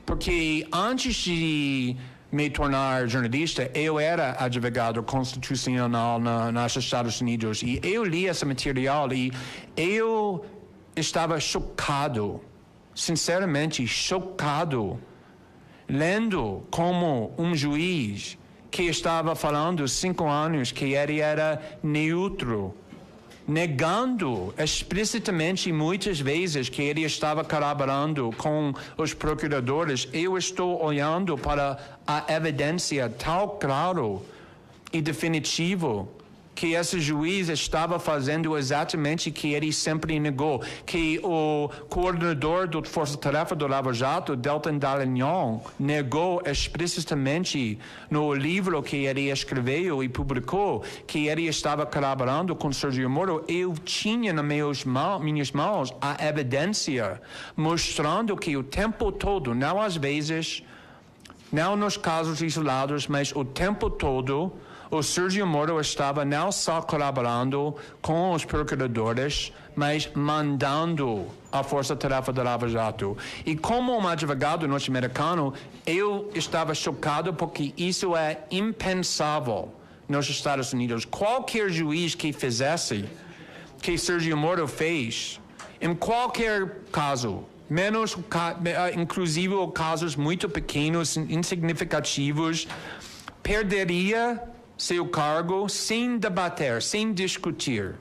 Porque antes de me tornar jornalista, eu era advogado constitucional nos Estados Unidos. E eu li esse material e eu estava chocado, sinceramente chocado, lendo como um juiz que estava falando 5 anos que ele era neutro, negando explicitamente muitas vezes que ele estava colaborando com os procuradores. Eu estou olhando para a evidência tão claro e definitivo que esse juiz estava fazendo exatamente o que ele sempre negou, que o coordenador da Força Tarefa do Lava Jato, Deltan Dallagnol, negou explicitamente no livro que ele escreveu e publicou, que ele estava colaborando com Sérgio Moro. Eu tinha nas minhas mãos a evidência mostrando que o tempo todo, não às vezes, não nos casos isolados, mas o tempo todo, o Sérgio Moro estava não só colaborando com os procuradores, mas mandando a Força-Tarefa da Lava Jato. E como um advogado norte-americano, eu estava chocado porque isso é impensável nos Estados Unidos. Qualquer juiz que fizesse o que Sérgio Moro fez, em qualquer caso, menos, inclusive casos muito pequenos, insignificativos, perderia seu cargo sem debater, sem discutir.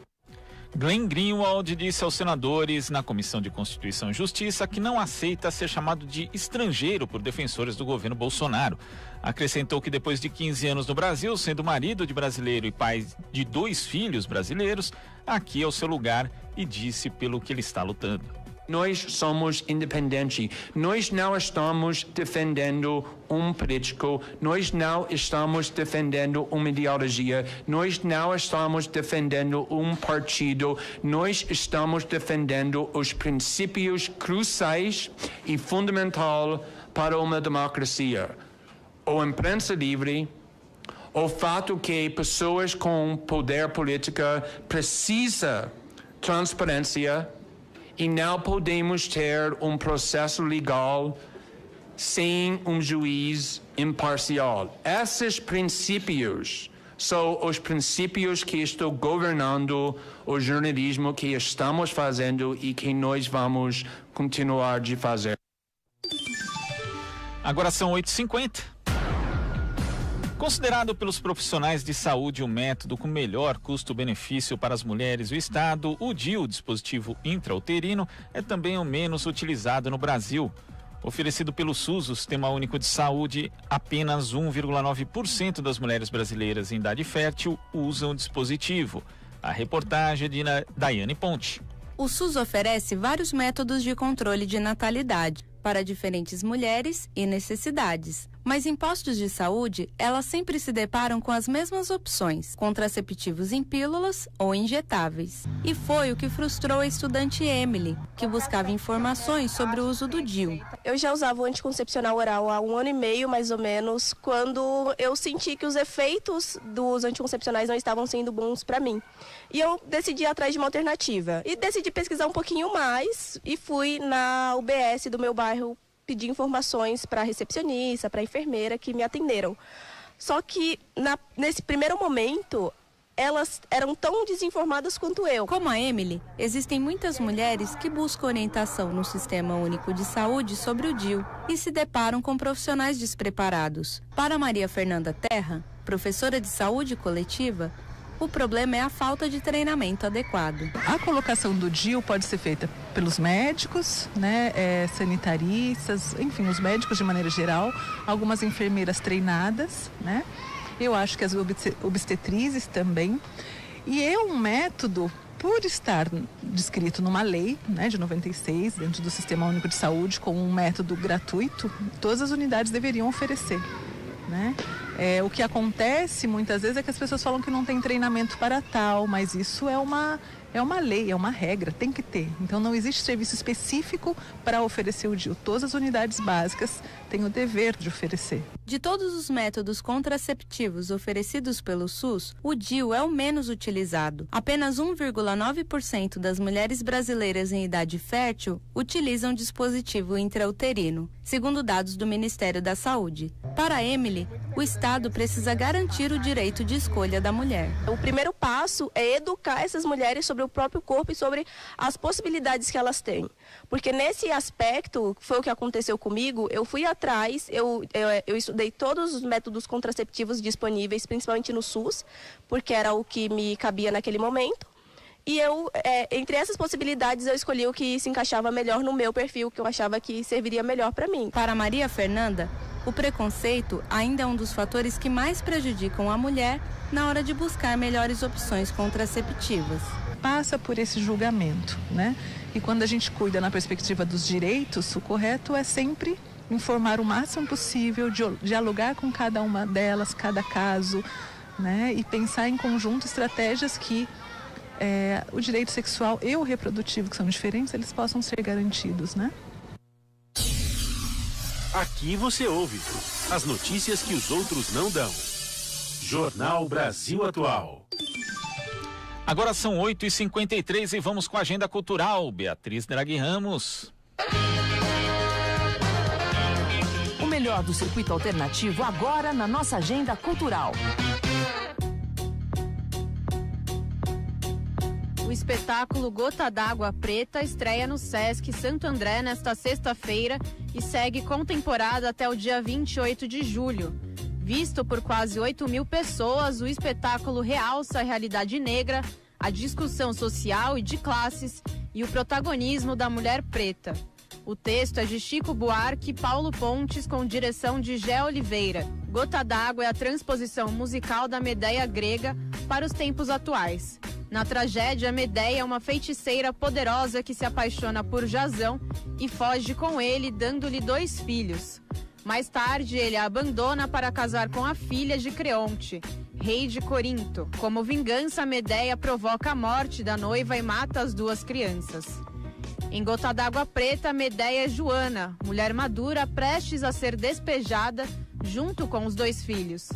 Glenn Greenwald disse aos senadores na Comissão de Constituição e Justiça que não aceita ser chamado de estrangeiro por defensores do governo Bolsonaro. Acrescentou que depois de 15 anos no Brasil, sendo marido de brasileiro e pai de 2 filhos brasileiros, aqui é o seu lugar e disse pelo que ele está lutando. Nós somos independentes. Nós não estamos defendendo um político. Nós não estamos defendendo uma ideologia. Nós não estamos defendendo um partido. Nós estamos defendendo os princípios cruciais e fundamentais para uma democracia. A imprensa livre, o fato que pessoas com poder político precisam de transparência, e não podemos ter um processo legal sem um juiz imparcial. Esses princípios são os princípios que estão governando o jornalismo que estamos fazendo e que nós vamos continuar de fazer. Agora são 8h50. Considerado pelos profissionais de saúde o método com melhor custo-benefício para as mulheres do estado, o DIU, dispositivo intrauterino, é também o menos utilizado no Brasil. Oferecido pelo SUS, o Sistema Único de Saúde, apenas 1,9% das mulheres brasileiras em idade fértil usam o dispositivo. A reportagem é de Daiane Ponte. O SUS oferece vários métodos de controle de natalidade para diferentes mulheres e necessidades. Mas em postos de saúde, elas sempre se deparam com as mesmas opções, contraceptivos em pílulas ou injetáveis. E foi o que frustrou a estudante Emily, que buscava informações sobre o uso do DIU. Eu já usava o anticoncepcional oral há 1 ano e meio, mais ou menos, quando eu senti que os efeitos dos anticoncepcionais não estavam sendo bons para mim. E eu decidi ir atrás de uma alternativa. E decidi pesquisar um pouquinho mais e fui na UBS do meu bairro pedir informações para a recepcionista, para a enfermeira que me atenderam. Só que nesse primeiro momento, elas eram tão desinformadas quanto eu. Como a Emily, existem muitas mulheres que buscam orientação no Sistema Único de Saúde sobre o DIU e se deparam com profissionais despreparados. Para Maria Fernanda Terra, professora de saúde coletiva, o problema é a falta de treinamento adequado. A colocação do DIU pode ser feita pelos médicos, sanitaristas, enfim, os médicos de maneira geral, algumas enfermeiras treinadas, Eu acho que as obstetrizes também. E é um método, por estar descrito numa lei, de 96, dentro do Sistema Único de Saúde, como um método gratuito, todas as unidades deveriam oferecer, O que acontece muitas vezes é que as pessoas falam que não tem treinamento para tal, mas isso é uma lei, é uma regra, tem que ter. Então não existe serviço específico para oferecer o DIU. Todas as unidades básicas têm o dever de oferecer. De todos os métodos contraceptivos oferecidos pelo SUS, o DIU é o menos utilizado. Apenas 1,9% das mulheres brasileiras em idade fértil utilizam dispositivo intrauterino, segundo dados do Ministério da Saúde. Para Emily, o Estado precisa garantir o direito de escolha da mulher. O primeiro passo é educar essas mulheres sobre o próprio corpo e sobre as possibilidades que elas têm. Porque nesse aspecto, foi o que aconteceu comigo, eu fui atrás, eu estudei todos os métodos contraceptivos disponíveis, principalmente no SUS, porque era o que me cabia naquele momento. E entre essas possibilidades, eu escolhi o que se encaixava melhor no meu perfil, que eu achava que serviria melhor para mim. Para Maria Fernanda, O preconceito ainda é um dos fatores que mais prejudicam a mulher na hora de buscar melhores opções contraceptivas. Passa por esse julgamento, né? E quando a gente cuida na perspectiva dos direitos, o correto é sempre informar o máximo possível, dialogar com cada uma delas, cada caso, né? E pensar em conjunto estratégias que o direito sexual e o reprodutivo, que são diferentes, eles possam ser garantidos, né? Aqui você ouve as notícias que os outros não dão. Jornal Brasil Atual. Agora são 8h53 e vamos com a agenda cultural. Beatriz Draghi Ramos. O melhor do circuito alternativo agora na nossa agenda cultural. O espetáculo Gota d'Água Preta estreia no Sesc Santo André nesta sexta-feira e segue com temporada até o dia 28 de julho. Visto por quase 8.000 pessoas, o espetáculo realça a realidade negra, a discussão social e de classes e o protagonismo da mulher preta. O texto é de Chico Buarque e Paulo Pontes, com direção de Gé Oliveira. Gota d'Água é a transposição musical da Medeia grega para os tempos atuais. Na tragédia, Medeia é uma feiticeira poderosa que se apaixona por Jasão e foge com ele, dando-lhe 2 filhos. Mais tarde, ele a abandona para casar com a filha de Creonte, rei de Corinto. Como vingança, Medeia provoca a morte da noiva e mata as 2 crianças. Em Gota d'Água Preta, Medeia é Joana, mulher madura prestes a ser despejada junto com os 2 filhos.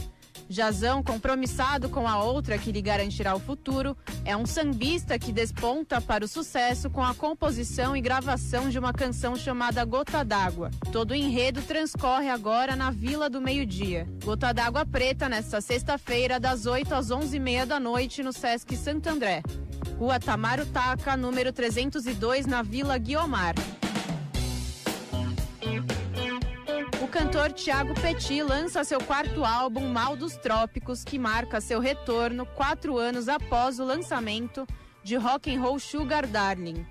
Jasão, compromissado com a outra que lhe garantirá o futuro, é um sambista que desponta para o sucesso com a composição e gravação de uma canção chamada Gota d'Água. Todo o enredo transcorre agora na Vila do Meio-Dia. Gota d'Água Preta nesta sexta-feira, das 8 às 11h30 da noite, no Sesc Santo André. Rua Tamaro Taca, número 302, na Vila Guiomar. O cantor Thiago Petit lança seu 4º álbum, Mal dos Trópicos, que marca seu retorno 4 anos após o lançamento de Rock and Roll Sugar Darling.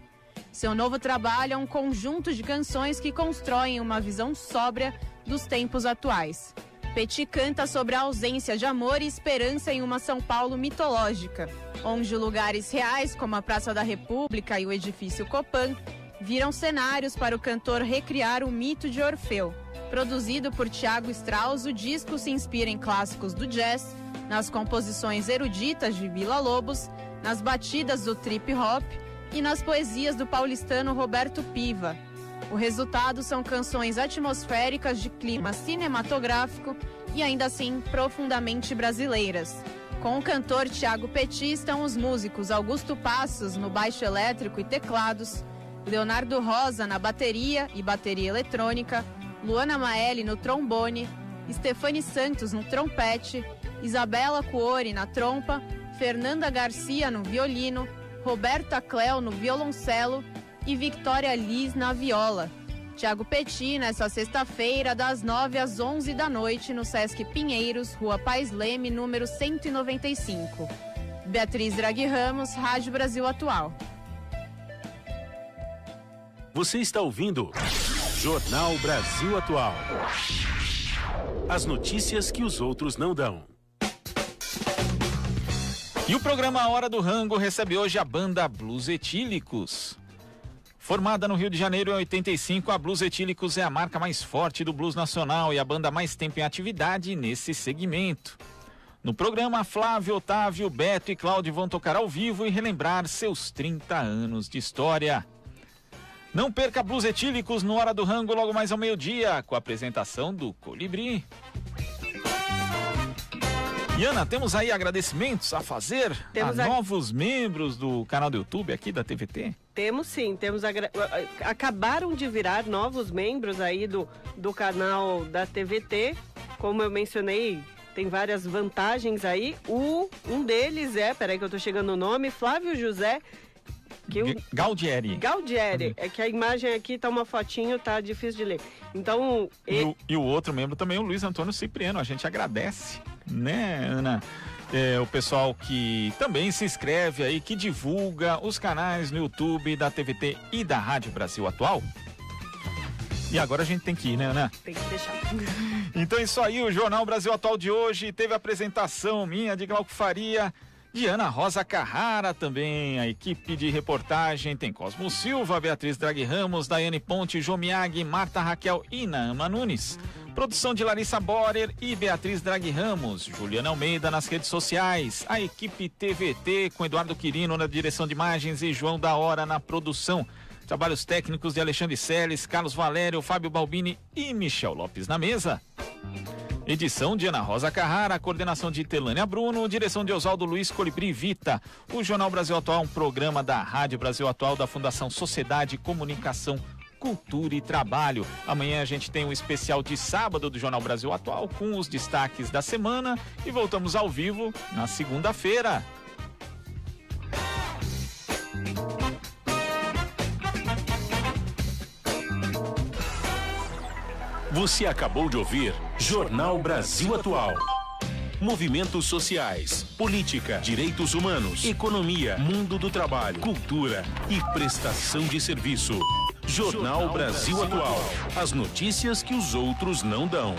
Seu novo trabalho é um conjunto de canções que constroem uma visão sóbria dos tempos atuais. Petit canta sobre a ausência de amor e esperança em uma São Paulo mitológica, onde lugares reais como a Praça da República e o edifício Copan viram cenários para o cantor recriar o mito de Orfeu. Produzido por Thiago Strauss, o disco se inspira em clássicos do jazz, nas composições eruditas de Villa-Lobos, nas batidas do trip-hop e nas poesias do paulistano Roberto Piva. O resultado são canções atmosféricas de clima cinematográfico e ainda assim profundamente brasileiras. Com o cantor Thiago Petit estão os músicos Augusto Passos no baixo elétrico e teclados, Leonardo Rosa na bateria e bateria eletrônica, Luana Maeli no trombone, Stefani Santos no trompete, Isabela Cuori na trompa, Fernanda Garcia no violino, Roberta Cléo no violoncelo e Victoria Liz na viola. Thiago Petit, nesta sexta-feira, das 9 às 11 da noite, no Sesc Pinheiros, Rua Pais Leme, número 195. Beatriz Draghi Ramos, Rádio Brasil Atual. Você está ouvindo Jornal Brasil Atual. As notícias que os outros não dão. E o programa A Hora do Rango recebe hoje a banda Blues Etílicos. Formada no Rio de Janeiro em 85, a Blues Etílicos é a marca mais forte do blues nacional e a banda mais tempo em atividade nesse segmento. No programa, Flávio, Otávio, Beto e Cláudio vão tocar ao vivo e relembrar seus 30 anos de história. Não perca Blues Etílicos no Hora do Rango logo mais ao meio-dia, com a apresentação do Colibri. E Ana, temos aí agradecimentos a fazer novos membros do canal do YouTube aqui da TVT? Temos sim, acabaram de virar novos membros aí do canal da TVT. Como eu mencionei, tem várias vantagens aí. Um deles peraí que eu tô chegando no nome, Flávio José Galdieri. É que a imagem aqui tá uma fotinho, tá difícil de ler. Então... E o outro membro também, o Luiz Antônio Cipriano. A gente agradece, né, Ana? O pessoal que também se inscreve aí, que divulga os canais no YouTube da TVT e da Rádio Brasil Atual. E agora a gente tem que ir, né? Tem que deixar. Então é isso aí, o Jornal Brasil Atual de hoje teve a apresentação minha de Glauco Faria, de Ana Rosa Carrara também, a equipe de reportagem tem Cosmo Silva, Beatriz Draghi Ramos, Daiane Ponte, Jomiag, Marta Raquel e Naama Nunes. Produção de Larissa Borer e Beatriz Draghi Ramos, Juliana Almeida nas redes sociais, a equipe TVT com Eduardo Quirino na direção de imagens e João da Hora na produção. Trabalhos técnicos de Alexandre Seles, Carlos Valério, Fábio Balbini e Michel Lopes na mesa. Edição de Ana Rosa Carrara, coordenação de Telânia Bruno, direção de Oswaldo Luiz Colibri Vita. O Jornal Brasil Atual é um programa da Rádio Brasil Atual da Fundação Sociedade, Comunicação, Cultura e Trabalho. Amanhã a gente tem um especial de sábado do Jornal Brasil Atual com os destaques da semana e voltamos ao vivo na segunda-feira. Você acabou de ouvir Jornal Brasil Atual. Movimentos sociais, política, direitos humanos, economia, mundo do trabalho, cultura e prestação de serviço. Jornal Brasil Atual. As notícias que os outros não dão.